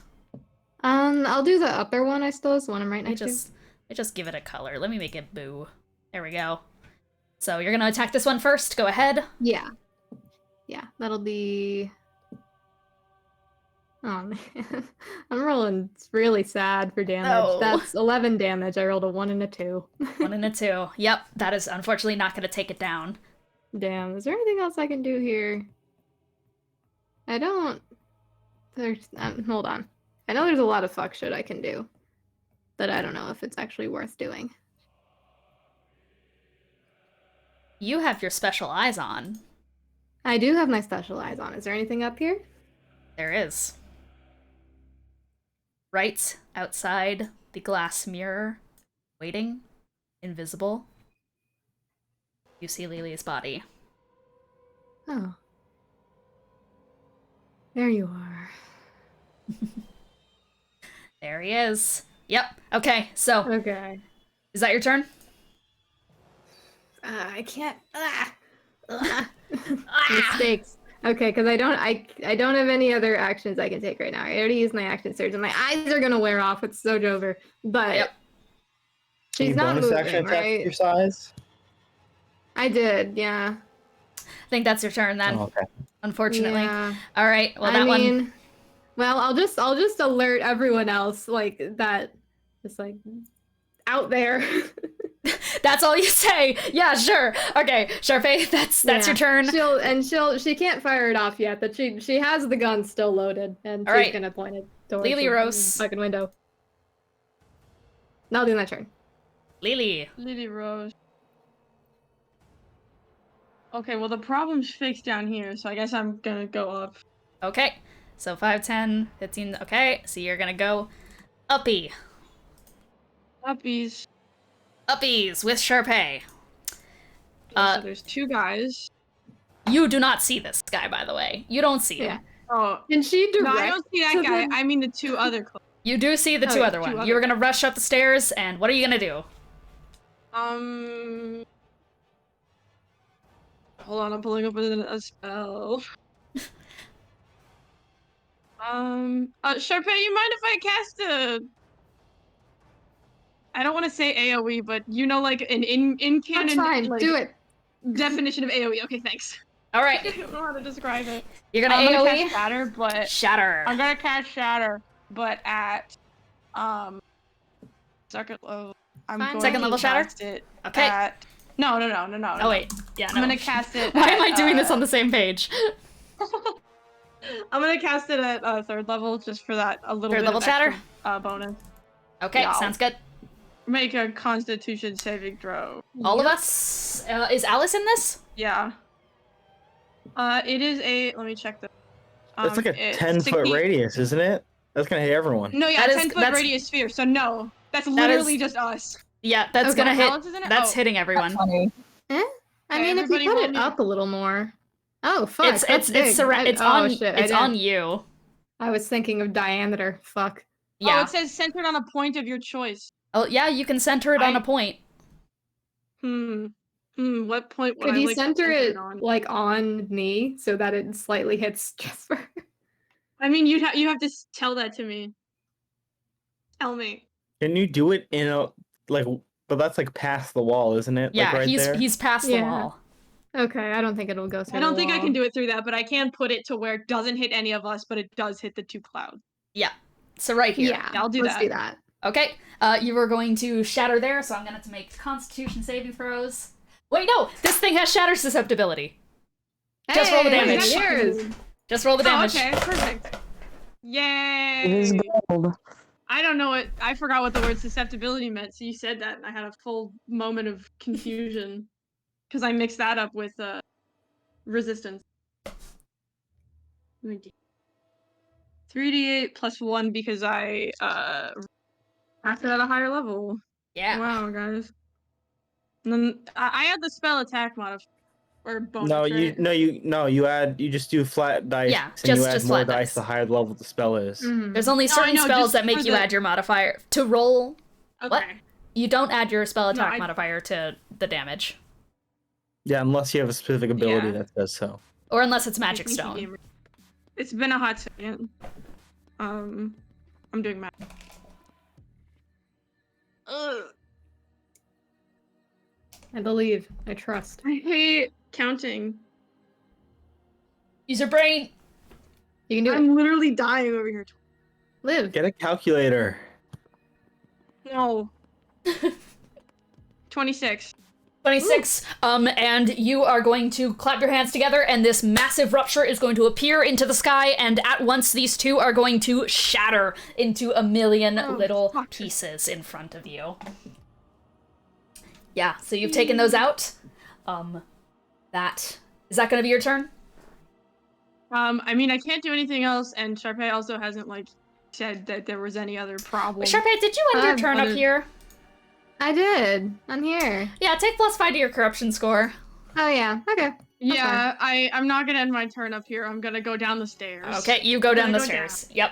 I'll do the upper one, I suppose, the one I'm right next to. Just give it a color. Let me make it boo. There we go. So you're going to attack this one first. Go ahead. Yeah. Yeah, that'll be... Oh, man. I'm rolling really sad for damage. Oh. That's 11 damage. I rolled a 1 and a 2. 1 and a 2. Yep, that is unfortunately not going to take it down. Damn, is there anything else I can do here? I don't... hold on. I know there's a lot of fuck shit I can do, but I don't know if it's actually worth doing. You have your special eyes on. I do have my special eyes on. Is there anything up here? There is. Right outside the glass mirror, waiting, invisible, you see Lily's body. Oh. There you are. There he is. Yep. Okay, so Okay. is that your turn? I can't. Mistakes. Okay, because I don't have any other actions I can take right now. I already used my action surge, and my eyes are gonna wear off with Sojo over. But Yep. she's You not bonus moving, action attack right? your size? I did, yeah. I think that's your turn then. Oh, okay. Unfortunately. Yeah. All right. Well, I that mean, well, I'll just alert everyone else like that. It's like out there. That's all you say. Yeah, sure. Okay, Charpay, that's Yeah. your turn. She can't fire it off yet, but she has the gun still loaded, and All she's right. gonna point it towards Lily the Rose. fucking window. Now I'll do my turn. Lily. Lily Rose. Okay, well the problem's fixed down here, so I guess I'm gonna go up. Okay. So 5, 10, 15. Okay, so you're gonna go uppy. Uppies. Uppies with Charpay. So there's two guys. You do not see this guy, by the way. You don't see him. Yeah. Oh, Can she direct? no, I don't see that to guy. the- I mean the two other clothes. You do see the Oh, two yeah, other two ones. other You're gonna rush up the stairs, and what are you gonna do? Hold on, I'm pulling up a spell. Charpay, you mind if I cast a... I don't want to say AoE, but you know, like an in canon That's fine. like, Do it. definition of AoE. Okay, thanks. All I right. don't know how to describe it. You're gonna I'm gonna AoE? cast Shatter, but Shatter. I'm gonna cast Shatter, but at second level. I'm Fine. going Second to level Shatter? cast it Okay. At... No. Oh wait. Yeah, no. I'm gonna cast it. Why am I at, doing this on the same page? I'm gonna cast it at third level just for that a little Third bit level of Shatter? extra, bonus. Okay, Yeah, sounds good. Make a Constitution saving throw. All of us. Is Alice in this? Yeah. It is a. Let me check the. That's like a it's 10-foot 60 radius, isn't it? That's gonna hit everyone. No, yeah, That is- 10-foot that's- radius sphere. So no, that's literally is- just us. Yeah, that's Okay. gonna hit. Alice is in it? That's Oh. hitting everyone. Funny. I Okay, mean, if you everybody put roll it me- up a little more. Oh fuck! It's that's big. it's Oh, on shit, it's I on didn't- you. I was thinking of diameter. Fuck. Oh, Yeah. it says centered on a point of your choice. Oh yeah, you can center it on a point. What point would Could I you like to center it on? like on me so that it slightly hits Jespar? I mean, you have to tell that to me. Tell me. Can you do it in a like? But that's like past the wall, isn't it? Yeah, like right there. he's past the Yeah. wall. Okay, I don't think it'll go through. I don't the think I wall. can do it through that, but I can put it to where it doesn't hit any of us, but it does hit the two clouds. Yeah. So right here. Yeah, I'll do let's that. do that. Okay. You were going to shatter there, so I'm gonna have to make Constitution saving throws. Wait, no! This thing has shatter susceptibility. Just roll the Hey, damage. Yours. Just roll the damage. Oh, okay, perfect. Yay! It is gold. I don't know what I forgot what the word susceptibility meant, so you said that and I had a full moment of confusion. Because I mixed that up with resistance. 3d8 plus 1 because I passed it at a higher level. Yeah. Wow, guys. And then I had the spell attack modifier or bonus. No, right? you just do flat dice. Yeah, and you just- add just more flat dice dice. the higher the level the spell is. Mhm. There's only No, I certain know, spells just that make for you the- add your modifier to roll. Okay. What? You don't add your spell No, attack I- modifier to the damage, Yeah, unless you have a specific ability Yeah. that says so. or unless it's magic Thank you, stone. Gaymer. It's been a hot second. I'm doing math. Ugh. I believe. I trust. I hate counting. Use your brain. You can do it. I'm literally dying over here. Live. Get a calculator. No. 26. 26. And you are going to clap your hands together, and this massive rupture is going to appear into the sky, and at once these two are going to shatter into a million Oh, little fuck. pieces in front of you. Yeah, so you've taken those out. Is that gonna be your turn? I mean, I can't do anything else, and Charpay also hasn't, like, said that there was any other problem. Charpay, did you end your turn up what here? I did. I'm here. Yeah, take +5 to your corruption score. Oh yeah. Okay. Yeah, I'm not gonna end my turn up here. I'm gonna go down the stairs. Okay, you go down gonna the go stairs. Yep.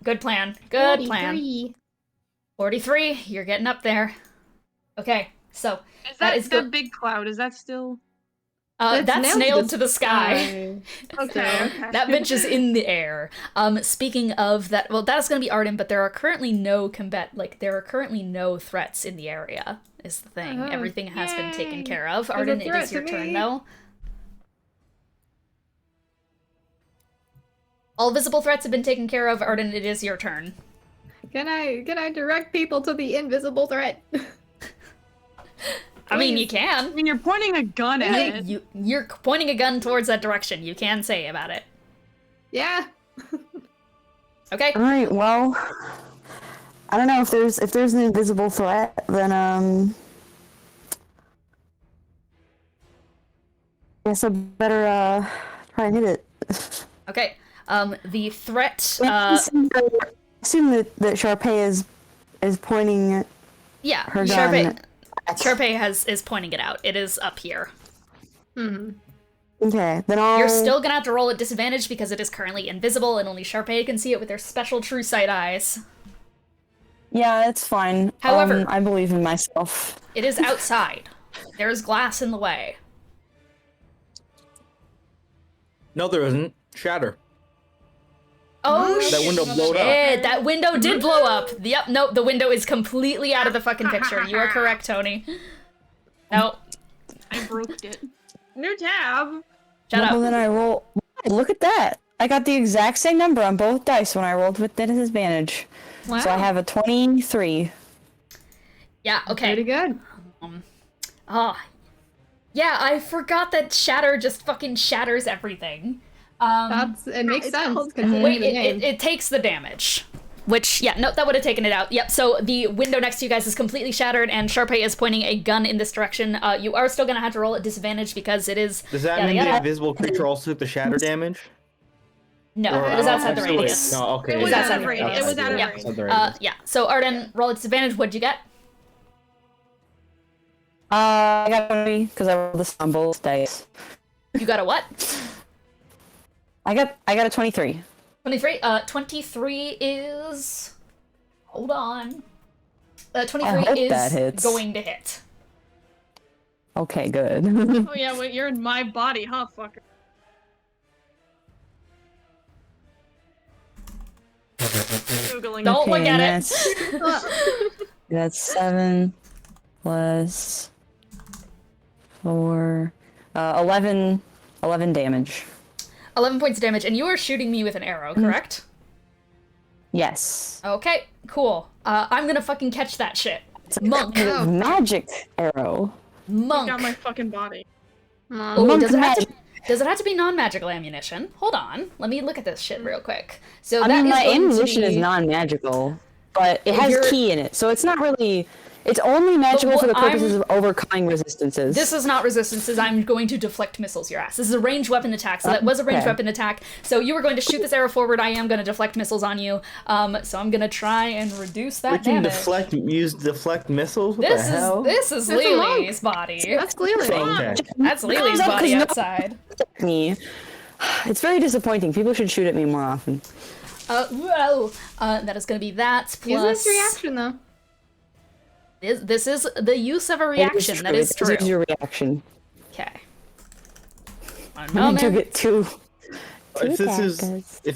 Good plan. Good plan. 43. 43. You're getting up there. Okay, so Is that that is that big cloud? Is that still? that's nailed to the sky. Okay. That bitch is in the air. Speaking of that, well, that's gonna be Arden, but there are currently no threats in the area. Is the thing. Oh, Everything has been taken yay. care of. There's a Arden, it threat is your to turn me. though. All visible threats have been taken care of. Arden, it is your turn. Can I direct people to the invisible threat? I mean, you can. I mean, you're pointing a gun at it. You're pointing a gun towards that direction. You can say about it. Yeah. Okay. All right. Well, I don't know if there's an invisible threat, then guess I better try and hit it. Okay. The threat. I assume that charpay is pointing Yeah. her gun. Charpay is pointing it out. It is up here. Mm-hmm. Okay, then I'll. You're still gonna have to roll at disadvantage because it is currently invisible and only Charpay can see it with their special true sight eyes. Yeah, it's fine. However- I believe in myself. It is outside. There is glass in the way. No, there isn't. Shatter. Oh That window blowed up. shit! That window did blow up. Yep, nope, the window is completely out of the fucking picture. You are correct, Tony. No. I broke it. New tab. Shut Well, up. then I roll. Look at that! I got the exact same number on both dice when I rolled with disadvantage. Wow. So I have a 23. Yeah, okay. Pretty good. Yeah, I forgot that shatter just fucking shatters everything. It makes sense. Wait, considering the name. it takes the damage. Which, yeah, no, that would have taken it out. Yep, so the window next to you guys is completely shattered, and Charpay is pointing a gun in this direction. You are still gonna have to roll at disadvantage because it is... Does that yada, mean yada. the invisible creature also took the shatter damage? No, Or- it is outside the actually, radius. No, okay. It was Is out that of range. radius? It was out of Yeah. range. Outside the radius. Yeah, so Arden, roll at disadvantage. What'd you get? I got a 20 because I rolled this on both dice. You got a what? I got a 23. 23. 23 is... Hold on. 23 I hope that is hits. going to hit. Okay, good. Oh yeah, wait, you're in my body, huh, fucker? Googling. Don't look Okay, at and it. That's 7 plus 4, 11 damage. 11 points of damage, and you are shooting me with an arrow, correct? Yes. Okay, cool. I'm gonna fucking catch that shit. It's a Monk. kind of magic arrow. Monk. Got my fucking body. Oh, Monk does it have to? magic. Does it have to be non-magical ammunition? Hold on. Let me look at this shit real quick. So I that mean, is my going to ammunition is be- non-magical, but it has You're- key in it, so it's not really. It's only magical for the what purposes I'm- of overcoming resistances. This is not resistances. I'm going to deflect missiles your ass. This is a ranged weapon attack, so that was a ranged Okay. weapon attack. So you were going to shoot this arrow forward. I am going to deflect missiles on you. So I'm going to try and reduce that We can damage. use deflect missiles? What This the hell? is That's a monk. Lily's body. That's clearly. Okay. That's Lily's up 'cause body no- outside. me. It's very disappointing. People should shoot at me more often. Whoa. That is going to be that Use plus. this reaction though. This is the use of a reaction. That is true. This is your reaction. Okay. One I took moment. it too. If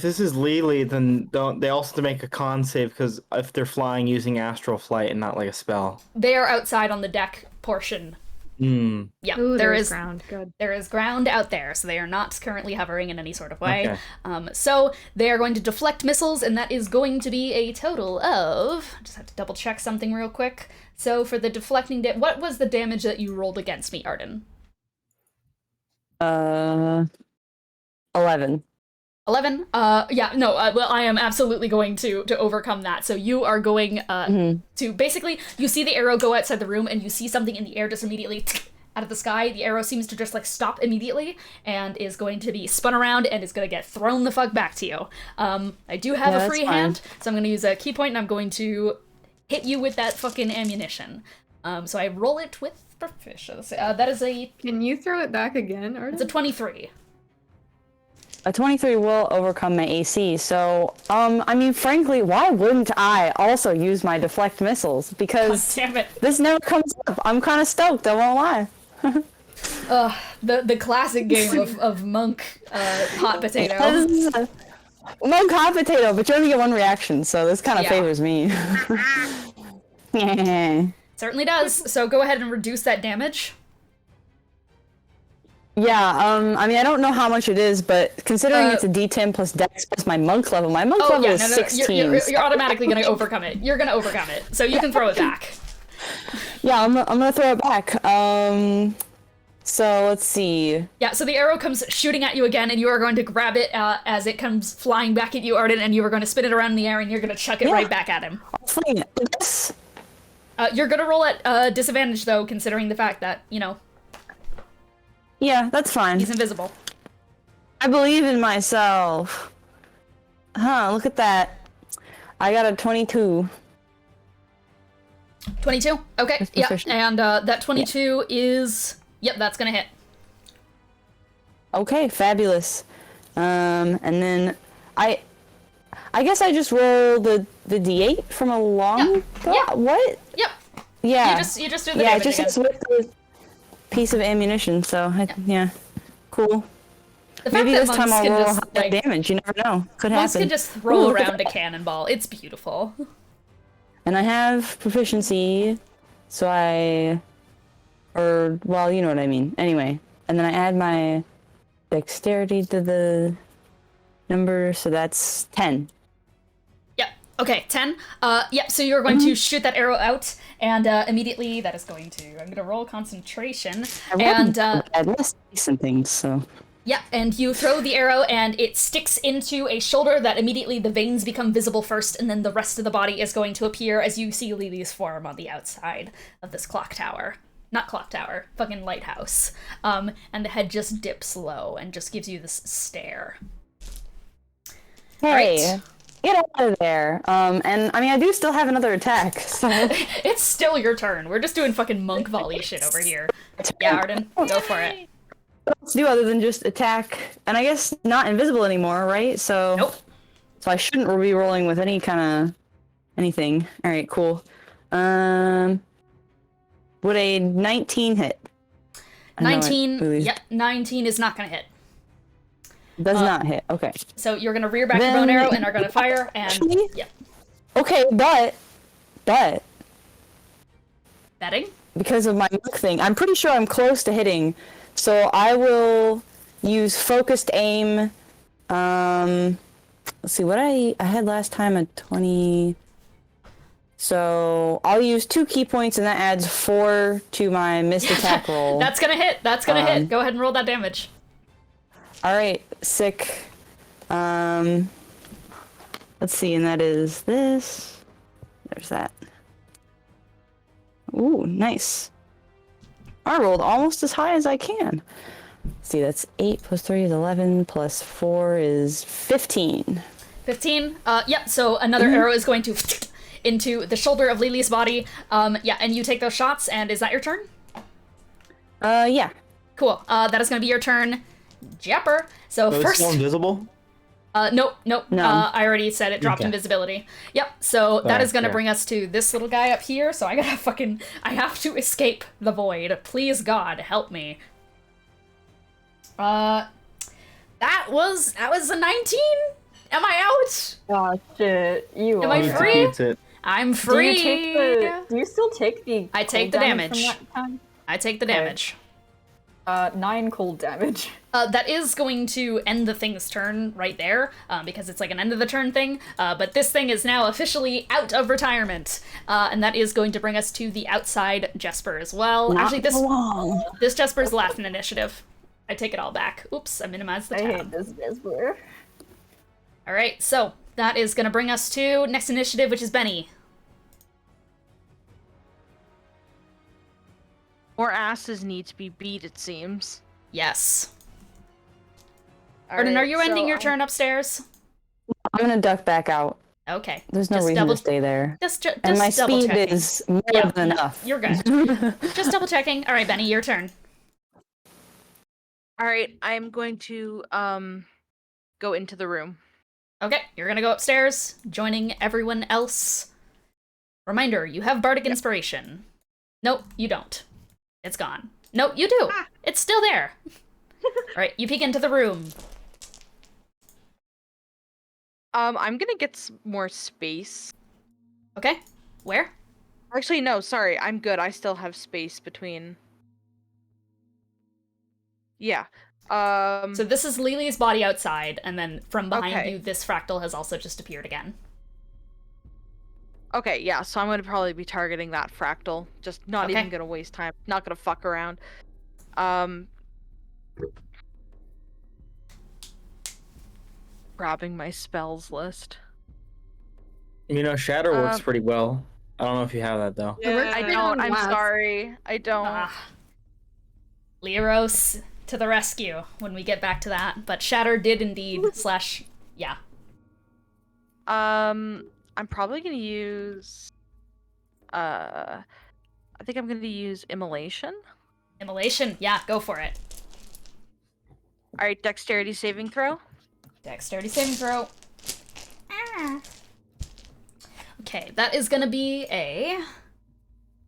this is Lily, then they also have to make a con save because if they're flying using astral flight and not like a spell. They are outside on the deck portion. Hmm. Yeah, Ooh, there there's is ground. Good. there is ground out there, so they are not currently hovering in any sort of way. Okay. So they are going to deflect missiles, and that is going to be a total of. Just have to double check something real quick. So for the deflecting, what was the damage that you rolled against me, Arden? 11. 11? Yeah, no, well, I am absolutely going to overcome that. So you are going to, basically, you see the arrow go outside the room, and you see something in the air just immediately out of the sky. The arrow seems to just, like, stop immediately, and is going to be spun around, and is going to get thrown the fuck back to you. I do have Yeah, a free that's fine. hand, so I'm going to use a key point, and I'm going to hit you with that fucking ammunition. So I roll it with proficiency. That is Can you throw it back again, or it's a 23. A 23 will overcome my AC, so, I mean, frankly, why wouldn't I also use my deflect missiles? God Because damn it. this never comes up. I'm kind of stoked, I won't lie. The classic game of monk hot potato. Monk hot potato, but you only get one reaction, so this kind of Yeah. favors me. Certainly does. So go ahead and reduce that damage. Yeah, I mean, I don't know how much it is, but considering it's a D10 plus Dex plus my monk level level is 16. You're automatically gonna overcome it. You're gonna overcome it, so you can throw it back. Yeah, I'm gonna throw it back. So let's see. Yeah, so the arrow comes shooting at you again, and you are going to grab it as it comes flying back at you, Arden, and you are going to spin it around in the air, and you're going to chuck it right back at him. I'll fling it. Yes. You're going to roll at disadvantage, though, considering the fact that, you know, Yeah, that's fine. he's invisible. I believe in myself. Huh, look at that. I got a 22. 22? Okay, That's yeah, proficient. and that 22 is... Yep, that's going to hit. Okay, fabulous. And then I guess I just roll the D8 from a long throw? Yeah. What? Yep, Yeah. you just do the Yeah, it damage just again. hits with the piece of ammunition, so yeah. Cool. The fact Maybe that this time monks I'll can roll just, high like, damage, you never know. Could monks happen. can just throw Ooh, look at around a that. cannonball. It's beautiful. And I have proficiency, so well, you know what I mean. Anyway, and then I add my dexterity to the number, so that's 10. Yep. Okay, 10. Yep, so you're going to shoot that arrow out, and immediately that is going to... I'm going to roll concentration, and... I less decent things, so... Yeah, and you throw the arrow, and it sticks into a shoulder that immediately the veins become visible first, and then the rest of the body is going to appear as you see Lily's form on the outside of this clock tower. Not clock tower, fucking lighthouse. And the head just dips low and just gives you this stare. Hey, Right. get out of there. And I mean, I do still have another attack, so... It's still your turn. We're just doing fucking monk volley shit over here. Yeah, Arden, go for it. What else to do other than just attack? And I guess not invisible anymore, right? So... Nope. So I shouldn't be rolling with any kind of... anything. Alright, cool. Would a 19 hit? I know it 19, really yep, 19 is not gonna hit. Does not hit, okay. So you're gonna rear back your bow and arrow and are gonna fire, and... Actually- Yep. Okay, but... Betting? Because of my monk thing, I'm pretty sure I'm close to hitting, so I will use focused aim. Let's see, what I had last time a 20. So I'll use 2 key points, and that adds 4 to my missed attack roll. That's gonna hit. That's gonna hit. Go ahead and roll that damage. All right, sick. Let's see, and that is this. There's that. Ooh, nice. I rolled almost as high as I can. Let's see, that's 8 plus 3 is 11 plus 4 is 15. 15. Yep. So another arrow is going to into the shoulder of Lily's body. Yeah, and you take those shots. And is that your turn? Yeah. Cool. That is gonna be your turn, Jespar. So It's first. still invisible? Nope. No. I already said it dropped Okay. invisibility. Yep. So that Alright, is gonna fair. bring us to this little guy up here. So I have to escape the void. Please, God, help me. That was a 19. Am I out? Oh shit, you Am are. I Who free? defeats it? I'm Do free. do you still take the I take cold the damage. from that time? I take the Okay. damage. 9 cold damage. That is going to end the thing's turn right there, because it's like an end of the turn thing. But this thing is now officially out of retirement, and that is going to bring us to the outside Jespar as well. Actually, this Jespar's last in initiative. I take it all back. Oops, I minimized the I tab. hate this Jespar. All right, so that is going to bring us to next initiative, which is Benny. More asses need to be beat, it seems. Yes. Arden, are you ending your turn upstairs? I'm gonna duck back out. Okay. There's no Just reason double- to stay there. Just And my double speed checking. is more Yeah, than enough. You're good. Just double checking. All right, Benny, your turn. All right, I'm going to go into the room. Okay, you're gonna go upstairs, joining everyone else. Reminder, you have Bardic Inspiration. Nope, you don't. It's gone. Nope, you do. It's still there. Alright, you peek into the room. I'm gonna get more space. Okay, where? Actually, no, sorry, I'm good. I still have space between... Yeah. So this is Lily's body outside, and then from behind Okay. you, this fractal has also just appeared again. Okay, yeah, so I'm gonna probably be targeting that fractal. Just not Okay. even gonna waste time. Not gonna fuck around. Grabbing my spells list. You know, Shatter works Um, pretty well. I don't know if you have that though. Yeah. I Great don't. on I'm last. sorry. I don't. Leros to the rescue when we get back to that. But Shatter did indeed / yeah. I'm probably gonna use. I think I'm gonna use immolation. Immolation, yeah, go for it. All right, dexterity saving throw. Dexterity saving throw. Okay, that is gonna be a...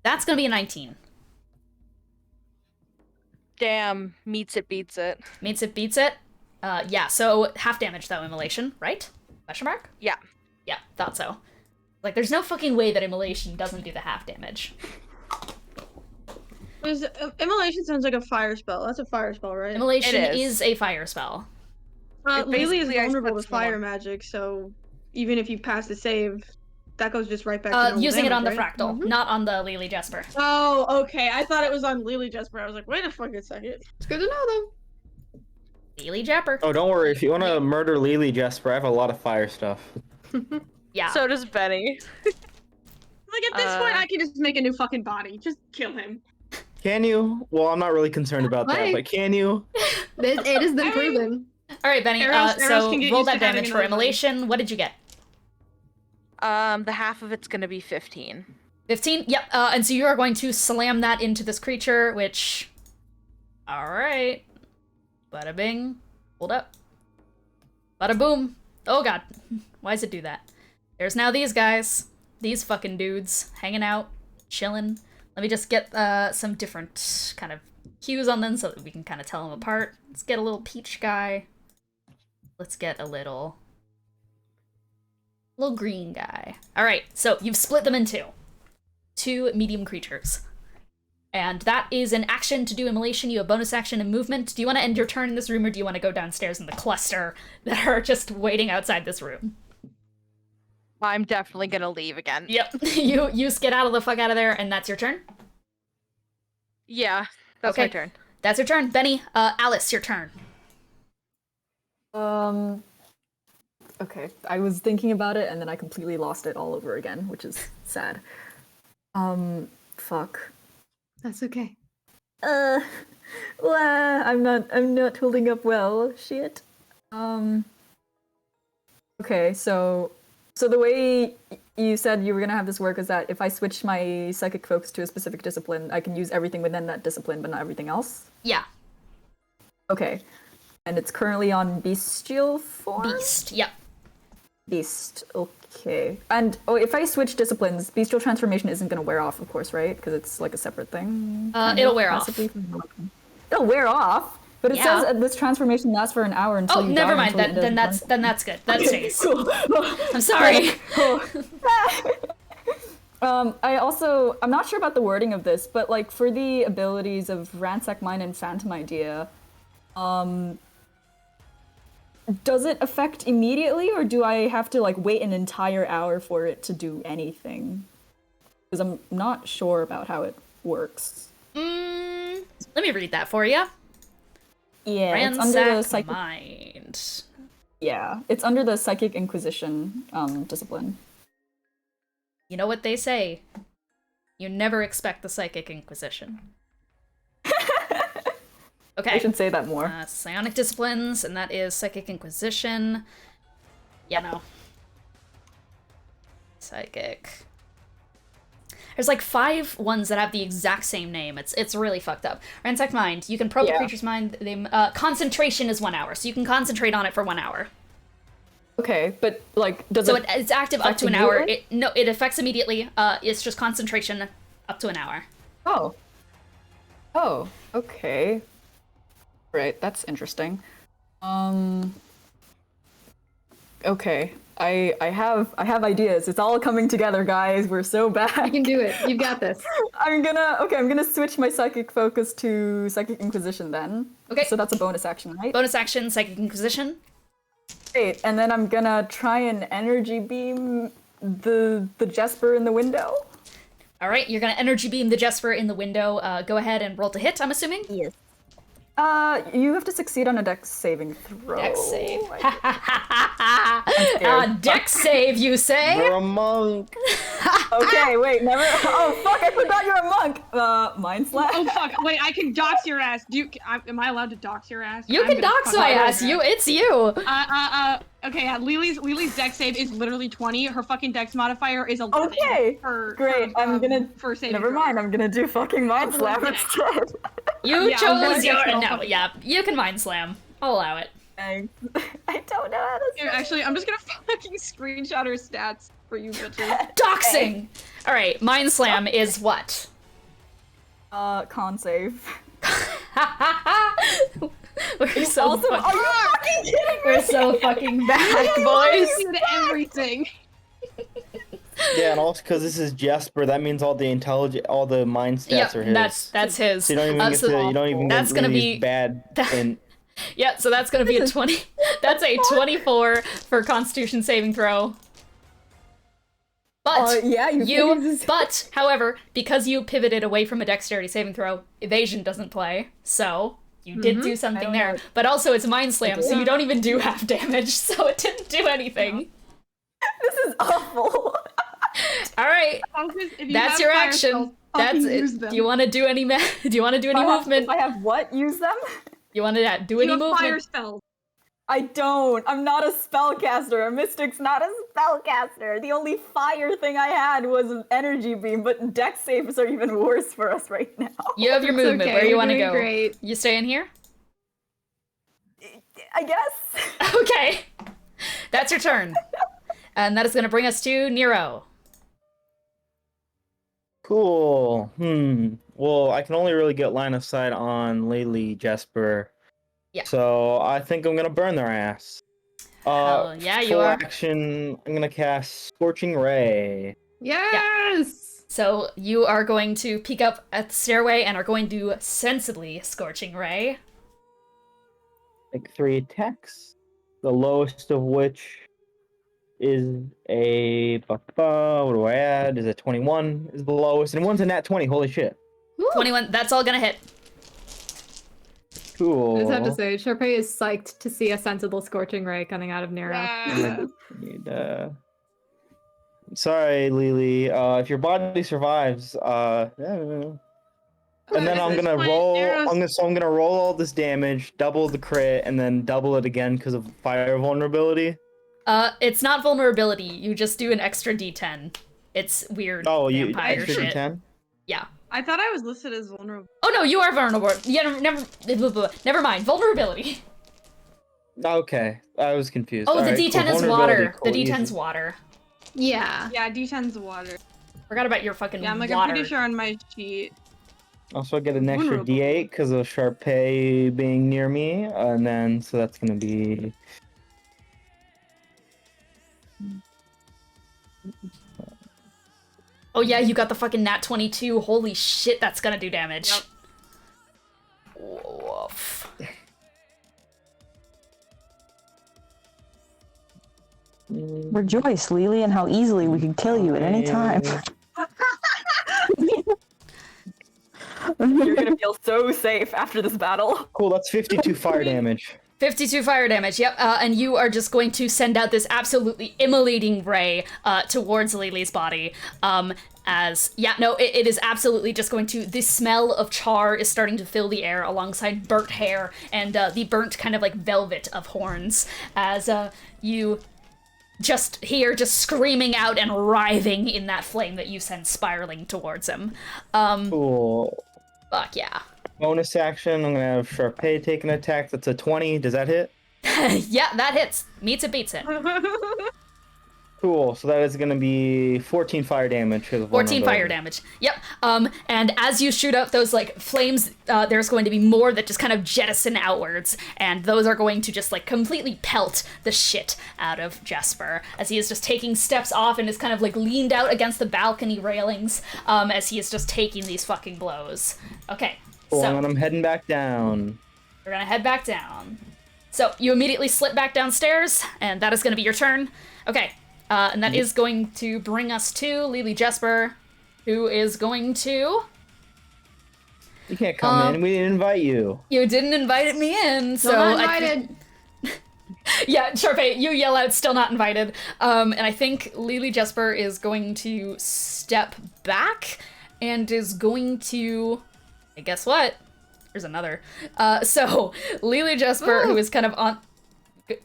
That's gonna be a 19. Damn, meets it, beats it. Meets it, beats it. Yeah, so half damage though, immolation, right? Question mark? Yeah. Yeah, thought so. Like, there's no fucking way that immolation doesn't do the half damage. Immolation sounds like a fire spell. That's a fire spell, right? Immolation It is a fire spell. Lily is basically, I vulnerable to split someone. fire magic, so even if you pass the save, that goes just right back to normal Using it on the damage, right? fractal, not on the Lily Jesper. Oh, okay. I thought it was on Lily Jespar. I was like, wait a fucking second. It's good to know though. Lily Jesper. Oh, don't worry. If you want to murder Lily Jesper, I have a lot of fire stuff. Yeah. So does Benny. Like at this point, I can just make a new fucking body. Just kill him. Can you? Well, I'm not really concerned about that, Why? but can you? It has been proven. Alright, Benny, Arrows so can get roll used to that having damage for another body. immolation. What did you get? The half of it's gonna be 15. 15? Yep, and so you are going to slam that into this creature, which... Alright. Bada bing. Hold up. Bada boom. Oh god. Why does it do that? There's now these guys. These fucking dudes. Hanging out. Chilling. Let me just get some different kind of cues on them so that we can kind of tell them apart. Let's get a little peach guy. Let's get a little green guy. Alright, so you've split them in two medium creatures. And that is an action to do immolation. You have bonus action and movement. Do you want to end your turn in this room, or do you want to go downstairs in the cluster that are just waiting outside this room? I'm definitely gonna leave again. Yep. you skedaddle the fuck out of there, and that's your turn? Yeah, that's Okay. my turn. That's your turn. Benny, Alice, your turn. Okay, I was thinking about it and then I completely lost it all over again, which is sad. Fuck. That's okay. I'm not holding up well. Shit. Okay, so the way you said you were gonna have this work is that if I switch my psychic focus to a specific discipline, I can use everything within that discipline, but not everything else? Yeah. Okay. And it's currently on bestial form? Beast. Yep. Beast. Okay. And if I switch disciplines, bestial transformation isn't gonna wear off, of course, right? Because it's like a separate thing. It'll wear off. It'll wear off. But it Yeah. says this transformation lasts for an hour until Oh, you never die mind. until the end of the Then that's good. That stays. Cool. I'm sorry. I'm not sure about the wording of this, but like for the abilities of Ransack Mind and Phantom Idea, does it affect immediately, or do I have to like wait an entire hour for it to do anything? Because I'm not sure about how it works. Let me read that for you. Yeah, it's under the Ransack psychic. mind. Yeah, it's under the Psychic Inquisition discipline. You know what they say? You never expect the Psychic Inquisition. Okay. I should say that more. Psionic disciplines, and that is Psychic Inquisition. Yeah, no. Psychic. There's like 5 ones that have the exact same name. It's really fucked up. Ransack mind. You can probe the Yeah. creature's mind. Concentration is 1 hour, so you can concentrate on it for 1 hour. Okay, but like, does So it? it's active up affect to an hour. immediately? It affects immediately. It's just concentration up to an hour. Oh. Oh. Okay. Right. That's interesting. Okay. I have ideas. It's all coming together, guys. We're so You bad. can do it. You've got this. I'm gonna switch my psychic focus to psychic inquisition then. Okay. So that's a bonus action, right? Bonus action, Psychic Inquisition. Great. And then I'm gonna try and energy beam the Jespar in the window. All right, you're gonna energy beam the Jespar in the window. Go ahead and roll to hit, I'm assuming. Yes. You have to succeed on a dex saving throw. Dex save. scared. Dex save, you say? You're a monk. Okay, wait, never. Oh fuck! I forgot you're a monk. Mind slap. Oh fuck! Wait, I can dox your ass. Am I allowed to dox your ass? You I'm can gonna dox fuck my your ass. It's you. Okay, yeah, Lily's dex save is literally 20. Her fucking dex modifier is 11. Okay, For, great. I'm gonna. for saving Never throw. mind. I'm gonna do fucking mind slap instead. You Yeah, I'm gonna chose get your. so No, fucking- yeah, you can mind slam. I'll allow it. Thanks. I don't know how to. Here, actually, I'm just gonna fucking screenshot her stats for you bitches. Doxing. All right, mind slam is what? Con save. We're so Also, fucking, are you fucking kidding me? we're so fucking back, boys. Do everything. Yeah, and also because this is Jesper, that means all the mind stats Yep, are his. that's his. So you don't even get so to, you don't even that's get gonna Lily's be- bad. And Yeah, so that's gonna be a 20. That's a 24 for Constitution saving throw. But Yeah, but however, because you pivoted away from a dexterity saving throw, evasion doesn't play. So you did do something don't there. know. But also it's mind slam, so you don't even do half damage, so it didn't do anything. This is awful. All right, that's your action. That's it. Do you want to do any do you want to do any movement? If I have what? Use them? You want to do any movement? Fire spells. I don't. I'm not a spellcaster. A mystic's not a spellcaster. The only fire thing I had was an energy beam, but dex saves are even worse for us right now. You have your It's movement. okay, Where do you you're want to doing go? great. You staying here? I guess. Okay. That's your turn. And that is going to bring us to Nero. cool. Well, I can only really get line of sight on Lily Jesper. Yeah. So I think I'm gonna burn their ass. Hell yeah, you full are. action. I'm gonna cast Scorching Ray. Yes. So you are going to peek up at the stairway and are going to sensibly Scorching Ray. Make 3 attacks. The lowest of which is a what do I add? Is a 21 is the lowest, and one's a nat 20. Holy shit! 21, that's all gonna hit. Cool. I just have to say, Charpay is psyched to see a sensible scorching ray coming out of Nero. Need, Sorry, Lily. If your body survives, and then I'm gonna roll. I'm gonna roll all this damage, double the crit, and then double it again because of fire vulnerability. It's not vulnerability. You just do an extra D10. It's weird. Oh, you vampire extra shit. D10. Yeah. I thought I was listed as vulnerable. Oh no, you are vulnerable. Yeah, never mind. Vulnerability. Okay, I was confused. Oh, the Alright, D10 cool. is Vulnerability, water. cool, The D10's easy. water. Yeah. Yeah, D10's water. Forgot about your fucking Yeah, I'm water. pretty sure on my sheet. Also, I get an extra Vulnerable. D8 because of Charpay being near me, and then so that's gonna be. Oh yeah, you got the fucking nat 22. Holy shit, that's gonna do damage. Yep. Woof. Rejoice, Lily, and how easily we can kill you at any time. You're gonna feel so safe after this battle. Cool, that's 52 fire damage. 52 fire damage, yep, and you are just going to send out this absolutely immolating ray towards Lily's body. It is absolutely just going to, the smell of char is starting to fill the air alongside burnt hair and the burnt kind of like velvet of horns as you just hear just screaming out and writhing in that flame that you send spiraling towards him. Cool. Fuck yeah. Bonus action, I'm gonna have Charpay take an attack. That's a 20. Does that hit? Yeah, that hits. Meets it, beats it. Cool. So that is going to be 14 fire damage. 14 fire damage. Yep. And as you shoot out those like flames, there's going to be more that just kind of jettison outwards, and those are going to just like completely pelt the shit out of Jespar as he is just taking steps off and is kind of like leaned out against the balcony railings, as he is just taking these fucking blows. Okay. Cool, so and I'm heading back down. we're gonna head back down. So you immediately slip back downstairs, and that is gonna be your turn. Okay. And that is going to bring us to Lily Jespar, who is going to... You can't come in. We didn't invite you. You didn't invite me in, so... Not invited. Yeah, Charpay, you yell out, still not invited. And I think Lily Jespar is going to step back and is going to... Hey, guess what? There's another. So, Lily Jespar, who is kind of on...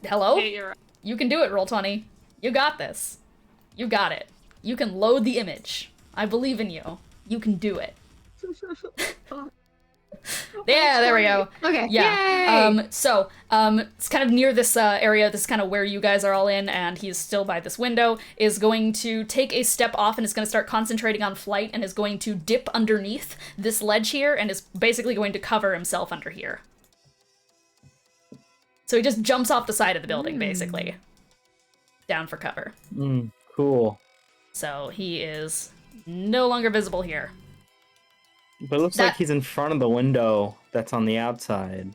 Hello? Hey, you're right. You can do it, Roll20. You got this. You got it. You can load the image. I believe in you. You can do it. Yeah, there we go. Okay. Yeah. Yay! So, it's kind of near this area. This is kind of where you guys are all in, and he's still by this window, is going to take a step off and is going to start concentrating on flight and is going to dip underneath this ledge here and is basically going to cover himself under here. So he just jumps off the side of the building, basically. Down for cover. Cool. So he is no longer visible here. But it looks like he's in front of the window that's on the outside.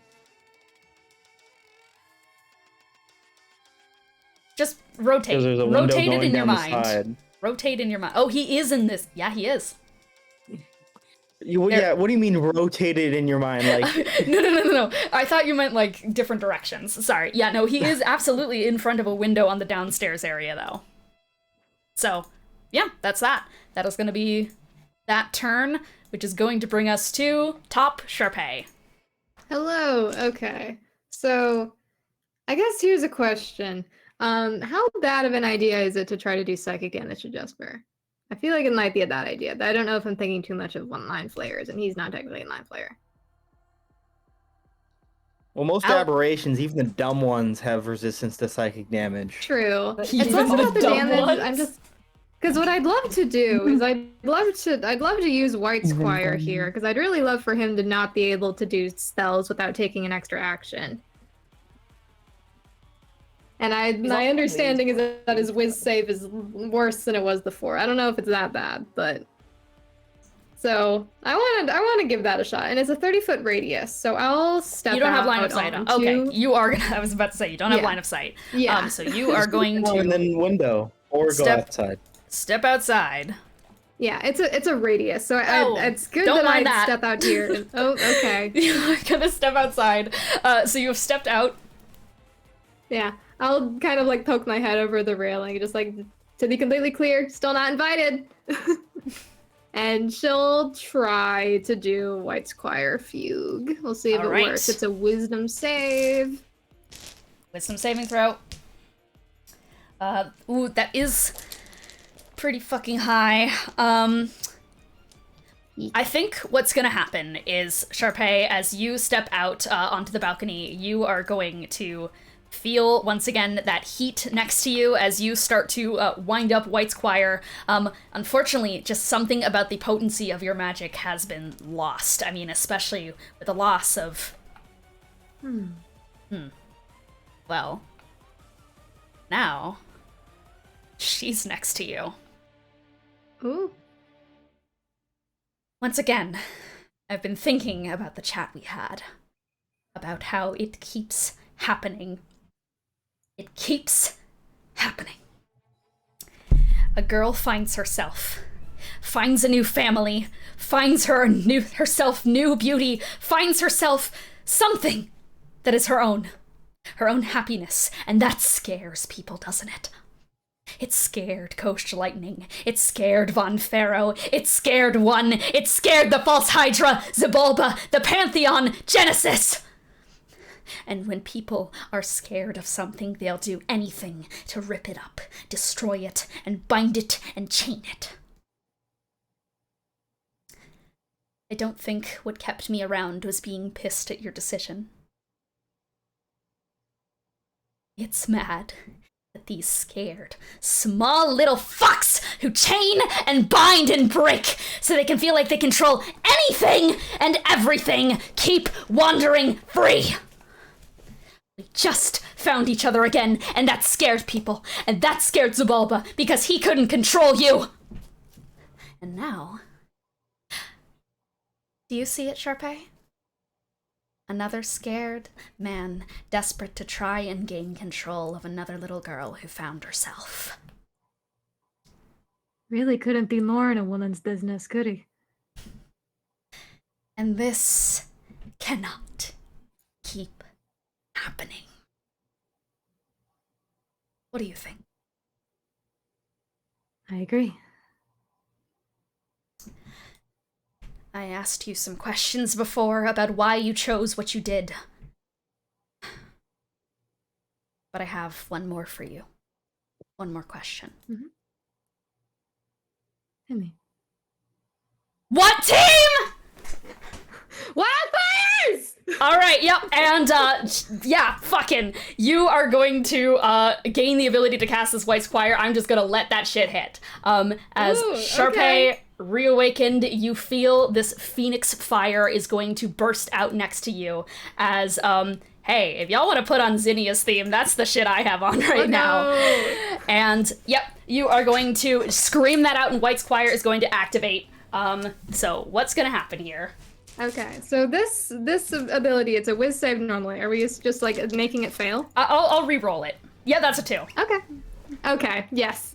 Just rotate. 'Cause there's a window Rotate it going in your down the mind. side. Rotate in your mind. Oh, he is in this. Yeah, he is. Yeah, what do you mean rotated in your mind? Like, No. I thought you meant like different directions. Sorry. Yeah, no, he is absolutely in front of a window on the downstairs area though. So, yeah, that's that. That is going to be that turn, which is going to bring us to top Charpay. Hello. Okay. So, I guess here's a question. How bad of an idea is it to try to do psychic damage to Jespar? I feel like it might be a bad idea, but I don't know if I'm thinking too much of one-line flayers, and he's not technically a line flayer. well, most aberrations, even the dumb ones, have resistance to psychic damage. True. It's Even less the about the dumb damage. ones? I'm just because what I'd love to do is I'd love to use White Squire here because I'd really love for him to not be able to do spells without taking an extra action. And my understanding is that his whiz save is worse than it was before. I don't know if it's that bad, but so I want to give that a shot. And it's a 30-foot radius, so I'll step. You don't have out line of sight. onto- Okay, you are gonna. I was about to say you don't have Yeah. line of sight. Yeah. So you are going Oh, and to then window or go Step- outside. step outside. Yeah, it's a radius, so it's good don't that mind I that. step out here. Oh, okay. You're gonna step outside. So you have stepped out. Yeah, I'll kind of like poke my head over the railing, just like to be completely clear, still not invited. And she'll try to do White Squire Fugue. We'll see if All it right. works. It's a wisdom save. Wisdom saving throw. Ooh, that is pretty fucking high. I think what's gonna happen is, Charpay, as you step out onto the balcony, you are going to feel, once again, that heat next to you as you start to wind up White Squire. Unfortunately, just something about the potency of your magic has been lost. I mean, especially with the loss of... Well, now, she's next to you. Ooh. Once again, I've been thinking about the chat we had, about how it keeps happening. It keeps happening. A girl finds herself, finds a new family, finds herself new beauty, finds herself something that is her own happiness, and that scares people, doesn't it? It scared Coast Lightning. It scared Von Pharaoh. It scared One. It scared the False Hydra, Zabulba, the Pantheon, Genesis. And when people are scared of something, they'll do anything to rip it up, destroy it, and bind it and chain it. I don't think what kept me around was being pissed at your decision. It's mad that these scared, small little fucks who chain and bind and break so they can feel like they control anything and everything keep wandering free. We just found each other again, and that scared people, and that scared Zabalba because he couldn't control you. And now, do you see it, Charpay? Another scared man, desperate to try and gain control of another little girl who found herself. Really couldn't be more in a woman's business, could he? And this cannot keep happening. What do you think? I agree. I asked you some questions before about why you chose what you did. But I have one more for you. One more question. Mm-hmm. Hit me. What team? Wildfires! All right, yep, and yeah, fucking, you are going to gain the ability to cast this White Squire. I'm just gonna let that shit hit. As Ooh, Charpay okay. reawakened, you feel this phoenix fire is going to burst out next to you. As hey, if y'all want to put on Zinnia's theme, that's the shit I have on right now. And yep, you are going to scream that out, and White Squire is going to activate. So what's gonna happen here? Okay, so this ability, it's a whiz save normally. Are we just like making it fail? I'll re-roll it. Yeah, that's a 2. Okay, yes.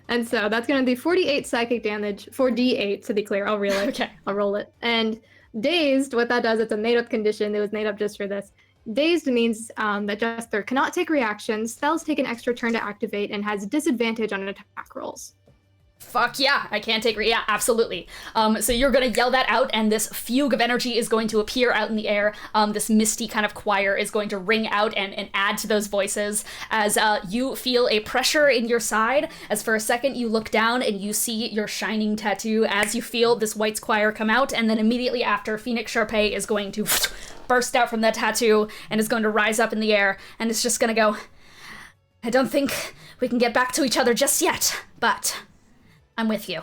And so that's gonna be 48 psychic damage, 4d8 to be clear. I'll roll it. Okay. I'll roll it. And dazed, what that does, it's a made-up condition. It was made up just for this. Dazed means that Jespar cannot take reactions, spells take an extra turn to activate, and has disadvantage on attack rolls. Fuck yeah, I can't take yeah, absolutely. So you're gonna yell that out, and this fugue of energy is going to appear out in the air. This misty kind of choir is going to ring out and add to those voices as you feel a pressure in your side, as for a second you look down and you see your shining tattoo as you feel this white choir come out, and then immediately after, Phoenix Charpay is going to burst out from that tattoo and is going to rise up in the air, and it's just gonna go, I don't think we can get back to each other just yet, but I'm with you.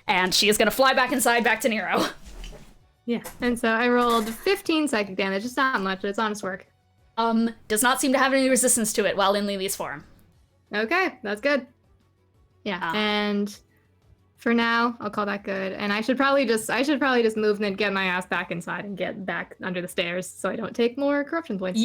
And she is going to fly back inside, back to Nero. Yeah, and so I rolled 15 psychic damage. It's not much, but it's honest work. Does not seem to have any resistance to it while in Lily's form. Okay, that's good. Yeah, and for now, I'll call that good. And I should probably just move and then get my ass back inside and get back under the stairs so I don't take more corruption points.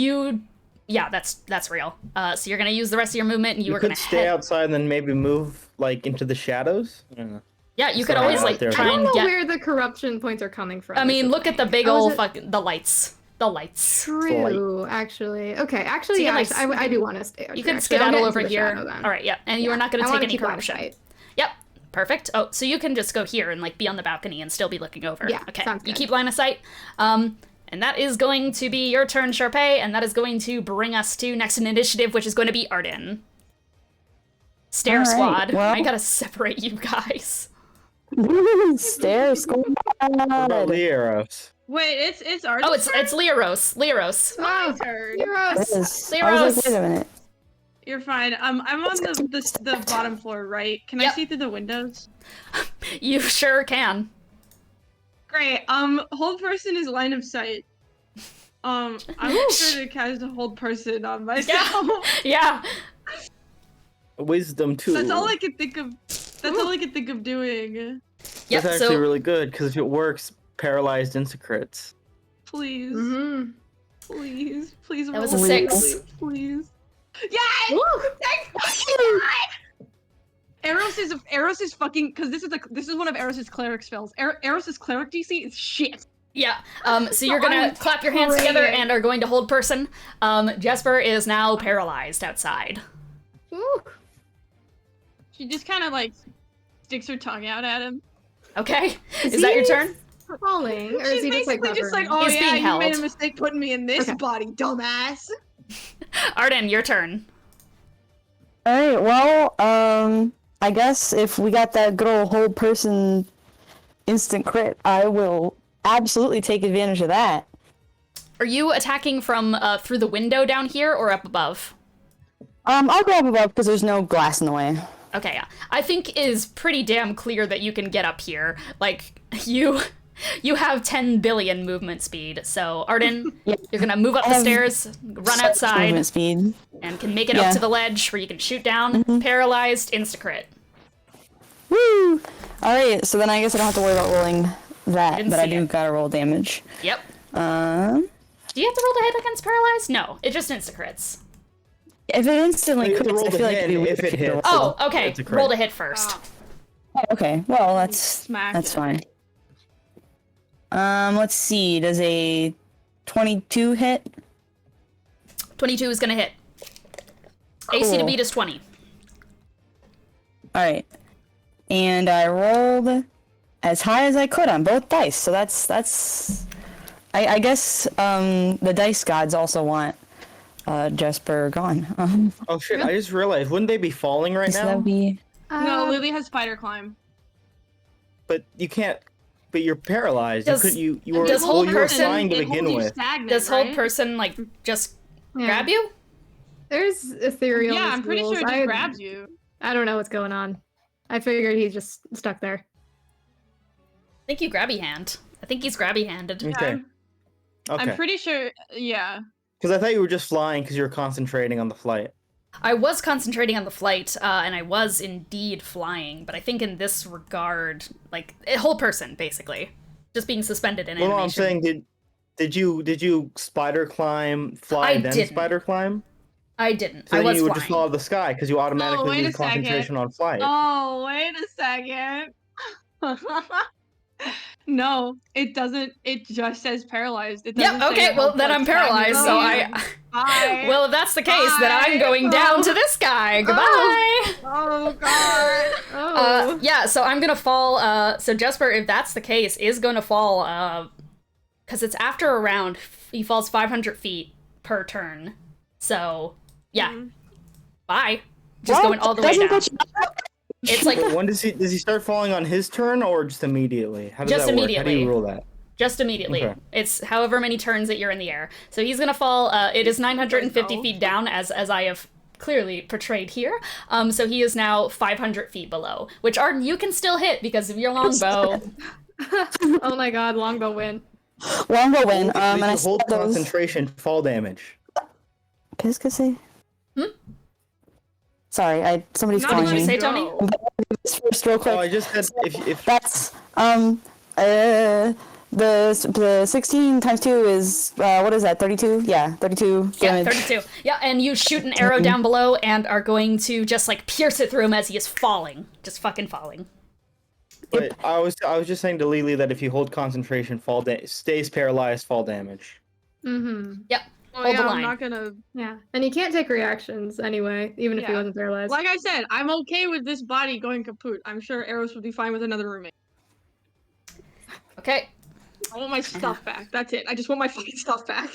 Yeah, that's real. So you're gonna use the rest of your movement, and you are gonna stay outside and then maybe move like into the shadows. I don't know. Yeah, you could always like there. try I don't and know get. where the corruption points are coming from. I mean, look at the big old fucking the lights. The lights. True, actually. Okay, actually, So yeah, like, I do want to stay. You can actually. I'll skedaddle get over into the here. shadow then. All right, yeah, and you are not gonna I take wanna any keep line of corruption. sight. Yep. Perfect. Oh, so you can just go here and like be on the balcony and still be looking over. Yeah, okay. sounds You good. keep line of sight. And that is going to be your turn, Charpay, and that is going to bring us to next in initiative, which is going to be Arden. Stair All right, squad. well- I gotta separate you guys. Stair squad. What about Leros? Wait, it's our Oh, it's Leros. Leros. my turn. Heroes. Yes. I was like, wait a minute. You're fine. I'm on the bottom floor, right? Can I Yep. see through the windows? You sure can. Great. Hold person is line of sight. I'm sure to cast a hold person on myself. Yeah. Wisdom too. That's all I can think of. That's all I can think of doing. Yep, That's actually so really good because if it works, paralyzed insta-crits. Please, Mm-hmm. please. That was a roll 6. it, please. Yes! Thank fucking God! Eros is fucking, because this is one of Eros's cleric spells. Eros's cleric DC is shit. yeah. So you're gonna clap your hands together and are going to hold person. Jespar is now paralyzed outside. Ooh. She just kind of like sticks her tongue out at him. Okay. Is that your turn? Falling, or is She's he just like basically just like, hovering? oh He's yeah, being you made held. a mistake putting me in this Okay. body, dumbass. Arden, your turn. Alright, well, I guess if we got that good old whole person instant crit, I will absolutely take advantage of that. Are you attacking from through the window down here or up above? I'll go up above because there's no glass in the way. Okay, yeah. I think it is pretty damn clear that you can get up here. Like, you have 10 billion movement speed, so Arden, you're gonna move up the stairs, run outside, Movement speed. and can make it up to the ledge where you can shoot down, paralyzed, insta-crit. Woo! Alright, so then I guess I don't have to worry about rolling that, Didn't but I see do it. gotta roll damage. Yep. Um, Do you have to roll to hit against paralyzed? No, it just insta-crits. if it instantly You have to crits, roll I the feel like hit, it'd be if weird it to roll. hits. Oh, okay. It's a crit. Roll to hit first. Okay, well, that's Smacked it. fine. Let's see, does a 22 hit? 22 is gonna hit. AC to Cool. beat is 20. Alright. And I rolled as high as I could on both dice, so that's... I guess, the dice gods also want, Jespar gone. Oh shit! I just realized. Wouldn't they be falling right so now? that'd be... No, Lily has spider climb. But you can't. But you're paralyzed. Does- you were does well, whole you were person- flying to It holds begin you with. stagnant, Does hold right? person, like, just Yeah. grab you? There's ethereal. Yeah, I'm pretty sure it just grabs you. I don't know what's going on. I figured he's just stuck there. I think you grabby hand. I think he's grabby handed. Okay. I'm Okay. pretty sure. Yeah. Because I thought you were just flying because you were concentrating on the flight. I was concentrating on the flight, and I was indeed flying, but I think in this regard, like, a whole person, basically. Just being suspended in Well, no, animation. I'm saying, did you spider climb, fly, I then didn't. spider climb? I didn't. So I then was you would flying. just follow the sky because you automatically wait a lose concentration second. on flight. Oh, wait a second. No, it doesn't. It just says paralyzed. It doesn't Yep, say okay, your well, health then points I'm paralyzed, so stagnant. I... Bye. Well, if that's the case, then I'm going down to this guy. Goodbye! Oh god. Oh. Yeah, so I'm gonna fall, so Jespar, if that's the case, is gonna fall, because it's after a round, he falls 500 feet per turn. So, yeah. Bye. Just What? going all the way Doesn't down. put you- It's like, When does he start falling on his turn or just immediately? How does Just that work? How do immediately. you rule that? just immediately. Okay. It's however many turns that you're in the air. So he's gonna fall, it is 950 Oh. feet down, as I have clearly portrayed here. So he is now 500 feet below, which Arden, you can still hit because of your longbow. Oh my god, longbow win. Longbow win. If And you I hold saw those. concentration, fall damage. Qu'est-ce que c'est? Sorry, somebody's Not calling What did you me. say, Tony? This first real quick. Oh, I just said if That's the 16 times 2 is what is that? 32? Yeah, 32 Yeah, damage. 32. Yeah, and you shoot an arrow down below and are going to just like pierce it through him as he is falling. Just fucking falling. But I was just saying to Lily that if you hold concentration, stays paralyzed, fall damage. Mm-hmm. Yep. Oh Hold yeah, the I'm line. not gonna. Yeah. And you can't take reactions anyway, even if he Yeah. wasn't paralyzed. Like I said, I'm okay with this body going kaput. I'm sure Eros would be fine with another roommate. Okay. I want my stuff back. That's it. I just want my fucking stuff back.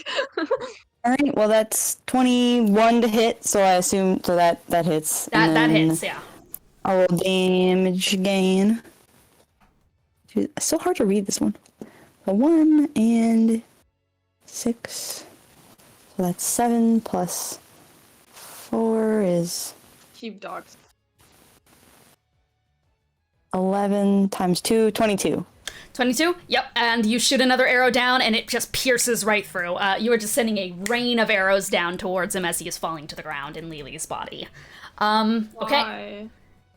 Alright, well that's 21 to hit, so I assume that hits. That And that then hits, yeah. I'll roll damage again. Dude, it's so hard to read this one. A 1 and 6. So that's 7 plus 4 is Cheap dogs. 11 times 2, 22. 22? Yep, and you shoot another arrow down, and it just pierces right through. You are just sending a rain of arrows down towards him as he is falling to the ground in Lily's body. Okay, Why?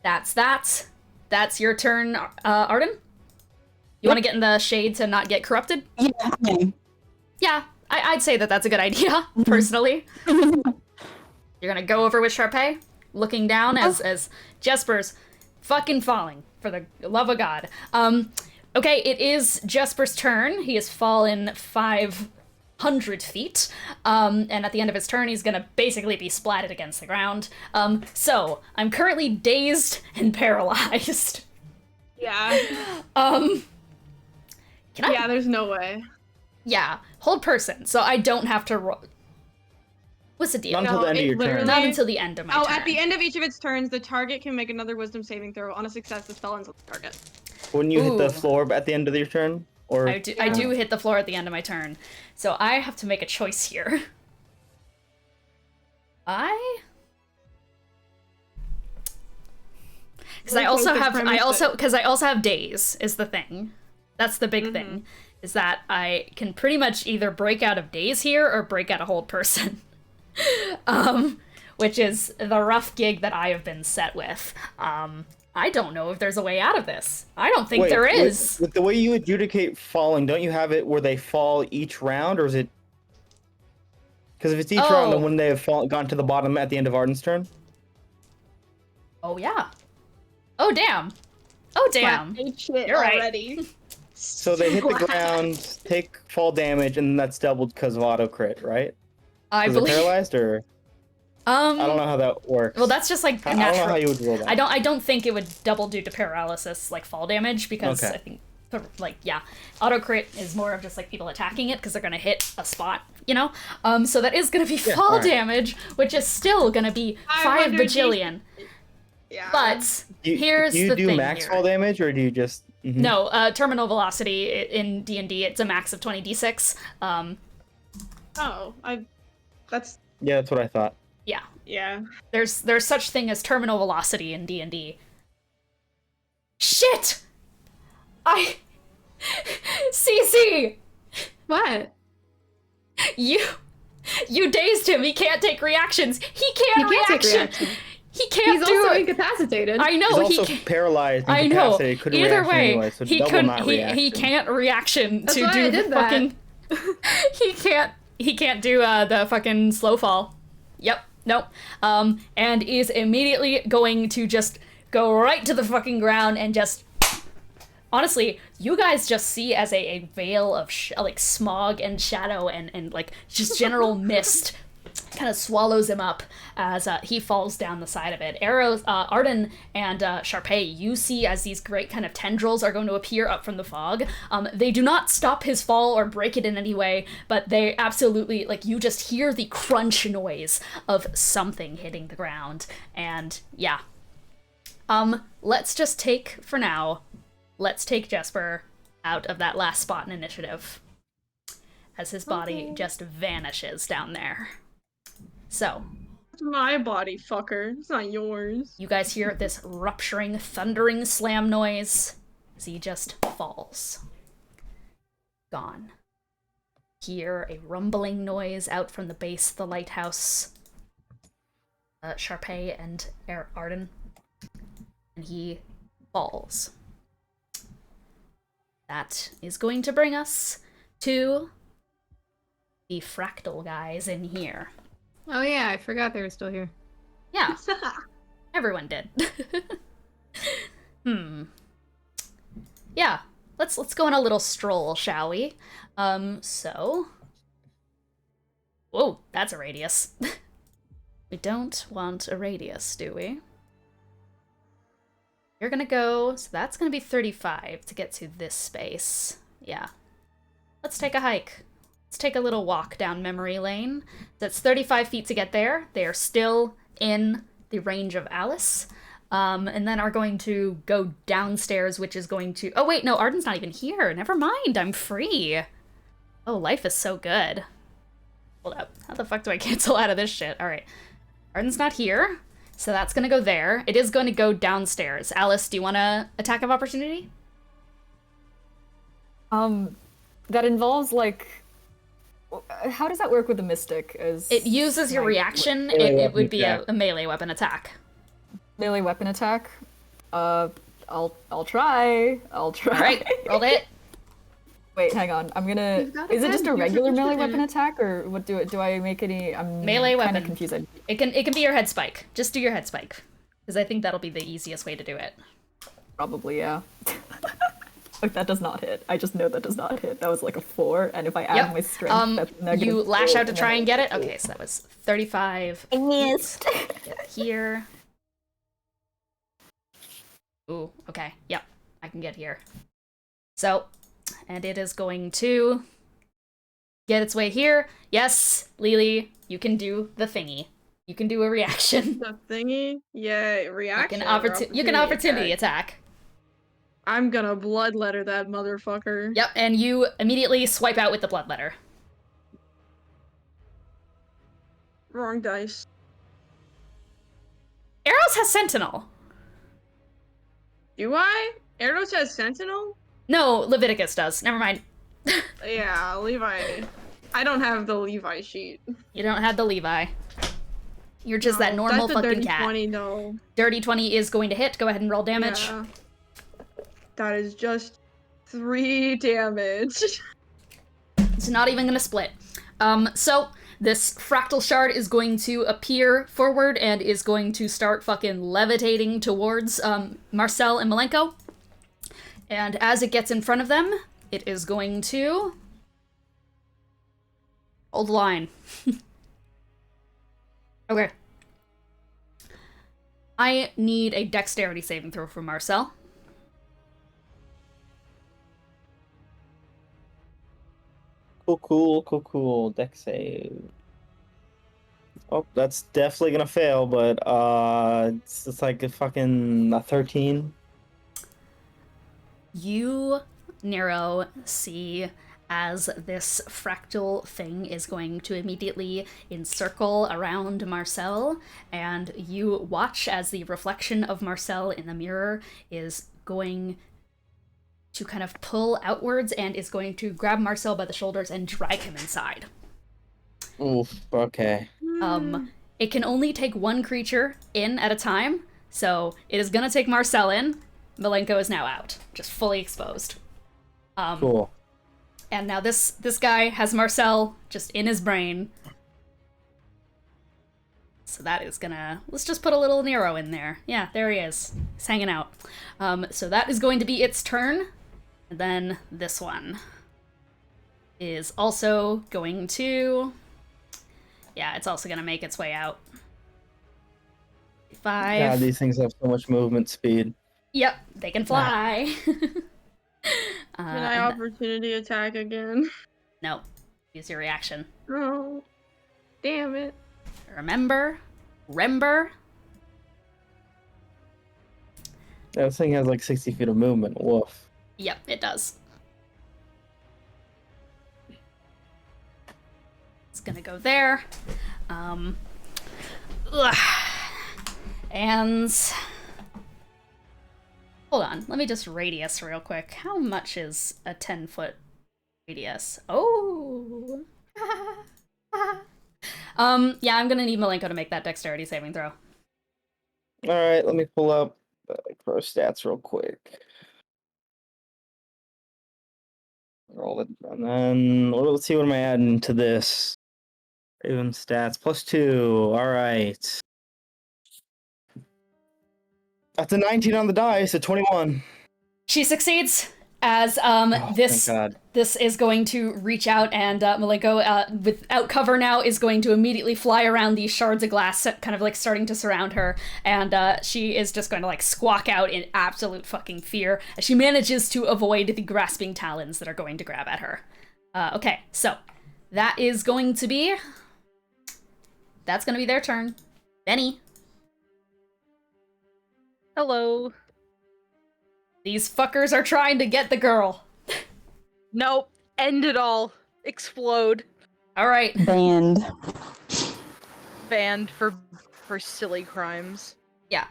that's that. That's your turn, Arden? You want to get in the shade to not get corrupted? Yeah, okay. Yeah, I'd say that that's a good idea, personally. You're gonna go over with Charpay, looking down as Jespar's fucking falling, for the love of God. Okay, it is Jespar's turn. He has fallen 500 feet, and at the end of his turn, he's gonna basically be splatted against the ground. So, I'm currently dazed and paralyzed. Yeah. Can I? Yeah, there's no way. Yeah, hold person, so I don't have to roll. What's the deal? Not until the end of it your turn. literally- Not until the end of my turn. At the end of each of its turns, the target can make another wisdom saving throw. On a success, the spell ends on the target. Wouldn't you hit the Ooh. floor at the end of your turn? Or I do hit the floor at the end of my turn. So I have to make a choice here. Because I also have days is the thing. That's the big thing. Is that I can pretty much either break out of days here or break out a hold person. Which is the rough gig that I have been set with. I don't know if there's a way out of this. I don't think there is. With the way you adjudicate falling, don't you have it where they fall each round, or is it... Because if it's each round, then wouldn't they have gone to the bottom at the end of Arden's turn? Oh, yeah. Oh, damn. Oh, damn. You're right. Already. So they hit the ground, take fall damage, and that's doubled because of auto crit, right? I Is it believe... paralyzed, or... I don't know how that works. Well, that's just like I natural. don't know how you would roll that. I don't think it would double due to paralysis like fall damage because I think auto crit is more of just like people attacking it because they're gonna hit a spot, you know. So that is gonna be fall damage, which is still gonna be 5 bajillion. Yeah. But here's the thing. Do you do max fall damage, or do you just? No, terminal velocity in D&D it's a max of 20d6. That's. Yeah, that's what I thought. Yeah. Yeah. There's such thing as terminal velocity in D&D. Shit! CC! What? You dazed him. He can't take reactions. He can't reaction. He can't He's do also it. incapacitated. I know. He's also paralyzed. And I know. Couldn't Either reaction way, anyway, so he double couldn't. not reaction. He can't reaction That's to why do I the did fucking. He can't do the fucking slow fall. Yep. Nope. And is immediately going to just go right to the fucking ground and just. Honestly, you guys just see as a veil of like smog and shadow and like just general mist kind of swallows him up as he falls down the side of it. Arrows, Arden and Charpay, you see as these great kind of tendrils are going to appear up from the fog. They do not stop his fall or break it in any way, but they absolutely, like, you just hear the crunch noise of something hitting the ground. And yeah. Let's just take, for now, let's take Jespar out of that last spot in initiative as his body just vanishes down there. So, It's my body, fucker. It's not yours. you guys hear this rupturing, thundering slam noise as he just falls. Gone. Hear a rumbling noise out from the base of the lighthouse. Charpay and Arden. And he falls. That is going to bring us to the fractal guys in here. Oh yeah, I forgot they were still here. Yeah, everyone did. Yeah, let's go on a little stroll, shall we? So... Whoa, that's a radius. We don't want a radius, do we? You're gonna go, so that's gonna be 35 to get to this space. Yeah. Let's take a hike. Let's take a little walk down memory lane. That's 35 feet to get there. They are still in the range of Alice. And then are going to go downstairs, which is going to... Oh, wait, no, Arden's not even here. Never mind, I'm free. Oh, life is so good. Hold up. How the fuck do I cancel out of this shit? All right. Arden's not here, so that's going to go there. It is going to go downstairs. Alice, do you want to attack of opportunity? That involves, like... How does that work with the mystic? It uses your reaction. It would be a melee weapon attack. Melee weapon attack? I'll try. All right, roll it. Wait, hang on. I'm gonna... Is it just a regular melee weapon attack, or what do I make any... I'm melee weapon. Kind of confused. It can be your head spike. Just do your head spike. Because I think that'll be the easiest way to do it. Probably, yeah. Like, that does not hit. I just know that does not hit. That was like a 4, and if I add my strength, that's negative. You lash out to try and get it? Okay, so that was 35. I missed. Get here. Ooh, okay. Yep, I can get here. So, and it is going to get its way here. Yes, Lily, you can do the thingy. You can do a reaction. The thingy? Yeah, reaction. You can opportunity attack. I'm gonna bloodletter that motherfucker. Yep, and you immediately swipe out with the bloodletter. Wrong dice. Arrows has Sentinel. Do I? Erdos has Sentinel? No, Leviticus does. Never mind. Yeah, Levi. I don't have the Levi sheet. You don't have the Levi. You're just that No, normal that's a fucking dirty cat. 20 though. Dirty 20 is going to hit. Go ahead and roll damage. Yeah. That is just 3 damage. It's not even gonna split. So this fractal shard is going to appear forward and is going to start fucking levitating towards Marcel and Malenko. And as it gets in front of them, it is going to hold the line. Okay. I need a dexterity saving throw from Marcel. Cool. Deck save. Oh, that's definitely gonna fail, but it's like a fucking 13. You, Nero, see as this fractal thing is going to immediately encircle around Marcel, and you watch as the reflection of Marcel in the mirror is going to kind of pull outwards and is going to grab Marcel by the shoulders and drag him inside. Oof, okay. It can only take one creature in at a time, so it is gonna take Marcel in. Malenko is now out, just fully exposed. Cool. And now this guy has Marcel just in his brain. So that is gonna... Let's just put a little Nero in there. Yeah, there he is. He's hanging out. So that is going to be its turn. And then this one is also going to... Yeah, it's also gonna make its way out. 5. God, these things have so much movement speed. Yep, they can fly. Can I opportunity attack again? No. Use your reaction. Oh, damn it. Remember. That thing has like 60 feet of movement. Woof. Yep, it does. It's gonna go there. And hold on, let me just radius real quick. How much is a 10-foot radius? Oh. Yeah, I'm gonna need Malenko to make that dexterity saving throw. Alright, let me pull up pro stats real quick. Roll it, and then let's see what am I adding to this. Raven stats +2. Alright. That's a 19 on the dice, a 21. She succeeds as Thank God. this is going to reach out, and Malenko, without cover now, is going to immediately fly around these shards of glass, kind of like starting to surround her, and she is just going to like squawk out in absolute fucking fear as she manages to avoid the grasping talons that are going to grab at her. Okay, so that is going to be... That's going to be their turn. Benny. Hello. These fuckers are trying to get the girl. Nope. End it all. Explode. All right. Banned. Banned for silly crimes. Yeah.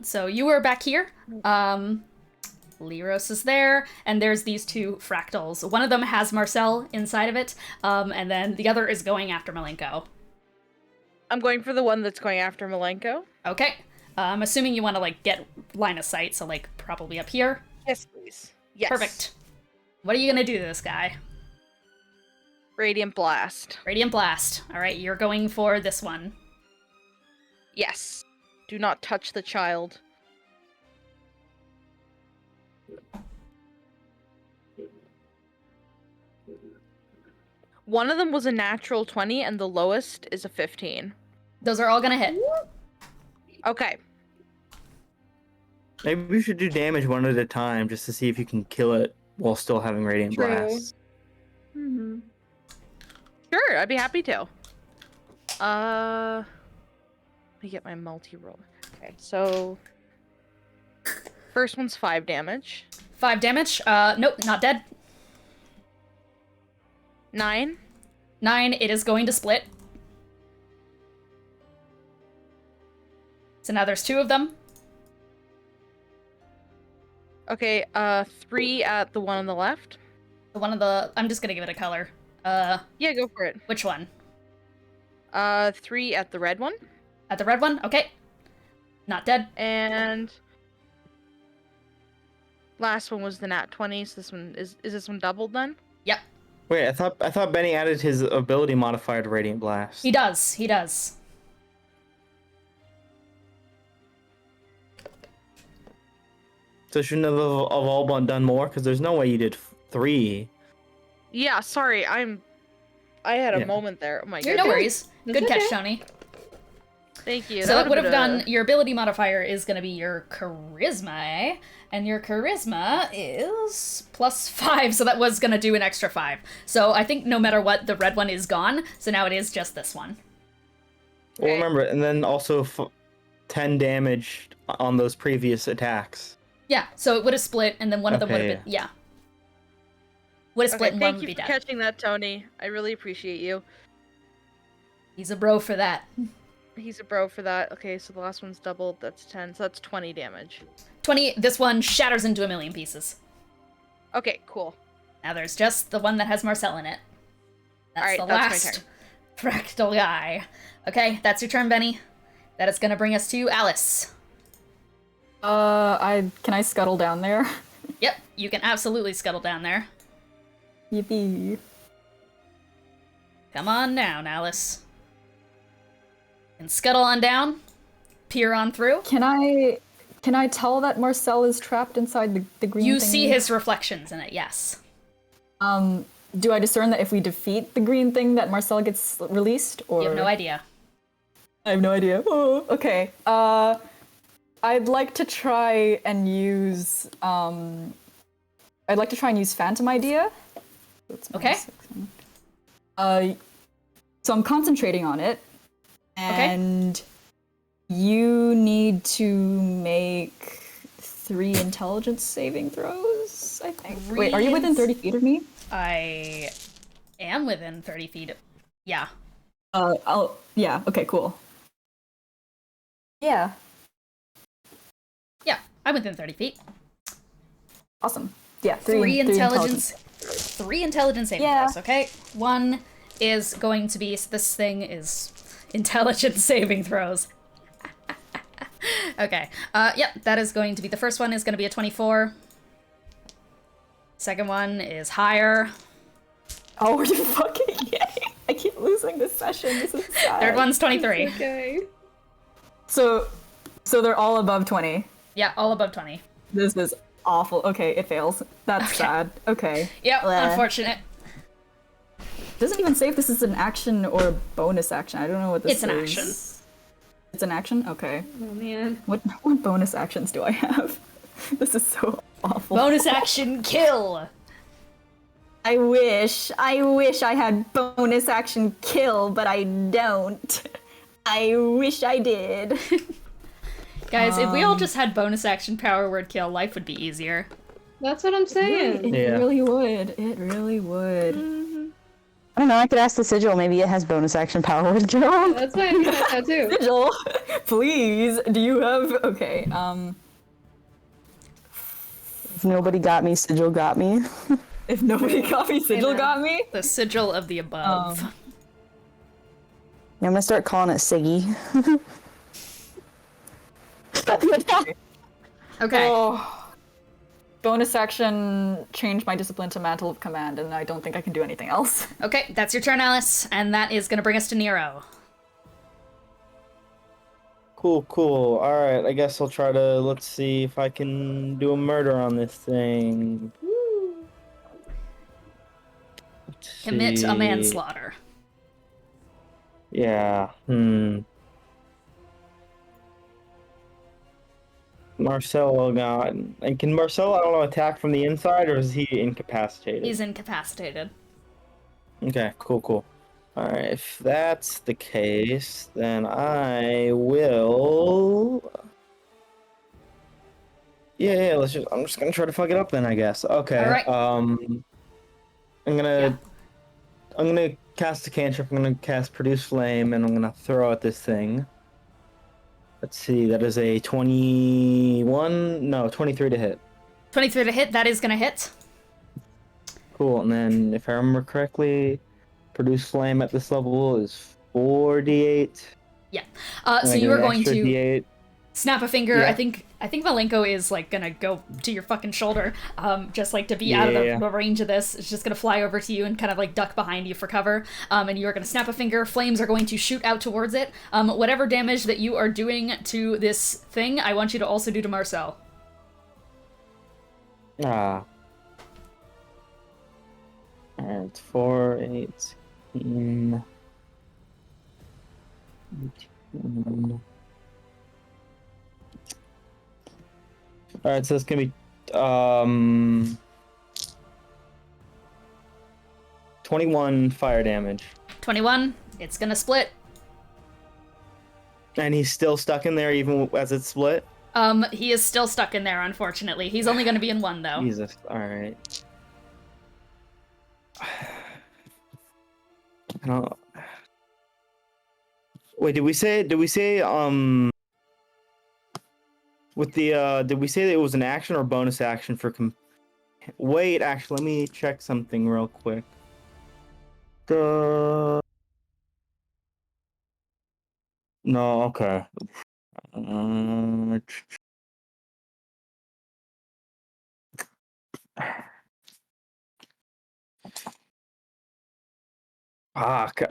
So you were back here. Lyros is there, and there's these two fractals. One of them has Marcel inside of it, and then the other is going after Malenko. I'm going for the one that's going after Malenko. Okay. I'm assuming you want to, like, get line of sight, so, like, probably up here. Yes, please. Yes. Perfect. What are you gonna do to this guy? Radiant Blast. Radiant Blast. All right, you're going for this one. Yes. Do not touch the child. One of them was a natural 20, and the lowest is a 15. Those are all gonna hit. Okay. Maybe we should do damage one at a time just to see if you can kill it while still having Radiant True. Blast. Mm-hmm. Sure, I'd be happy to. Let me get my multi-roll. Okay, so... First one's 5 damage. 5 damage. Nope, not dead. 9. 9, it is going to split. So now there's 2 of them. Okay, 3 at the one on the left. The one of the... I'm just gonna give it a color. Yeah, go for it. Which one? 3 at the red one. At the red one? Okay. Not dead. And last one was the nat 20, so this one is this one doubled then? Yep. Wait, I thought Benny added his ability modifier to Radiant Blast. He does. He does. So shouldn't have all done more? Because there's no way you did 3. Yeah, sorry, I had a Yeah. moment there. Oh my No god. worries. That's Good catch, okay. Tony. Thank you. So That it would have would've done, your ability modifier is going to be your charisma, eh? And your charisma is +5, so that was going to do an extra 5. So I think no matter what, the red one is gone, so now it is just this one. Well, Okay. remember, and then also 10 damage on those previous attacks. Yeah, so it would have split, and then one of them would have Okay, been, yeah. Would have split Okay, and one thank would be you for dead. catching that, Tony. I really appreciate you. He's a bro for that. He's a bro for that. Okay, so the last one's doubled. That's 10, so that's 20 damage. 20, this one shatters into 1,000,000 pieces. Okay, cool. Now there's just the one that has Marcel in it. That's Alright, the that's my last fractal guy. Okay, that's your turn, Benny. That is going to bring us to Alice. Can I scuttle down there? Yep, you can absolutely scuttle down there. Yippee. Come on down, Alice. And scuttle on down. Peer on through. Can I tell that Marcel is trapped inside the green You thingy? see his reflections in it, yes. Do I discern that if we defeat the green thing that Marcel gets released, or You have no idea. I have no idea. Oh, okay. I'd like to try and use Phantom Idea. That's Okay. So I'm concentrating on it, and you need to make 3 intelligence saving throws, I think. Wait, are you within 30 feet of me? I am within 30 feet. Yeah. Yeah, okay, cool. Yeah, Yeah, I'm within 30 feet. awesome. Yeah, Three intelligence saving Yeah. throws, okay? One is going to be, this thing is intelligence saving throws. Okay, yep, that is going to be, the first one is going to be a 24. Second one is higher. Oh, are you fucking kidding? I keep losing this session. This is sad. Third one's 23. Okay. So they're all above 20. Yeah, all above 20. This is awful. Okay, it fails. That's sad. Okay. Yep, Bleh. unfortunate. Doesn't even say if this is an action or a bonus action. I don't know what this is. It's an action. It's an action? Okay. Oh man. What bonus actions do I have? This is so awful. Bonus action kill! I wish I had bonus action kill, but I don't. I wish I did. Guys, if we all just had bonus action power word kill, life would be easier. That's what I'm saying. It really would. It really would. I don't know, I could ask the sigil, maybe it has bonus action power with Joe. That's why I got that too. Sigil, please. Do you have? Okay. If nobody got me, sigil got me. If nobody got me, Sigil got me. The sigil of the above. Yeah, I'm gonna start calling it Siggy. Okay. Oh. Bonus action, change my discipline to Mantle of Command, and I don't think I can do anything else. Okay, that's your turn, Alice, and that is gonna bring us to Nero. Cool. Alright, I guess I'll try to, let's see if I can do a murder on this thing. Let's Commit a see. manslaughter. Yeah, Marcel got... And can Marcel, I don't know, attack from the inside, or is he incapacitated? He's incapacitated. Okay, cool. Alright, if that's the case, then I will... Yeah, I'm just gonna try to fuck it up then, I guess. Okay, Alright. I'm gonna cast a cantrip, I'm gonna cast Produce Flame, and I'm gonna throw at this thing. Let's see, that is a 23 to hit. 23 to hit. That is gonna hit. Cool. And then, if I remember correctly, produce flame at this level is 4d8. Yeah. And So I you get are an going extra to d8. snap a finger. Yeah. I think Malenko is like gonna go to your fucking shoulder, just like to be out of the range of this. It's just gonna fly over to you and kind of like duck behind you for cover. And you are gonna snap a finger. Flames are going to shoot out towards it. Whatever damage that you are doing to this thing, I want you to also do to Marcel. Ah. Alright, 4, 8, 18. Alright, so it's gonna be 21 fire damage. 21. It's gonna split. And he's still stuck in there even as it's split? He is still stuck in there, unfortunately. He's only gonna be in one, though. Jesus, alright. I don't... Wait, did we say, with the, did we say that it was an action or bonus action for Wait, actually, let me check something real quick. No, okay. Fuck,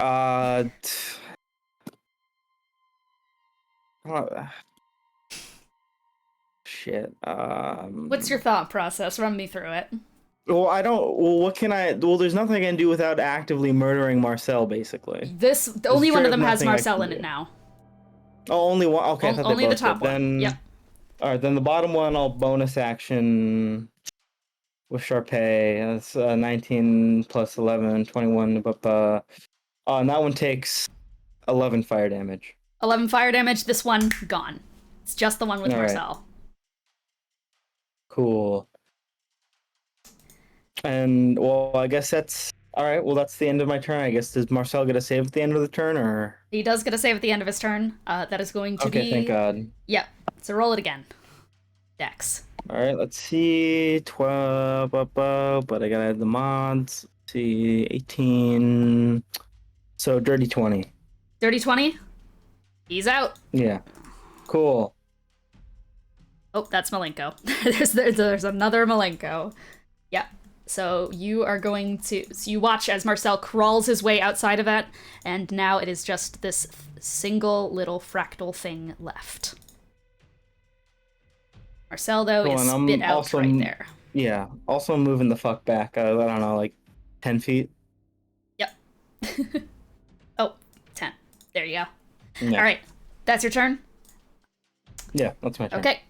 shit, What's your thought process? Run me through it. Well, what can I... Well, there's nothing I can do without actively murdering Marcel, basically. Only one of them has nothing I Marcel can in it do. now. Oh, only one? Okay, I thought they Only the both top did. one. Then... Yep. Alright, then the bottom one, I'll bonus action with charpay. That's 19 plus 11, 21. And that one takes 11 fire damage. 11 fire damage. This one, gone. It's just the one with All right. Marcel. Cool. And, well, I guess that's... Alright, well, that's the end of my turn. I guess, does Marcel get a save at the end of the turn, or...? He does get a save at the end of his turn. That is going to be... Okay, thank God. Yep. So roll it again. Dex. Alright, let's see. 12, but I gotta add the mods. Let's see, 18. So, dirty 20. Dirty 20? He's out. Yeah. Cool. Oh, that's Malenko. there's another Malenko. Yeah. So you are going to... So you watch as Marcel crawls his way outside of that, and now it is just this single little fractal thing left. Marcel, though, Cool, is and I'm spit out also right there. Yeah, also moving the fuck back. I don't know, like 10 feet. Yep. Oh, 10. There you go. Yeah. All right. That's your turn? Yeah, that's my turn. Okay.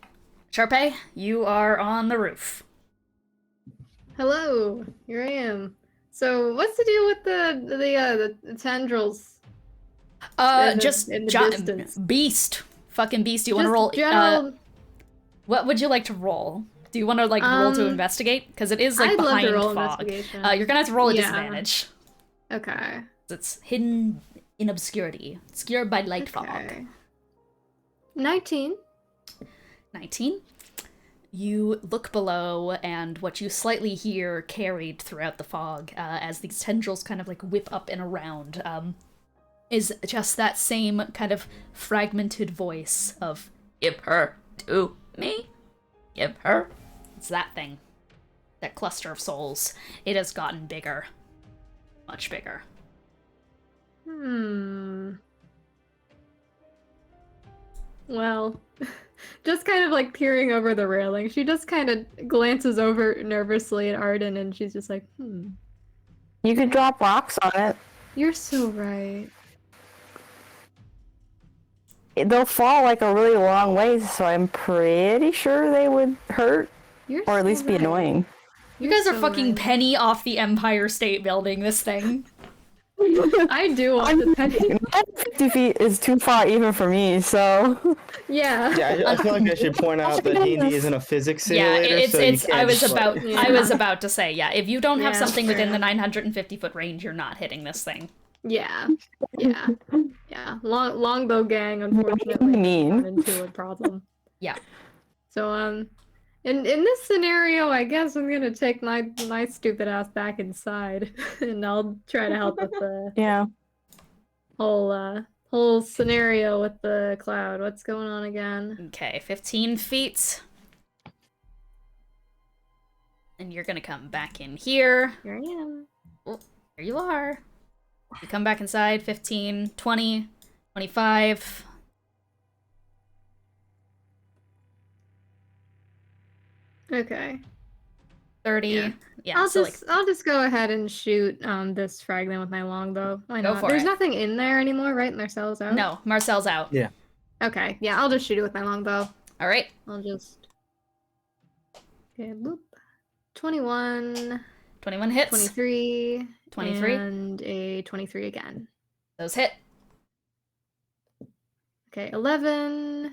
Charpay, you are on the roof. Hello, here I am. So, what's the deal with the tendrils? Just in the distance? beast. Fucking beast. Do you want to Just roll? general... What would you like to roll? Do you want to like roll to investigate? Because it is like I'd love behind to roll fog. investigation. You're gonna have to roll a Yeah. disadvantage. Okay. It's hidden in obscurity, obscured by light fog. Okay. 19. 19. You look below, and what you slightly hear carried throughout the fog, as these tendrils kind of like whip up and around, is just that same kind of fragmented voice of "Give her to me, give her." It's that thing, that cluster of souls. It has gotten bigger, much bigger. Well, just kind of like peering over the railing. She just kind of glances over nervously at Arden, and she's just like, You could drop rocks on it. You're so right. They'll fall like a really long way, so I'm pretty sure they would hurt, You're or at so least be right. annoying. You guys are so fucking right. Penny off the Empire State Building, this thing. I do want the penny. 50 feet is too far even for me, so... Yeah. Yeah, I feel like I should point out that D&D isn't a physics simulator, Yeah, so you it's. can't I was just, like- about. I was about to say, yeah. If you don't have Yeah, something within fair the enough. 950-foot range, you're not hitting this thing. Yeah. Yeah. Yeah. Longbow gang, unfortunately, Mean. run into a problem. Yeah. So, In this scenario, I guess I'm gonna take my stupid ass back inside, and I'll try to help with the Yeah. whole scenario with the cloud. What's going on again? Okay, 15 feet. And you're gonna come back in here. Here I am. Oh, there you are. You come back inside, 15, 20, 25. Okay. 30. Yeah. Yeah, I'll just go ahead and shoot this fragment with my longbow. Why Go not? for There's it. nothing in there anymore, right? Marcel's out? No, Marcel's out. Yeah. Okay, yeah, I'll just shoot it with my longbow. All right. I'll just... Okay, boop. 21, 21 hits. 23, 23. and a 23 again. Those hit. Okay, 11.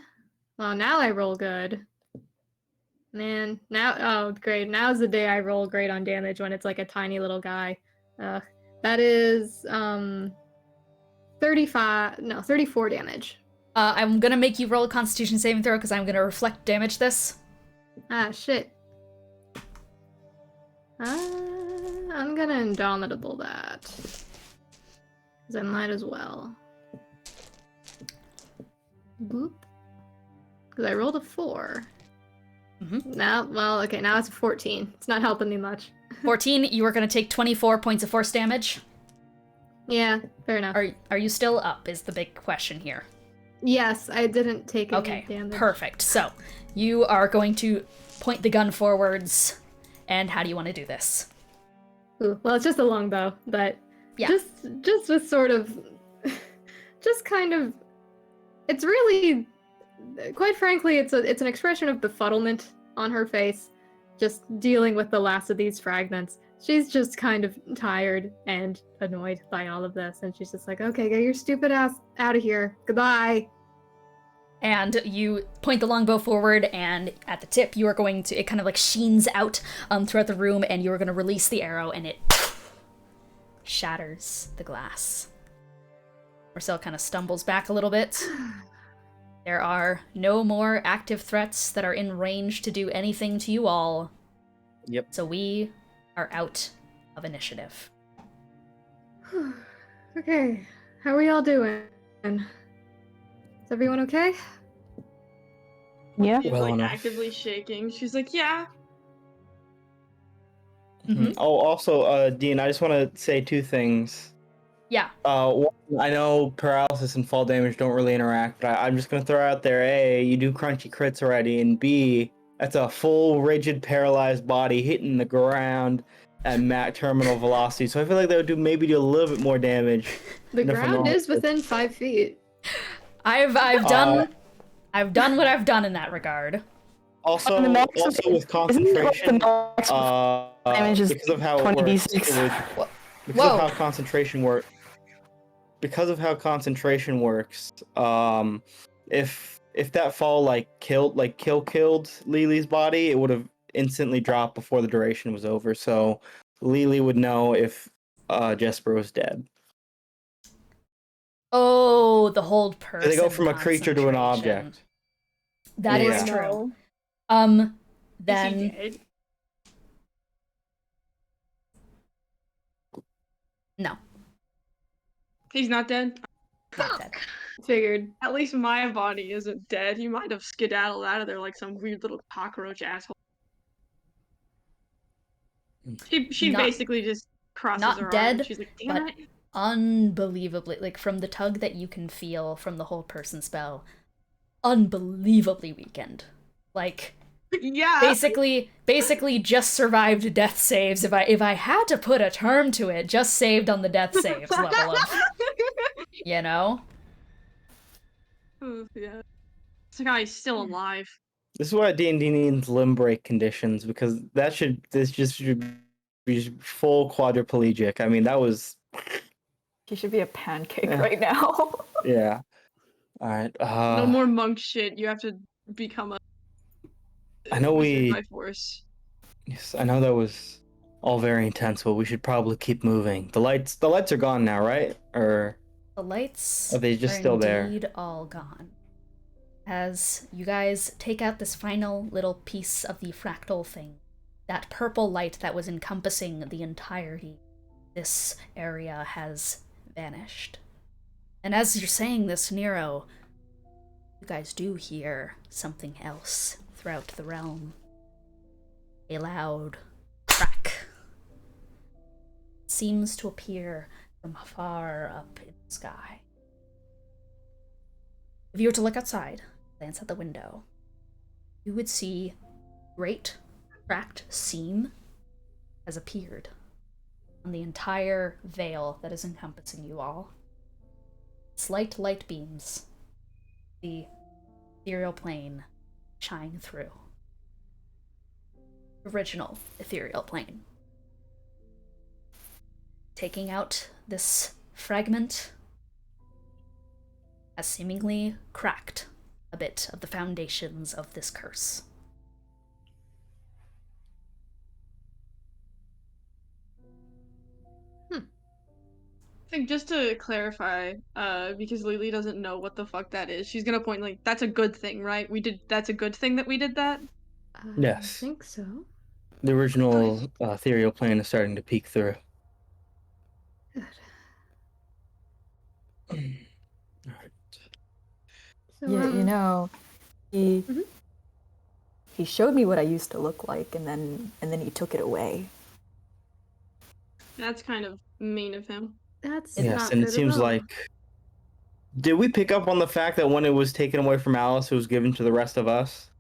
Well, now I roll good. Man, now, oh, great. Now's the day I roll great on damage when it's like a tiny little guy. That is, 34 damage. I'm gonna make you roll a Constitution saving throw because I'm gonna reflect damage this. Ah, shit. I'm gonna indomitable that. Because I might as well. Boop. Because I rolled a 4. Now, well, okay, now it's a 14. It's not helping me much. 14, you are gonna take 24 points of force damage. Yeah, fair enough. Are you still up is the big question here. Yes, I didn't take any Okay, damage. perfect. So, you are going to point the gun forwards, and how do you want to do this? Ooh, well, it's just a longbow, but Yeah. just with sort of, just kind of, it's really, quite frankly, it's an expression of befuddlement on her face, just dealing with the last of these fragments. She's just kind of tired and annoyed by all of this, and she's just like, okay, get your stupid ass out of here. Goodbye. And you point the longbow forward, and at the tip, you are going to, it kind of like sheens out throughout the room, and you are going to release the arrow, and it shatters the glass. Marcel kind of stumbles back a little bit. There are no more active threats that are in range to do anything to you all. Yep. So we are out of initiative. Okay, how are y'all doing? Is everyone okay? Yeah. She's Well like enough. actively shaking. She's like, yeah. Mhm. Oh, also, Dean, I just want to say two things. Yeah. One, I know paralysis and fall damage don't really interact, but I'm just gonna throw out there: A, you do crunchy crits already, and B, that's a full rigid paralyzed body hitting the ground at terminal velocity. So I feel like that would do a little bit more damage. The than if a ground normal is crit. within 5 feet. I've done what I've done in that regard. Also, On the max of- with Isn't it like the concentration, max damage is because of how it 20d6? works, because Whoa. of how concentration works. Because of how concentration works, if that fall killed Lily's body, it would have instantly dropped before the duration was over. So Lily would know if Jespar was dead. Oh, the hold person. They go from a creature to an concentration. object. That is Yeah. true. Is he Then dead? no, He's not dead. not dead. Figured. At least my body isn't dead. He might have skedaddled out of there like some weird little cockroach asshole. She Not- basically just crosses not her dead, arms. She's like, damn but it. Unbelievably, like from the tug that you can feel from the hold person spell, unbelievably weakened. Like Yeah. basically just survived death saves. If I had to put a term to it, just saved on the death saves level of, you know? Oh, yeah. This guy's still alive. This is why D&D needs limb break conditions, because this just should be full quadriplegic. I mean, that was He should be a pancake Yeah. right now. yeah. All right. No more monk shit. You have to become a. I know wizard by force. Yes, I know that was all very intense, but we should probably keep moving. The lights are gone now, right? Or The lights are they just are still there? indeed all gone. as you guys take out this final little piece of the fractal thing. That purple light that was encompassing the entirety of this area has vanished. And as you're saying this, Nero, you guys do hear something else throughout the realm. A loud crack. It seems to appear from far up in the sky. If you were to look outside, glance at the window, you would see a great cracked seam has appeared on the entire veil that is encompassing you all. Slight light beams, the ethereal plane, shine through. Original ethereal plane. Taking out this fragment has seemingly cracked a bit of the foundations of this curse. I think just to clarify, because Lily doesn't know what the fuck that is, she's gonna point like, that's a good thing, right? That's a good thing that we did that? Yes. I think so. The original ethereal plane is starting to peek through. Good. Alright. So, Yeah, you know, he Mhm. he showed me what I used to look like, and then he took it away. That's kind of mean of him. that's Yes, not and good it at seems all. like... Did we pick up on the fact that when it was taken away from Alice, it was given to the rest of us?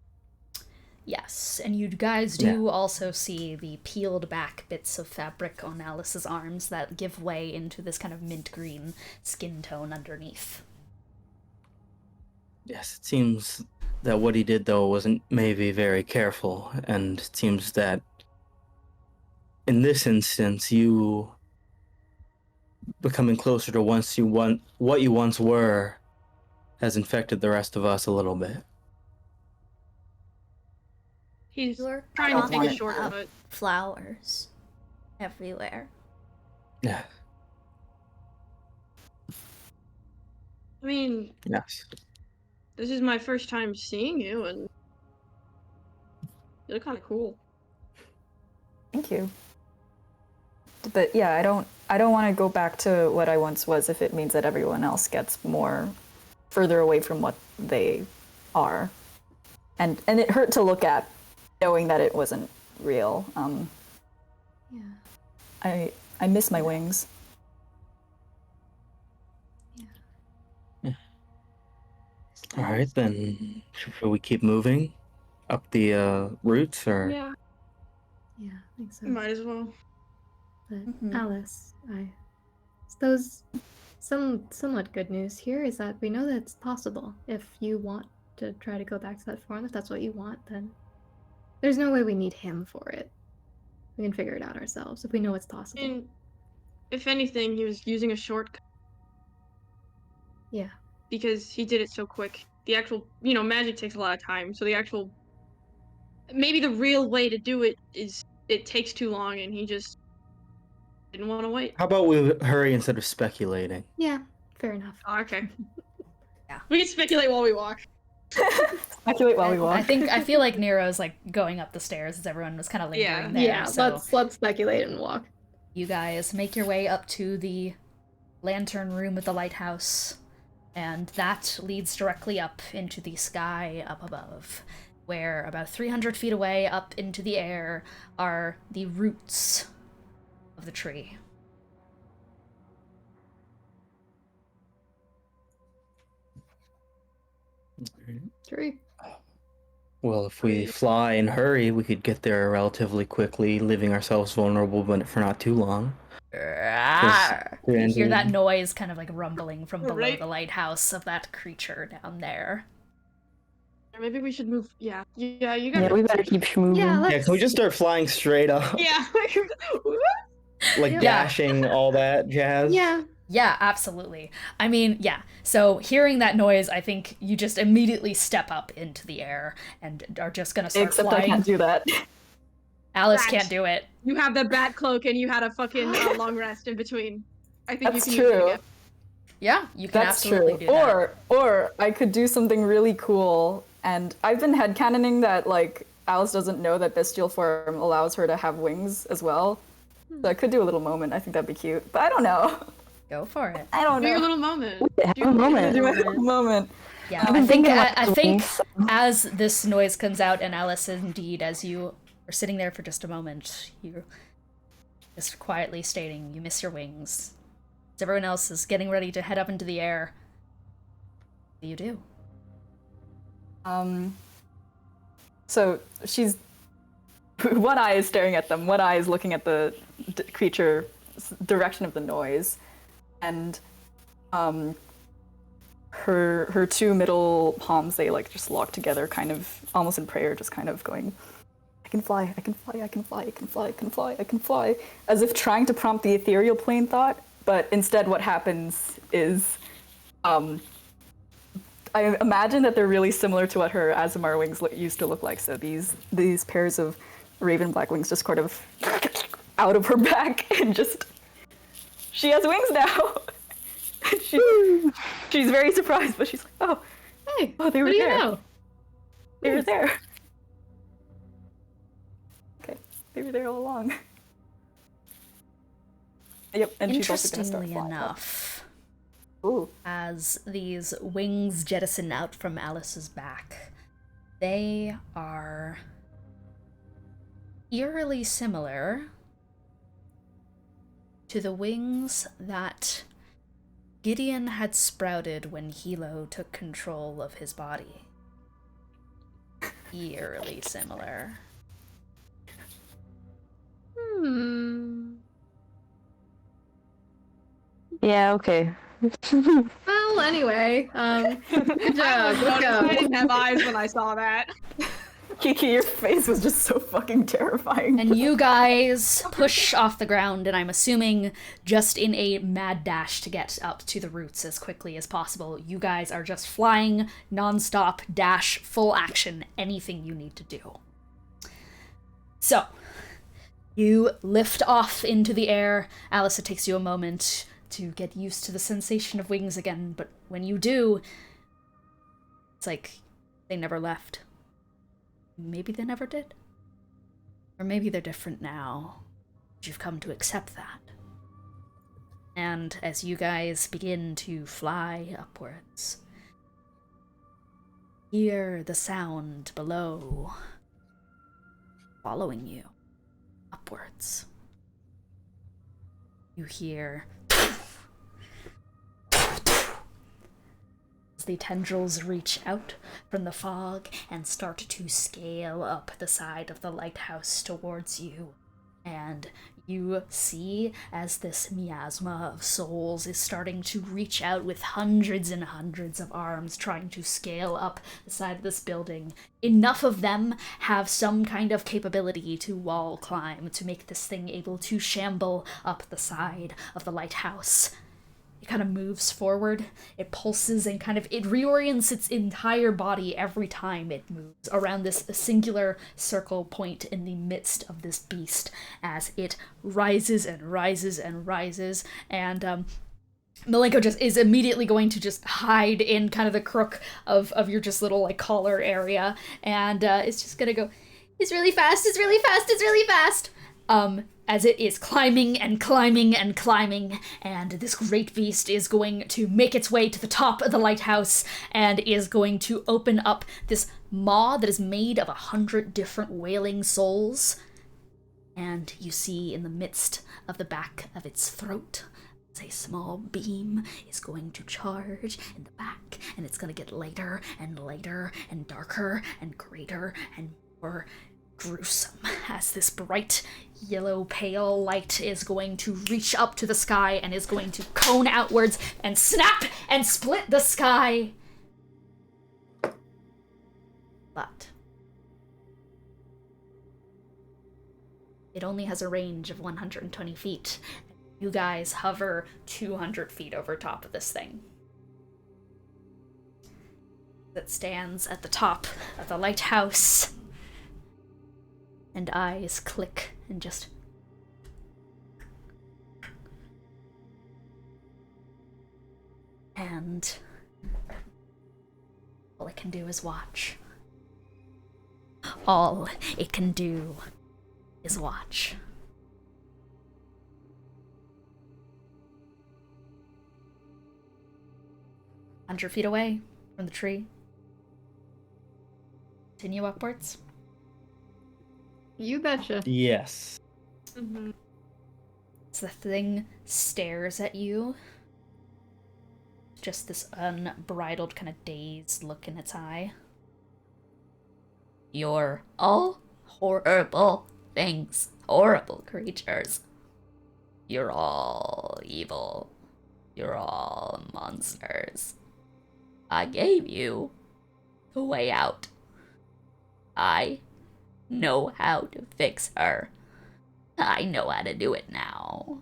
Yes, and you guys do also see the peeled back bits of fabric on Alice's arms that give way into this kind of mint green skin tone underneath. Yes, it seems that what he did, though, wasn't maybe very careful, and it seems that in this instance, you becoming closer to what you once were has infected the rest of us a little bit. He's You're trying to take a talking shortcut. flowers everywhere. Yeah. I mean, Yes. this is my first time seeing you, and you look kind of cool. Thank you. But yeah, I don't want to go back to what I once was if it means that everyone else gets more further away from what they are. And it hurt to look at, knowing that it wasn't real. Yeah. I miss my wings. All right, then. Should we keep moving up the routes, or? Yeah, Yeah, I think so. might as well. But Mhm. Alice, I suppose somewhat good news here is that we know that it's possible. If you want to try to go back to that form, if that's what you want, then there's no way we need him for it. We can figure it out ourselves if we know it's possible. And if anything, he was using a shortcut Yeah. because he did it so quick. The actual, magic takes a lot of time, so maybe the real way to do it is it takes too long, and he just didn't want to wait. How about we hurry instead of speculating? Yeah, fair enough. Oh, okay. Yeah. We can speculate while we walk. Speculate while we walk. I feel like Nero's like going up the stairs as everyone was kind of lingering there. Yeah, So let's speculate and walk. you guys make your way up to the lantern room at the lighthouse, and that leads directly up into the sky up above, where about 300 feet away up into the air are the roots of the tree. True. Well, if we fly and hurry, we could get there relatively quickly, leaving ourselves vulnerable, but for not too long. You hear that Brandon- noise kind of like rumbling from below Right. the lighthouse of that creature down there. Or maybe we should move. Yeah, you Yeah, got we better keep moving. Yeah, Yeah, let's. can we just start flying straight up? Yeah. Like Yeah. dashing, all that jazz? Yeah. Yeah, absolutely. I mean, yeah. So hearing that noise, I think you just immediately step up into the air and are just gonna start Except flying. I can't do that. Alice Right. can't do it. You have the bat cloak, and you had a fucking long rest in between. I think That's you can use it true. again. Yeah, you can That's absolutely true. do that. Or I could do something really cool, and I've been headcanoning that like Alice doesn't know that bestial form allows her to have wings as well. So I could do a little moment. I think that'd be cute, but I don't know. Go for it. I don't Do your know. little moment. Have Do a your moment. Do my moment. little moment. Yeah, I've been thinking about I think wings. as this noise comes out, and Alice, indeed, as you are sitting there for just a moment, you just quietly stating you miss your wings. As everyone else is getting ready to head up into the air, what do you do? So she's one eye is staring at them, one eye is looking at the creature's direction of the noise, and her two middle palms, they like just lock together, kind of almost in prayer, just kind of going, I can fly, I can fly, I can fly, I can fly, I can fly, I can fly, as if trying to prompt the ethereal plane thought. But instead, what happens is, I imagine that they're really similar to what her aasimar wings used to look like. So these pairs of raven black wings just sort of out of her back, and just she has wings now. She's very surprised, but she's like, oh, Hey, oh, they were what do you there. know? They were there. Okay, they were there all along. Yep, and she's also gonna start Interestingly flying up. enough, Ooh. as these wings jettison out from Alice's back, they are eerily similar to the wings that Gideon had sprouted when Hilo took control of his body. Eerily similar. Yeah, okay. Well, anyway, good job. Good I job. didn't have eyes when I saw that. Kiki, your face was just so fucking terrifying. And you guys push off the ground, and I'm assuming just in a mad dash to get up to the roots as quickly as possible. You guys are just flying, non-stop, dash, full action, anything you need to do. So, you lift off into the air. Alice, it takes you a moment to get used to the sensation of wings again, but when you do, it's like they never left. Maybe they never did. Or maybe they're different now. You've come to accept that. And as you guys begin to fly upwards, hear the sound below, following you upwards. You hear the tendrils reach out from the fog and start to scale up the side of the lighthouse towards you. And you see as this miasma of souls is starting to reach out with hundreds and hundreds of arms trying to scale up the side of this building. Enough of them have some kind of capability to wall climb to make this thing able to shamble up the side of the lighthouse. It kind of moves forward, it pulses, and it reorients its entire body every time it moves around this singular circle point in the midst of this beast as it rises and rises and rises, and Malenko just is immediately going to just hide in kind of the crook of your just little collar area, and it's just gonna go, it's really fast, it's really fast, it's really fast! As it is climbing and climbing and climbing, and this great beast is going to make its way to the top of the lighthouse and is going to open up this maw that is made of 100 different wailing souls. And you see in the midst of the back of its throat, a small beam is going to charge in the back, and it's going to get lighter and lighter and darker and greater and more gruesome as this bright yellow pale light is going to reach up to the sky and is going to cone outwards and snap and split the sky. But it only has a range of 120 feet. You guys hover 200 feet over top of this thing that stands at the top of the lighthouse. And eyes click and just And all it can do is watch. All it can do is watch. "100 feet away from the tree. Continue upwards." You betcha. Yes. Mm-hmm. So the thing stares at you. Just this unbridled, kind of dazed look in its eye. "You're all horrible things. Horrible creatures. You're all evil. You're all monsters. I gave you the way out. I know how to fix her. I know how to do it now.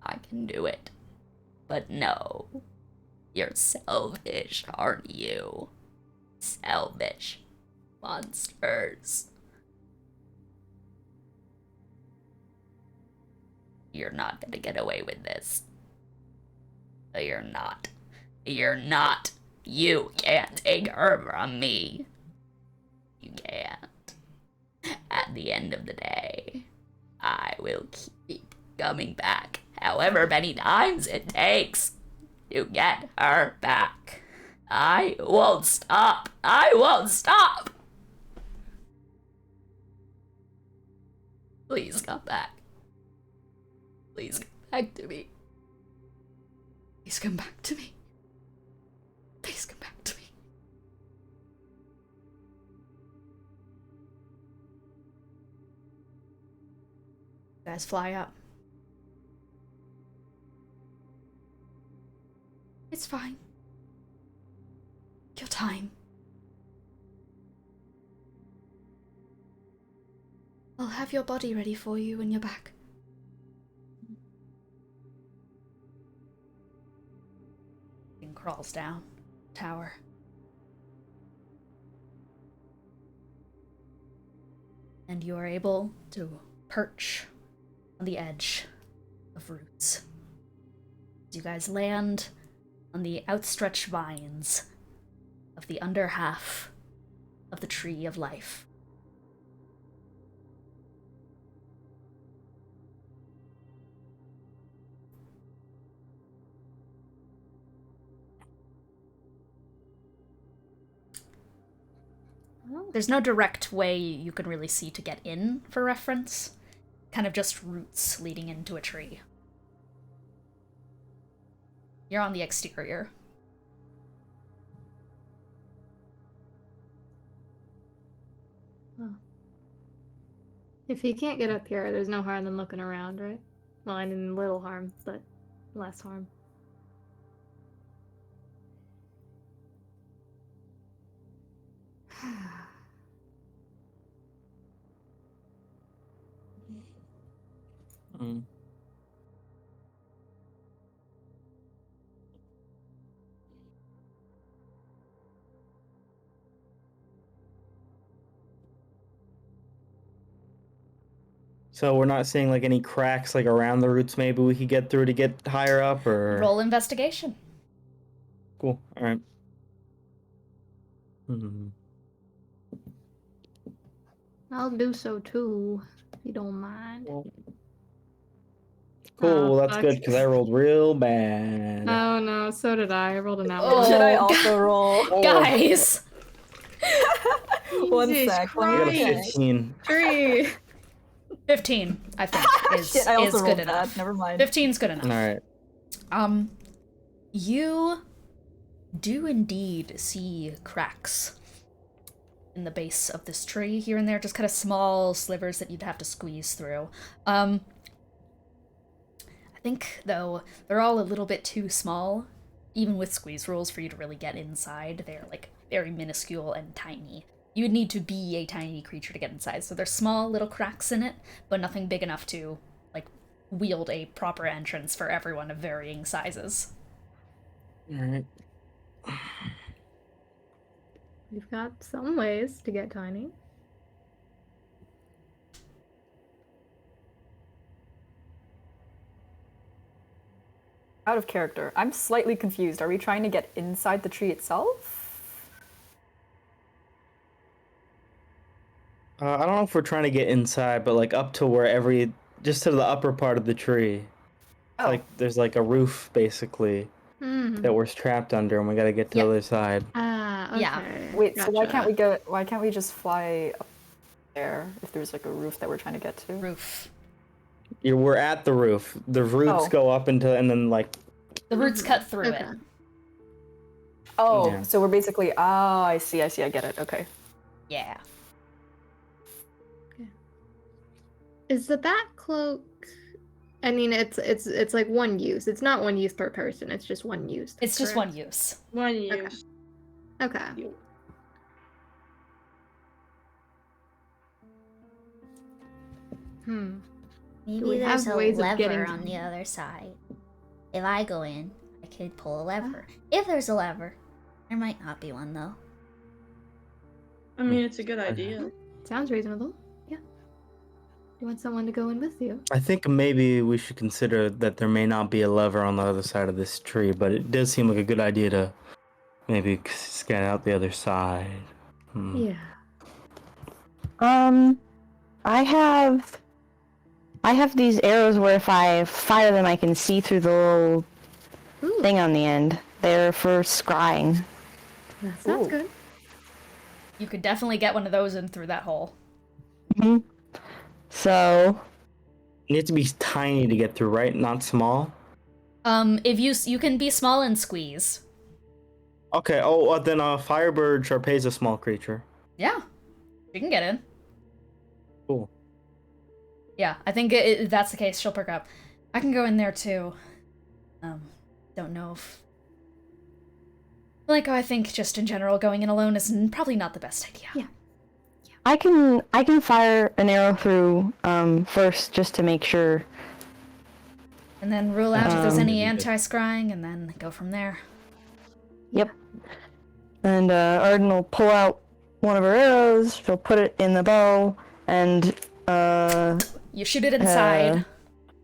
I can do it. But no, you're selfish, aren't you? Selfish monsters. You're not gonna get away with this. You're not. You're not. You can't take her from me. You can't. At the end of the day, I will keep coming back however many times it takes to get her back. I won't stop. I won't stop. Please come back. Please come back to me. Please come back to me. Please come back to me." You guys fly up. "It's fine. Your time. I'll have your body ready for you when you're back." Thing crawls down the tower. And you are able to perch on the edge of roots. As you guys land on the outstretched vines of the under half of the tree of life. There's no direct way you can really see to get in for reference. Kind of just roots leading into a tree. You're on the exterior. If he can't get up here, there's no harm in looking around, right? Well, I mean, little harm, but less harm. Mm. So we're not seeing like any cracks like around the roots maybe we could get through to get higher up, or Roll investigation. Cool. All right. Hmm. I'll do so too, if you don't mind. Cool. Oh, That's fuck. good because I rolled real bad. Oh no, so did I. I rolled an out. Oh, Should I also roll? Oh, Guys! One Jesus sec. I got a Let me check. 15. 3. 15, I think, is, Shit, I also is rolled good bad. enough. Never mind. 15's good enough. All right. You do indeed see cracks in the base of this tree here and there, just kind of small slivers that you'd have to squeeze through. I think, though, they're all a little bit too small, even with squeeze rules, for you to really get inside. They're, like, very minuscule and tiny. You would need to be a tiny creature to get inside, so there's small little cracks in it, but nothing big enough to, like, wield a proper entrance for everyone of varying sizes. All right. We've got some ways to get tiny. Out of character. I'm slightly confused. Are we trying to get inside the tree itself? I don't know if we're trying to get inside, but like up to where just to the upper part of the tree. Oh. Like there's like a roof basically that we're trapped under, and we gotta get to the other side. Ah, okay. Yeah. Wait, so why Gotcha. can't we just fly up there if there's like a roof that we're trying to get to? Roof. We're at the roof. The roots Oh. go up into, and then like The roots cut through Okay. it. Oh, Yeah. so we're basically I see, I get it. Okay. Yeah. Is the bat cloak? I mean, it's like one use. It's not one use per person. It's just one use. It's just correct? one use. One use. Okay. Hmm. Maybe we there's have a ways of lever getting on to- the other side. If I go in, I could pull a lever. If there's a lever. There might not be one, though. I mean, it's a good idea. Sounds reasonable. Yeah. You want someone to go in with you? I think maybe we should consider that there may not be a lever on the other side of this tree, but it does seem like a good idea to maybe scan out the other side. Yeah. I have these arrows where if I fire them, I can see through the little Ooh, thing on the end. They're for scrying. that sounds Ooh. good. You could definitely get one of those in through that hole. Hmm. So, You need to be tiny to get through, right? Not small. If you can be small and squeeze. Okay. Oh, then Firebird Charpay is a small creature. Yeah. You can get in. Cool. Yeah, I think if that's the case, she'll perk up. I can go in there too. Don't know if... Like, I think just in general, going in alone is probably not the best idea. Yeah. I can fire an arrow through first just to make sure. And then rule out if there's Um, any anti-scrying, and then go from there. Yep. And Arden will pull out one of her arrows. She'll put it in the bow, and You shoot it inside,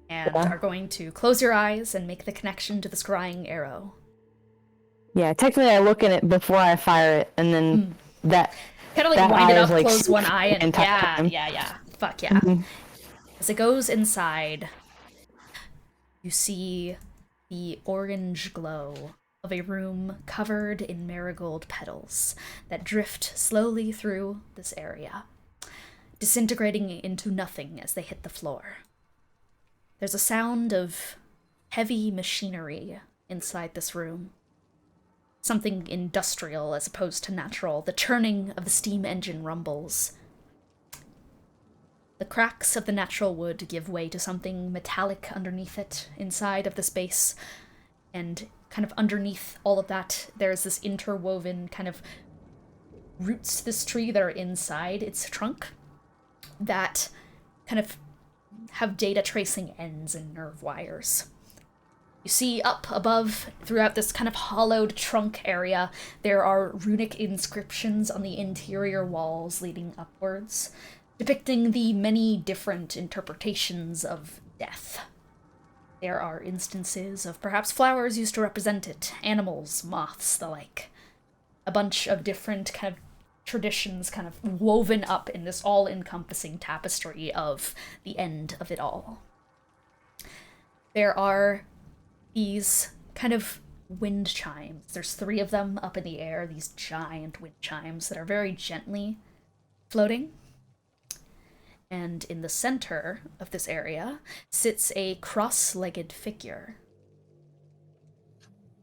and yeah. are going to close your eyes and make the connection to the scrying arrow. yeah, technically I look in it before I fire it, and then that. Kind of like That wind it eye up, is, like, close one eye, and entire yeah, time. yeah. Fuck yeah. Mhm. As it goes inside, you see the orange glow of a room covered in marigold petals that drift slowly through this area, disintegrating into nothing as they hit the floor. There's a sound of heavy machinery inside this room. Something industrial as opposed to natural. The churning of the steam engine rumbles. The cracks of the natural wood give way to something metallic underneath it, inside of the space. And kind of underneath all of that, there's this interwoven kind of roots to this tree that are inside its trunk that kind of have data tracing ends and nerve wires. You see up above, throughout this kind of hollowed trunk area, there are runic inscriptions on the interior walls leading upwards, depicting the many different interpretations of death. There are instances of perhaps flowers used to represent it, animals, moths, the like. A bunch of different kind of traditions kind of woven up in this all-encompassing tapestry of the end of it all. There are these kind of wind chimes. There's 3 of them up in the air, these giant wind chimes that are very gently floating. And in the center of this area sits a cross-legged figure.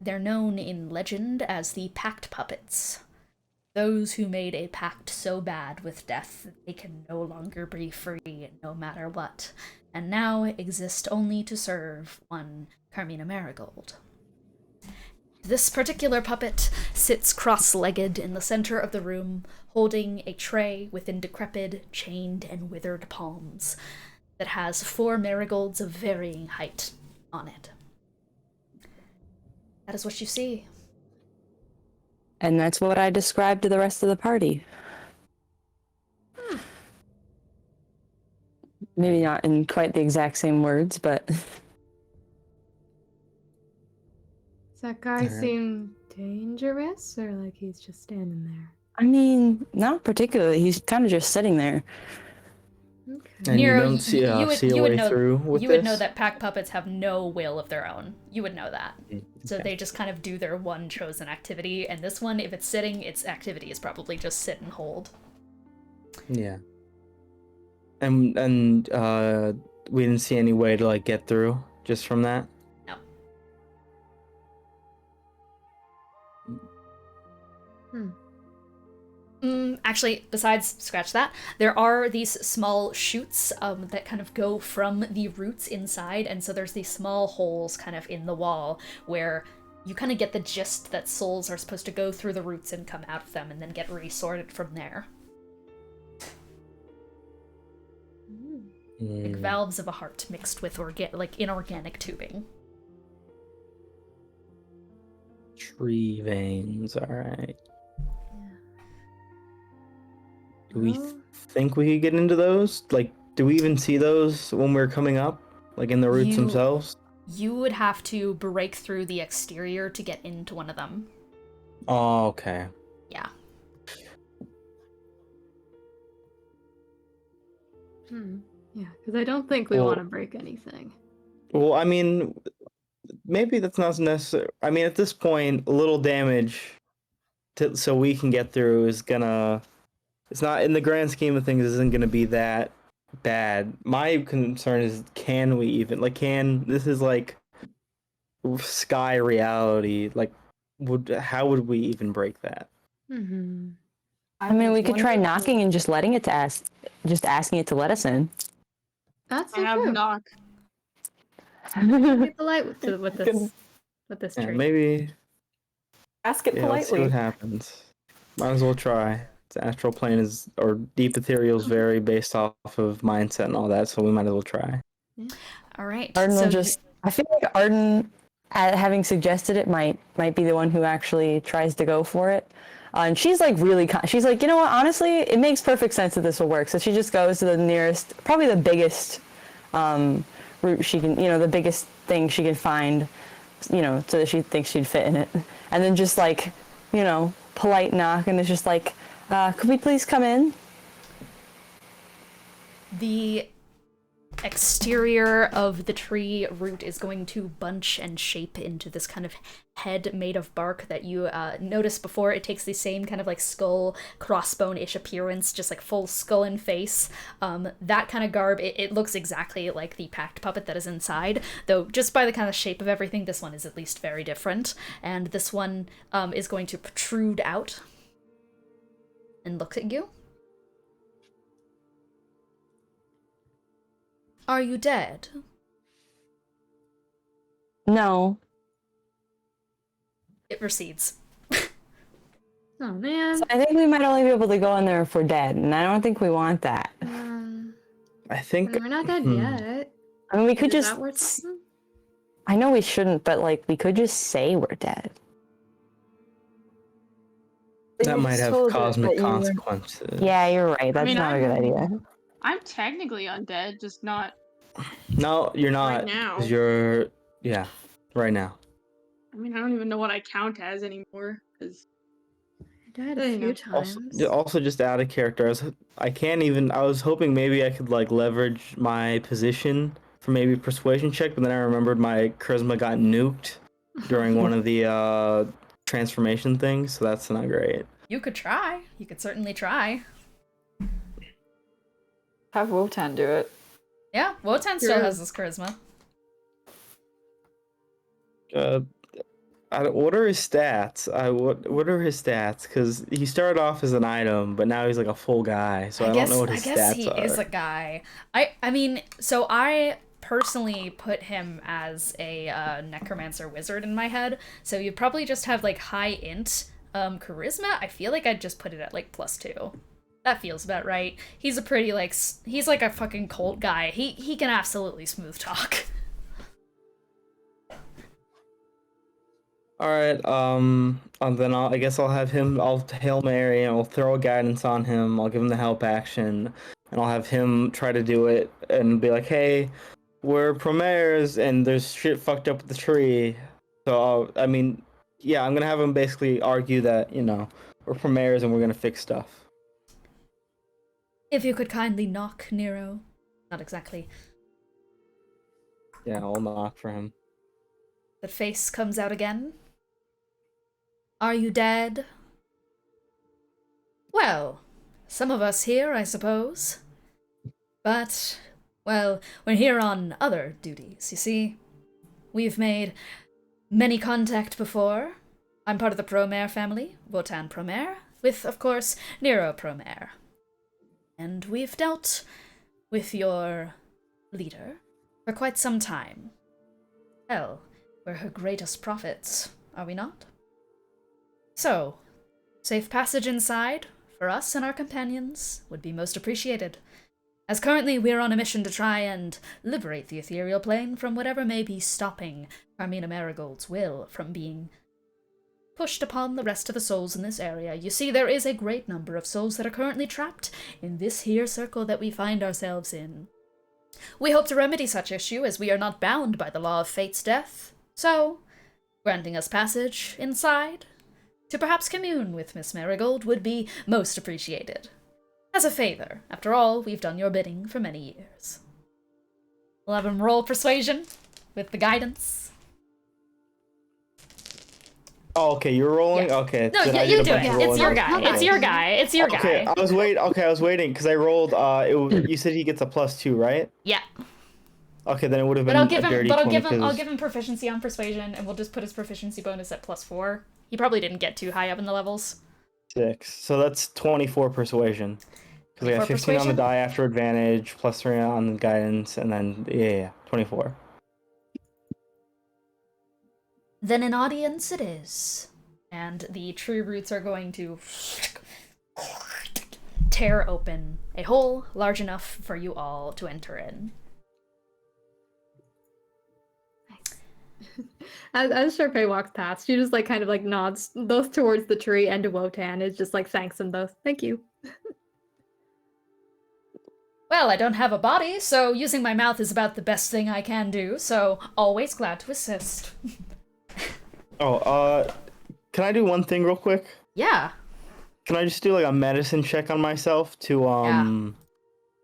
They're known in legend as the Pact Puppets. Those who made a pact so bad with death that they can no longer be free no matter what, and now exist only to serve one Carmina Marigold. This particular puppet sits cross-legged in the center of the room, holding a tray within decrepit, chained, and withered palms that has 4 marigolds of varying height on it. That is what you see. And that's what I described to the rest of the party. Maybe not in quite the exact same words, but that guy Alright. seem dangerous, or like he's just standing there? I mean, not particularly. He's kind of just sitting there. Okay. And Nero, you don't see a you would way know, through with you this? would know that pack puppets have no will of their own. You would know that. So Okay. they just kind of do their one chosen activity, and this one, if it's sitting, its activity is probably just sit and hold. Yeah. And we didn't see any way to like get through just from that. No. Actually, besides scratch that, there are these small shoots that kind of go from the roots inside, and so there's these small holes kind of in the wall where you kind of get the gist that souls are supposed to go through the roots and come out of them and then get resorted from there. Like valves of a heart mixed with inorganic tubing. Tree veins, alright. Do we think we could get into those? Like, do we even see those when we're coming up? Like in the roots themselves? You would have to break through the exterior to get into one of them. Oh, okay. Yeah. Yeah, because I don't think we Well- want to break anything. Well, I mean, maybe that's not necessary. I mean, at this point, a little damage so we can get through is gonna... It's not, in the grand scheme of things, isn't gonna be that bad. My concern is, can we even... Like, this is like sky reality. Like, how would we even break that? Mm-hmm. I mean, we could try knocking and just letting it to ask, just asking it to let us in. That's I so have true. knock. Be polite with this Yeah, tree. maybe... Ask it Yeah, let's see politely. what happens. Might as well try. The astral plane is, or deep ethereals vary based off of mindset and all that, so we might as well try. All right. Arden so will just. I feel like Arden, having suggested it, might be the one who actually tries to go for it. And she's like really. She's like, you know what? Honestly, it makes perfect sense that this will work. So she just goes to the nearest, probably the biggest route she can. The biggest thing she can find. So that she thinks she'd fit in it, and then just like, polite knock, and it's just like, could we please come in? The exterior of the tree root is going to bunch and shape into this kind of head made of bark that you noticed before. It takes the same kind of like skull, crossbone-ish appearance, just like full skull and face. That kind of garb, it looks exactly like the packed puppet that is inside, though just by the kind of shape of everything, this one is at least very different. And this one is going to protrude out and look at you. Are you dead? No. It recedes. Oh man. So I think we might only be able to go in there if we're dead, and I don't think we want that. I think... We're not dead yet. I mean, we could Is just. that worth something? I know we shouldn't, but like we could just say we're dead. That might have cosmic consequences. Yeah, you're right. That's mean, not a good idea. I'm technically undead, just not No, you're not. right now. 'Cause you're... Yeah, right now. I mean, I don't even know what I count as anymore. Because I died a few times. Also, just out of character, I was hoping maybe I could like leverage my position for maybe a persuasion check, but then I remembered my charisma got nuked during one of the transformation things, so that's not great. You could try. You could certainly try. Have Wotan do it. Yeah, Wotan still has this charisma. What are his stats? What are his stats? Because he started off as an item, but now he's like a full guy, so I don't know what his I guess stats he are. is a guy. I mean, so I personally put him as a necromancer wizard in my head, so you'd probably just have like high int charisma. I feel like I'd just put it at like +2. That feels about right. He's a pretty like he's like a fucking cult guy. He can absolutely smooth talk. All right. Then I guess I'll have him. I'll Hail Mary and I'll throw a guidance on him. I'll give him the help action, and I'll have him try to do it and be like, "Hey, we're Promers, and there's shit fucked up with the tree. So I mean, yeah, I'm gonna have him basically argue that we're premiers and we're gonna fix stuff. If you could kindly knock, Nero. Not exactly. Yeah, I'll knock for him. The face comes out again. Are you dead? Well, some of us here, I suppose. But, well, we're here on other duties, you see. We've made many contact before. I'm part of the Promare family, Wotan Promare, with, of course, Nero Promare. And we've dealt with your leader for quite some time. Hell, we're her greatest prophets, are we not? So, safe passage inside, for us and our companions, would be most appreciated, as currently we're on a mission to try and liberate the ethereal plane from whatever may be stopping Carmina Marigold's will from being pushed upon the rest of the souls in this area. You see, there is a great number of souls that are currently trapped in this here circle that we find ourselves in. We hope to remedy such issue, as we are not bound by the law of fate's death, so, granting us passage inside to perhaps commune with Miss Marigold would be most appreciated. As a favor, after all, we've done your bidding for many years. We'll have him roll persuasion with the guidance. Oh, okay, you're rolling? Yes. Okay. No, then yeah, I you did a do bunch it. of It's rolling. your guy. It's your guy. It's your Okay, guy. I was waiting because I rolled you said he gets a +2, right? Yeah. Okay, then it would have But been I'll give a him. dirty But 20 I'll give him proficiency on persuasion, and we'll just put his proficiency bonus at +4. He probably didn't get too high up in the levels. 6. So that's 24 persuasion. Because I got 15 on the persuasion? die after advantage, +3 on the guidance, and then 24. Then an audience it is. And the tree roots are going to tear open a hole large enough for you all to enter in. As Charpay walks past, she just kind of nods both towards the tree and to Wotan. Is just thanks them both. Thank you. Well, I don't have a body, so using my mouth is about the best thing I can do, so always glad to assist. Can I do one thing real quick? Yeah. Can I just do a medicine check on myself to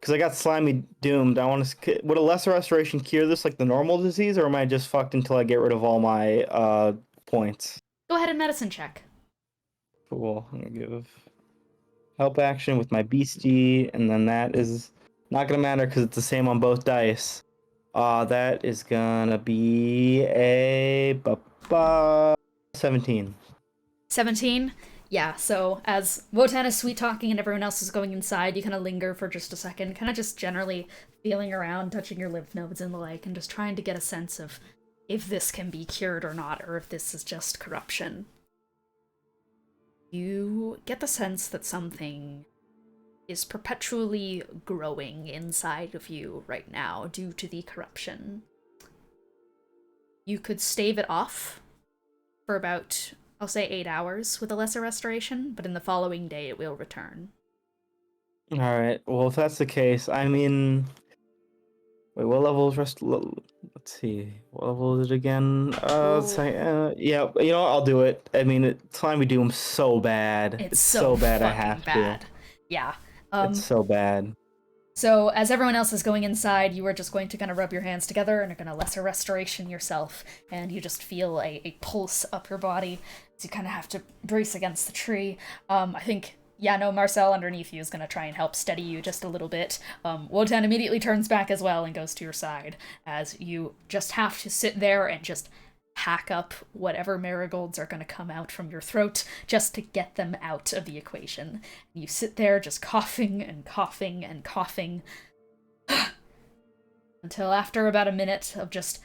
because I got slimy doomed. I want to. Would a lesser restoration cure this like the normal disease, or am I just fucked until I get rid of all my points? Go ahead and medicine check. Cool. I'm gonna give help action with my beastie, and then that is not gonna matter because it's the same on both dice. That is gonna be a 17. 17? Yeah, so as Wotan is sweet-talking and everyone else is going inside, you kind of linger for just a second, kind of just generally feeling around, touching your lymph nodes and the like, and just trying to get a sense of if this can be cured or not, or if this is just corruption. You get the sense that something is perpetually growing inside of you right now due to the corruption. You could stave it off for about, I'll say 8 hours with a lesser restoration, but in the following day it will return. Alright, well if that's the case, I mean... Wait, what level is let's see, what level is it again? Yeah, you know what, I'll do it. I mean, Slimy Doom's so bad. It's so bad I have bad. to. Yeah. It's so bad. So as everyone else is going inside, you are just going to kind of rub your hands together and are going to lesser restoration yourself, and you just feel a pulse up your body as you kind of have to brace against the tree. I think, Marcel underneath you is going to try and help steady you just a little bit. Wotan immediately turns back as well and goes to your side, as you just have to sit there and just hack up whatever marigolds are going to come out from your throat just to get them out of the equation. You sit there just coughing and coughing and coughing until after about a minute of just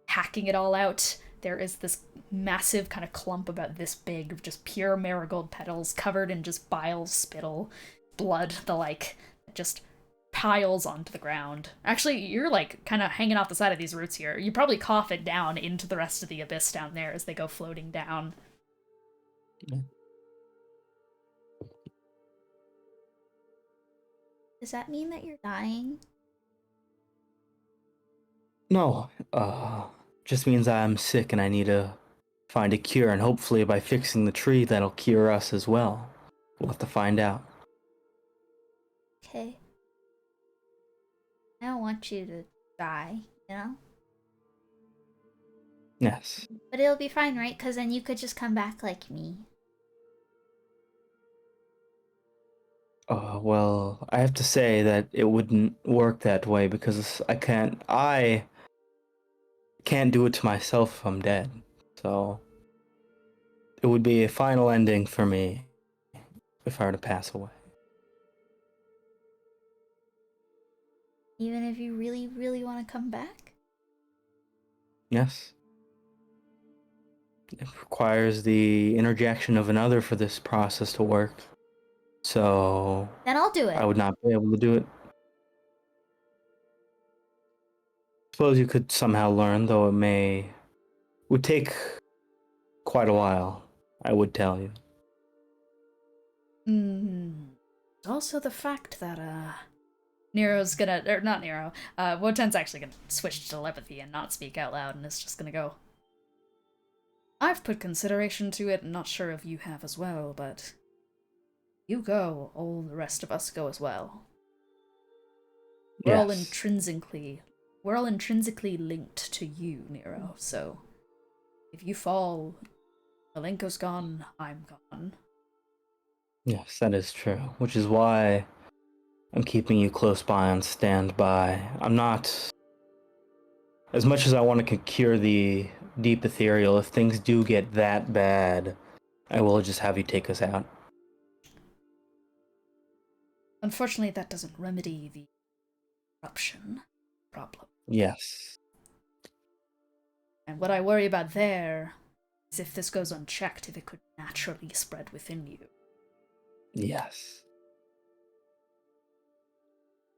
hacking it all out, there is this massive kind of clump about this big of just pure marigold petals covered in just bile, spittle, blood, the like, just piles onto the ground. Actually, you're kind of hanging off the side of these roots here. You probably cough it down into the rest of the abyss down there as they go floating down. Does that mean that you're dying? No, just means I'm sick and I need to find a cure, and hopefully by fixing the tree, that'll cure us as well. We'll have to find out. Okay. I don't want you to die, you know? Yes. But it'll be fine, right? Because then you could just come back like me. Well, I have to say that it wouldn't work that way because I can't do it to myself if I'm dead. So it would be a final ending for me if I were to pass away. Even if you really, really want to come back? Yes. It requires the interjection of another for this process to work. So Then I'll do it. I would not be able to do it. Suppose you could somehow learn, though would take quite a while, I would tell you. Also the fact that, Nero's gonna, or not Nero, Wotan's actually gonna switch to telepathy and not speak out loud, and is just gonna go, I've put consideration to it, and not sure if you have as well, but you go, all the rest of us go as well. We're all intrinsically linked to you, Nero, so if you fall, Malenko's gone, I'm gone. Yes, that is true, which is why I'm keeping you close by on standby. I'm not... As much as I want to cure the deep ethereal, if things do get that bad, I will just have you take us out. Unfortunately, that doesn't remedy the corruption problem. Yes. And what I worry about there is if this goes unchecked, if it could naturally spread within you. Yes.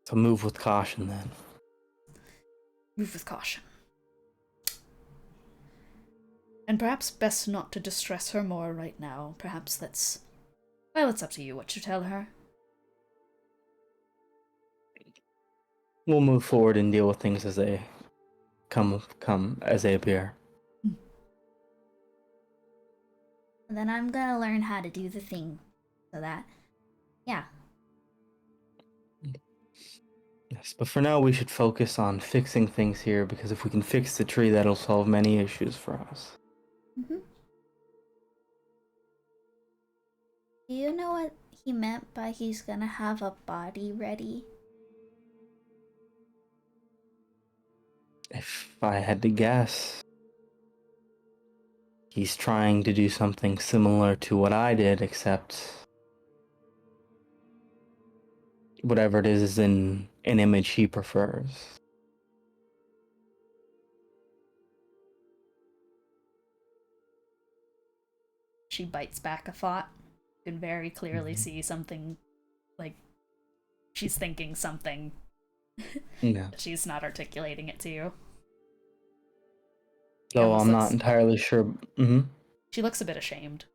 So move with caution, then. Move with caution. And perhaps best not to distress her more right now. Perhaps that's... Well, it's up to you what you tell her. We'll move forward and deal with things as they come as they appear. And then I'm gonna learn how to do the thing. So that, yeah. Yes, but for now we should focus on fixing things here, because if we can fix the tree, that'll solve many issues for us. Do you know what he meant by he's gonna have a body ready? If I had to guess, he's trying to do something similar to what I did, except whatever it is in an image he prefers. She bites back a thought. You can very clearly see something, like, she's thinking something. Yeah. But she's not articulating it to you. Though almost I'm looks- not entirely sure. She looks a bit ashamed.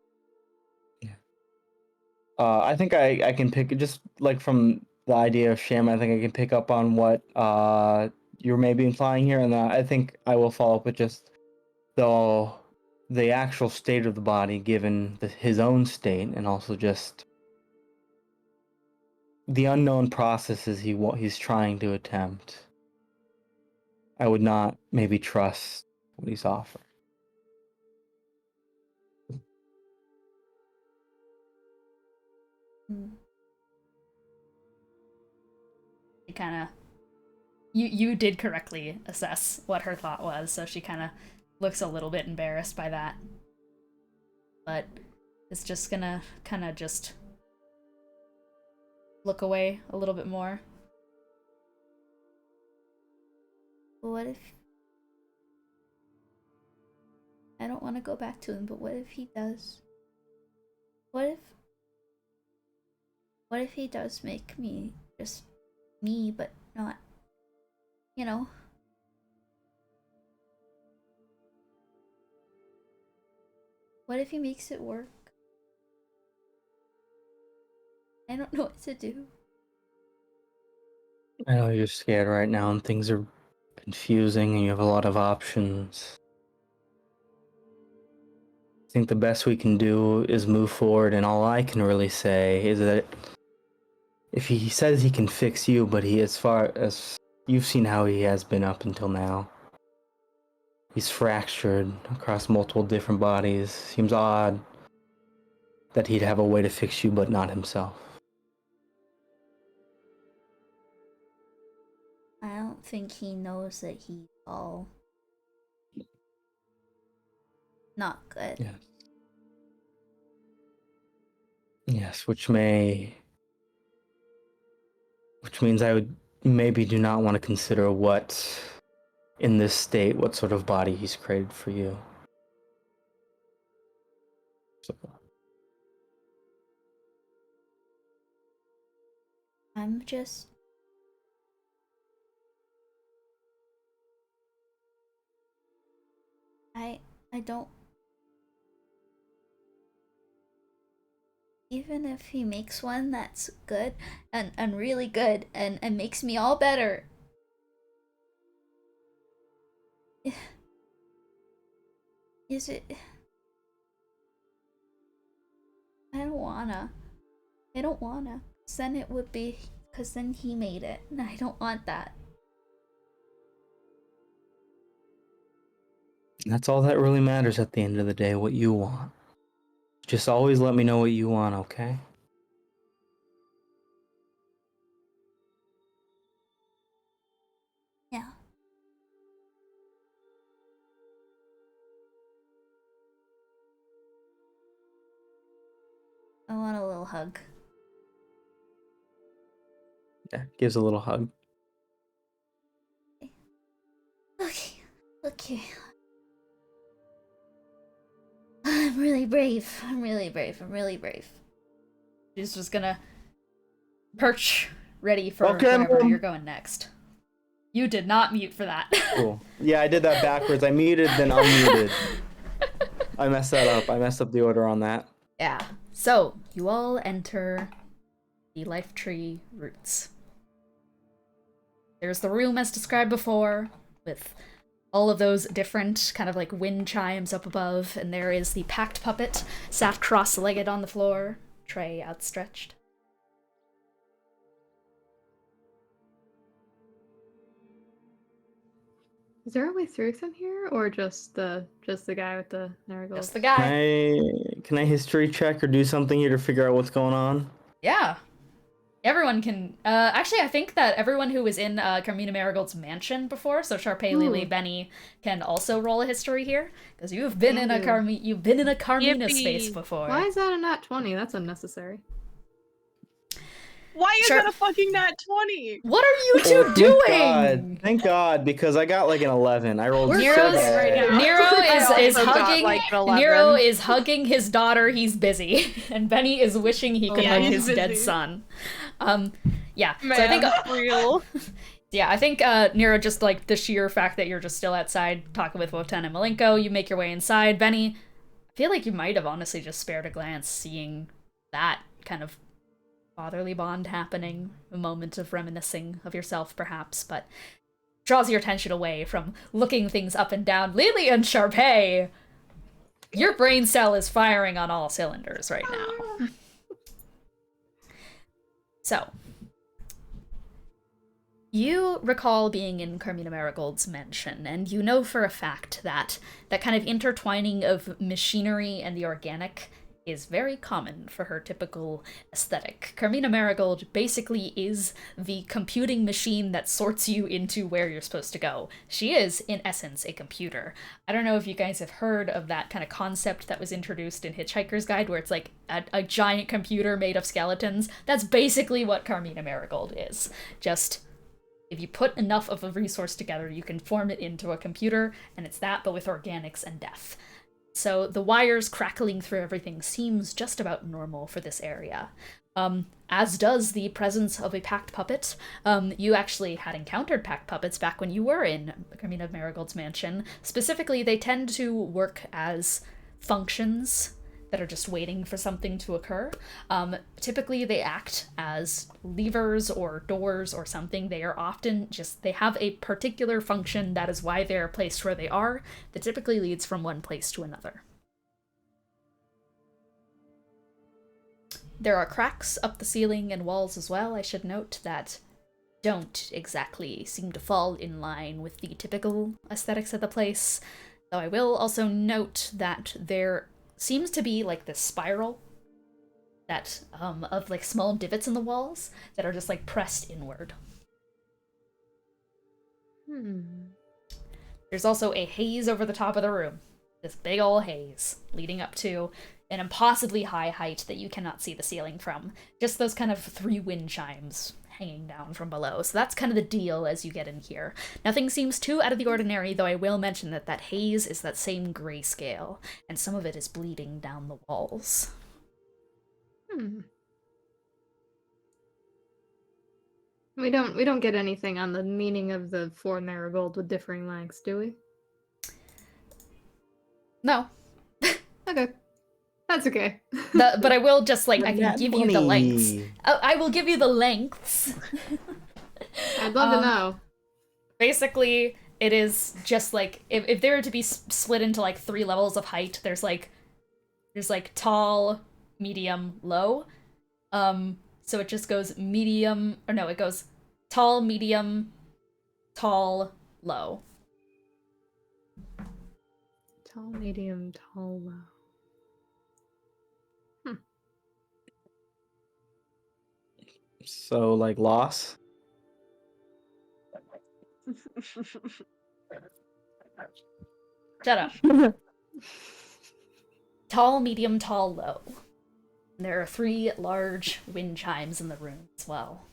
I think I can pick, just like from the idea of sham, I think I can pick up on what you're maybe implying here, and I think I will follow up with just the actual state of the body given his own state, and also just the unknown processes he's trying to attempt. I would not maybe trust what he's offering. She kind of... You did correctly assess what her thought was, so she kind of looks a little bit embarrassed by that. But it's just gonna kind of just look away a little bit more. But what if... I don't want to go back to him, but what if he does? What if he does make me just me, but not, you know? What if he makes it work? I don't know what to do. I know you're scared right now and things are confusing and you have a lot of options. I think the best we can do is move forward, and all I can really say is that if he says he can fix you, but as far as you've seen how he has been up until now, he's fractured across multiple different bodies. Seems odd that he'd have a way to fix you, but not himself. I don't think he knows that he's all not good. Yes. Yes, which means I would maybe do not want to consider what, in this state, what sort of body he's created for you. So. I'm just... I don't... Even if he makes one that's good and really good and makes me all better. Is it... I don't wanna. Cause then it would be... Cause then he made it, and I don't want that. That's all that really matters at the end of the day, what you want. Just always let me know what you want, okay? Yeah. I want a little hug. Yeah, gives a little hug. Okay. I'm really brave. She's just gonna perch, ready for Okay, wherever Mom. you're going next. You did not mute for that. Cool. Yeah, I did that backwards. I muted, then unmuted. I messed that up. I messed up the order on that. Yeah. So, you all enter the life tree roots. There's the room as described before, with all of those different kind of like wind chimes up above, and there is the packed puppet sat cross-legged on the floor, tray outstretched. Is there a way through from here, or just the guy with the marigold? Just the guy. Can I history check or do something here to figure out what's going on? Yeah. Everyone can... actually, I think that everyone who was in Carmina Marigold's mansion before, so Charpay, Lily, Benny, can also roll a history here, because you've been in a Carmina Yippee. space before. Why is that a nat 20? That's unnecessary. Why is Sure. that a fucking nat 20? What are you two Oh, doing? Thank God, because I got like an 11. I rolled Nero's so bad. right now. Nero is also got, hugging. like, an 11. Nero is hugging his daughter. He's busy, and Benny is wishing he could Yeah, hug he's his dead busy. son. Yeah. Man, So I think. real. Yeah, I think Nero, just like the sheer fact that you're just still outside talking with Wotan and Malenko, you make your way inside. Benny, I feel like you might have honestly just spared a glance seeing that kind of fatherly bond happening, a moment of reminiscing of yourself perhaps, but draws your attention away from looking things up and down. Lily and Charpay, your brain cell is firing on all cylinders right now. So, you recall being in Carmina Marigold's mansion, and you know for a fact that that kind of intertwining of machinery and the organic is very common for her typical aesthetic. Carmina Marigold basically is the computing machine that sorts you into where you're supposed to go. She is, in essence, a computer. I don't know if you guys have heard of that kind of concept that was introduced in Hitchhiker's Guide, where it's like a giant computer made of skeletons. That's basically what Carmina Marigold is. Just, if you put enough of a resource together, you can form it into a computer, and it's that, but with organics and death. So the wires crackling through everything seems just about normal for this area. As does the presence of a packed puppet. You actually had encountered packed puppets back when you were in Carmina Marigold's mansion. Specifically, they tend to work as functions that are just waiting for something to occur. Typically, they act as levers or doors or something. They are often just, they have a particular function. That is why they're placed where they are. That typically leads from one place to another. There are cracks up the ceiling and walls as well. I should note that don't exactly seem to fall in line with the typical aesthetics of the place. Though I will also note that there seems to be like this spiral that of like small divots in the walls that are just like pressed inward. There's also a haze over the top of the room. This big ol' haze leading up to an impossibly high height that you cannot see the ceiling from. Just those kind of 3 wind chimes hanging down from below. So that's kind of the deal as you get in here. Nothing seems too out of the ordinary, though I will mention that that haze is that same grayscale, and some of it is bleeding down the walls. We don't get anything on the meaning of the 4 marigold with differing lengths, do we? No. Okay. That's okay. But I will just, like, I can Nat give you the lengths. 20. I will give you the lengths. I'd love to know. Basically, it is just, like, if they were to be split into, like, 3 levels of height, there's tall, medium, low. So it just goes medium, or no, it goes tall, medium, tall, low. Tall, medium, tall, low. So, like, loss? Shut up. Tall, medium, tall, low. There are 3 large wind chimes in the room as well.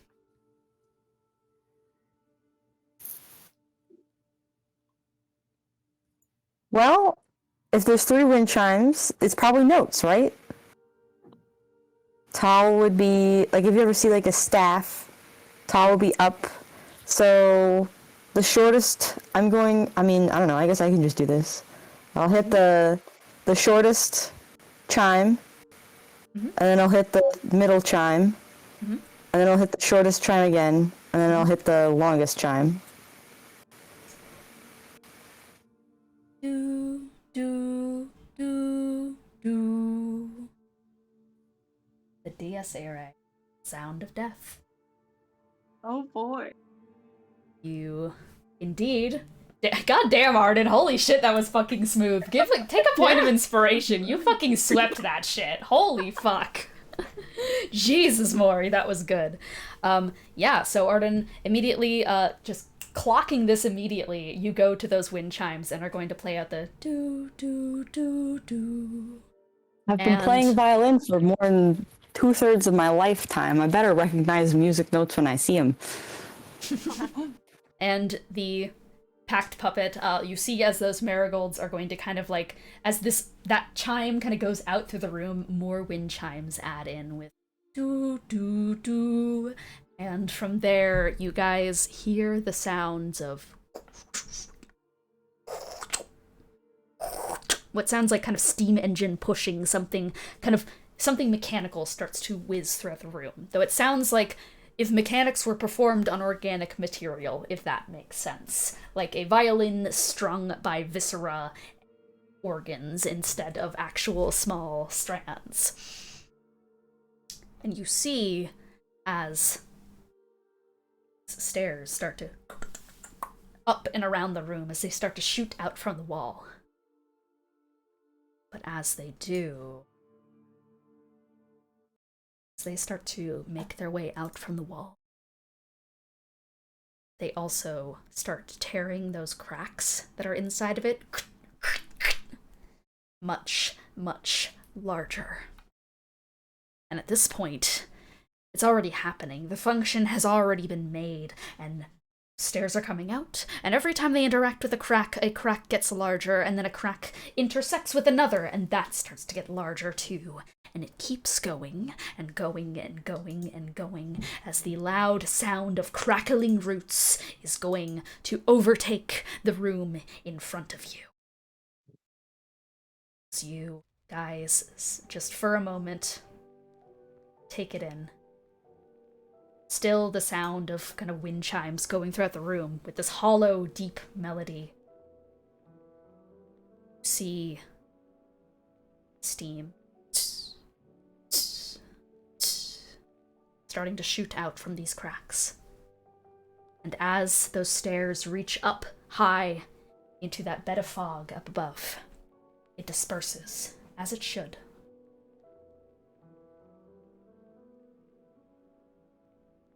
Well, if there's 3 wind chimes, it's probably notes, right? Tall would be, like, if you ever see, like, a staff, tall would be up. So, the shortest, I don't know, I guess I can just do this. I'll hit the shortest chime, and then I'll hit the middle chime, and then I'll hit the shortest chime again, and then I'll hit the longest chime. Do, do, do, do. The Dies Irae, sound of death. Oh boy. You, indeed. God damn, Arden, holy shit, that was fucking smooth. Take a point of inspiration. You fucking swept that shit. Holy fuck. Jesus, Maury, that was good. Yeah, so Arden immediately, just clocking this immediately, you go to those wind chimes and are going to play out the do, do, do, do. I've been playing violin for more than 2/3 of my lifetime. I better recognize music notes when I see them. And the packed puppet, you see as those marigolds are going to kind of like, as that chime kind of goes out through the room, more wind chimes add in with do, do, do. And from there, you guys hear the sounds of what sounds like kind of steam engine pushing something mechanical starts to whiz throughout the room. Though it sounds like if mechanics were performed on organic material, if that makes sense. Like a violin strung by viscera organs instead of actual small strands. And you see as stairs start to up and around the room as they start to shoot out from the wall. But as they do, as they start to make their way out from the wall, they also start tearing those cracks that are inside of it much, much larger. And at this point, it's already happening. The function has already been made, and stairs are coming out, and every time they interact with a crack gets larger, and then a crack intersects with another, and that starts to get larger too. And it keeps going, and going, and going, and going, as the loud sound of crackling roots is going to overtake the room in front of you. As you guys, just for a moment, take it in. Still the sound of kind of wind chimes going throughout the room with this hollow, deep melody. See steam starting to shoot out from these cracks. And as those stairs reach up high into that bed of fog up above, it disperses, as it should.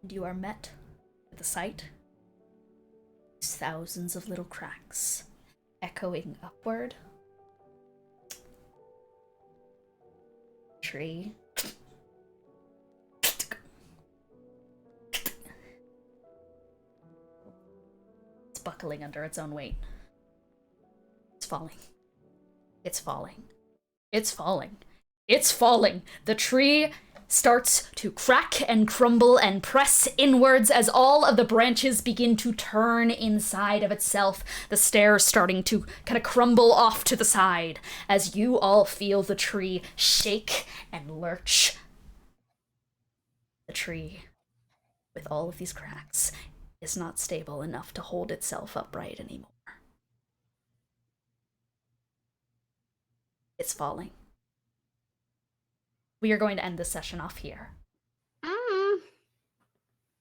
And you are met with the sight of these thousands of little cracks echoing upward. Tree. It's buckling under its own weight. It's falling. It's falling. It's falling. It's falling. The tree starts to crack and crumble and press inwards as all of the branches begin to turn inside of itself, the stairs starting to kind of crumble off to the side as you all feel the tree shake and lurch. The tree, with all of these cracks, is not stable enough to hold itself upright anymore. It's falling. We are going to end this session off here.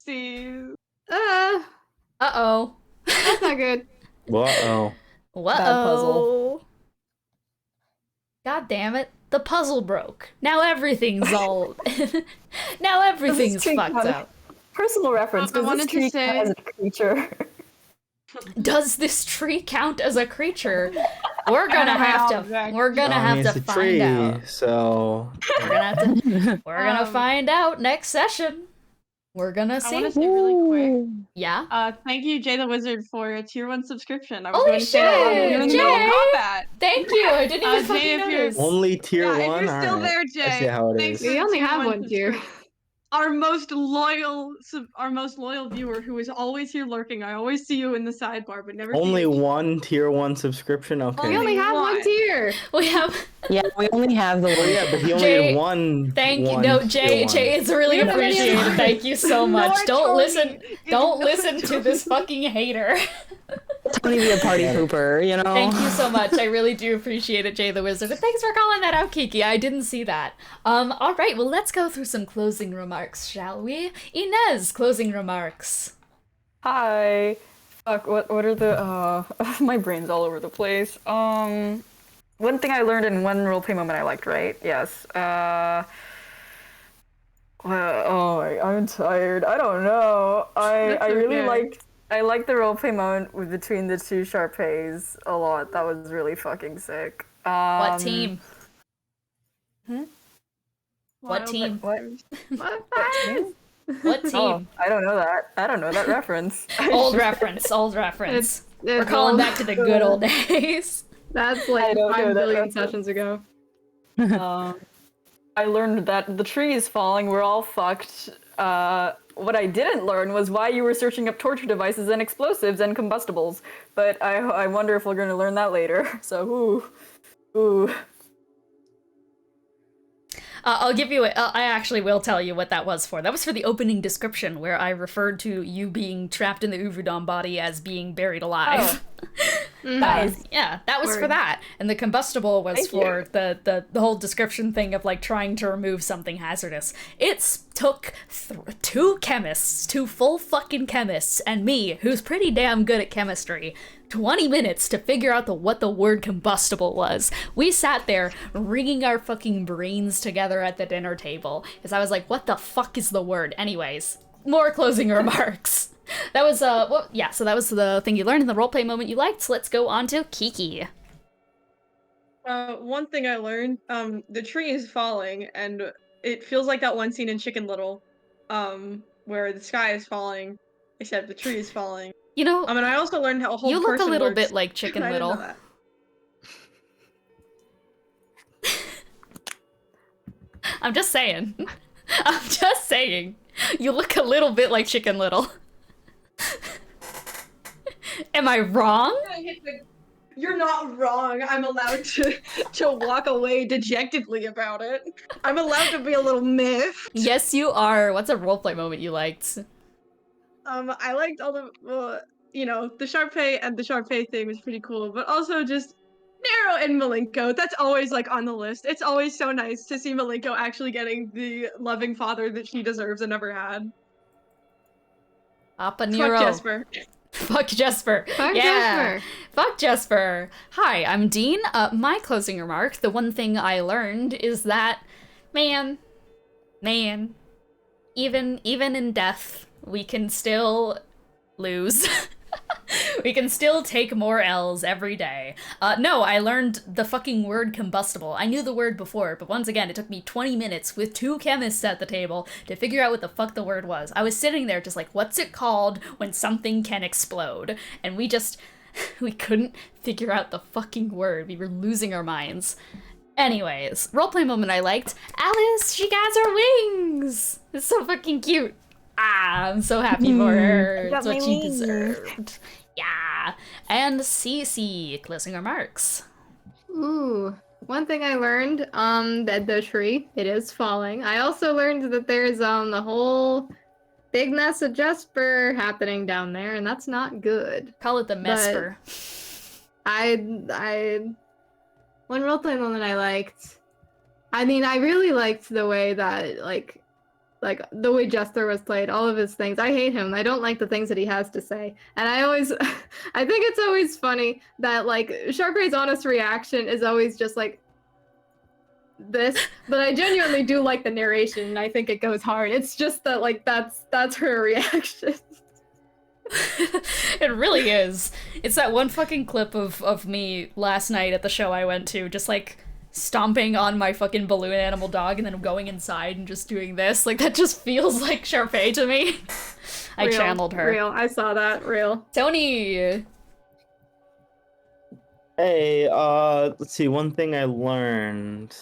See. Uh-oh. That's not good. Uh-oh. What puzzle. God damn it. The puzzle broke. Now everything's all... now everything's fucked up. Personal reference. I Does wanted this tree to say- count as a creature? Does this tree count as a creature? We're gonna have to. We're gonna have it's to a find tree, out. so We're gonna have to. We're gonna Um, find out next session. We're gonna I see. want to say really quick. Yeah. Thank you, Jay the Wizard, for a tier 1 subscription. I was Holy going to say that while we were in the shit, middle of Jay! combat. Thank you. I didn't even Jay, fucking if you're- notice. only tier Yeah, 1? if you're still Alright. there, I Jay. see how it thanks is. for We the only tier have 1 one tier. subscription. Our most loyal viewer who is always here lurking. I always see you in the sidebar, but never Only see you. one tier 1 subscription? Okay. We only have one One. tier. We have. Yeah, we only have the Oh one. yeah, but he only Jay, did one. Thank you. one No, tier Jay. 1. Jay, it's really We don't have any appreciated. others. Thank you so much. Don't Tony. listen. Don't Ignore listen to Tony. this fucking hater. Tony be a party pooper, you know? Thank you so much. I really do appreciate it, Jay the Wizard. And thanks for calling that out, Kiki. I didn't see that. All right, well, let's go through some closing remarks, shall we? Inez, closing remarks. Hi. Fuck, what are the, my brain's all over the place. One thing I learned in one roleplay moment I liked, right? Yes. I'm tired. I don't know. I That's really okay. liked the roleplay moment between the two Charpays a lot. That was really fucking sick. What team? What Wild team? What? What? What team? Oh, I don't know that. I don't know that reference. Old reference. Old reference. We're It's calling old. back to the good old days. That's I like don't know 5 that billion reference. sessions ago. I learned that the tree is falling. We're all fucked. What I didn't learn was why you were searching up torture devices and explosives and combustibles. But I wonder if we're going to learn that later. So, ooh. I'll give you I actually will tell you what that was for. That was for the opening description, where I referred to you being trapped in the Uvudon body as being buried alive. Nice. Yeah, that was for Word. that. And the combustible was Thank for you. the whole description thing of like trying to remove something hazardous. It took two chemists, two full fucking chemists, and me, who's pretty damn good at chemistry, 20 minutes to figure out what the word combustible was. We sat there wringing our fucking brains together at the dinner table, because I was like, what the fuck is the word? Anyways, more closing remarks. That was, so that was the thing you learned in the roleplay moment you liked. So let's go on to Kiki. One thing I learned, the tree is falling, and it feels like that one scene in Chicken Little, where the sky is falling, except the tree is falling. You know, And I also learned how a whole you look a person little works. bit like Chicken I didn't know Little. that. I'm just saying. I'm just saying. You look a little bit like Chicken Little. Am I wrong? You're not wrong. I'm allowed to walk away dejectedly about it. I'm allowed to be a little miffed. Yes, you are. What's a roleplay moment you liked? I liked all the, the Charpay and the Charpay thing was pretty cool, but also just Nero and Malenko, that's always like on the list. It's always so nice to see Malenko actually getting the loving father that she deserves and never had. Papa Fuck Nero. Jespar. Fuck Jespar. Fuck Yeah. Jespar. Fuck Jespar. Hi, I'm Dean. My closing remark, the one thing I learned is that, man, even in death, we can still lose. We can still take more L's every day. No, I learned the fucking word combustible. I knew the word before, but once again, it took me 20 minutes with 2 chemists at the table to figure out what the fuck the word was. I was sitting there just like, what's it called when something can explode? And we couldn't figure out the fucking word. We were losing our minds. Anyways, roleplay moment I liked. Alice, she got her wings! It's so fucking cute. I'm so happy for her. got It's what my she wings. deserved. Yeah. And Cece, closing remarks. Ooh. One thing I learned, that the tree, it is falling. I also learned that there's the whole big mess of Jesper happening down there, and that's not good. Call it the Mesper. One roleplay moment I liked. I mean, I really liked the way that like the way Jester was played, all of his things. I hate him. I don't like the things that he has to say. And I think it's always funny that like Charpay's honest reaction is always just like this, but I genuinely do like the narration and I think it goes hard. It's just that like that's her reaction. It really is. It's that one fucking clip of me last night at the show I went to, just like stomping on my fucking balloon animal dog and then going inside and just doing this. Like, that just feels like Charpay to me. I channeled her. Real. I saw that. Real. Tony! Hey, let's see, one thing I learned.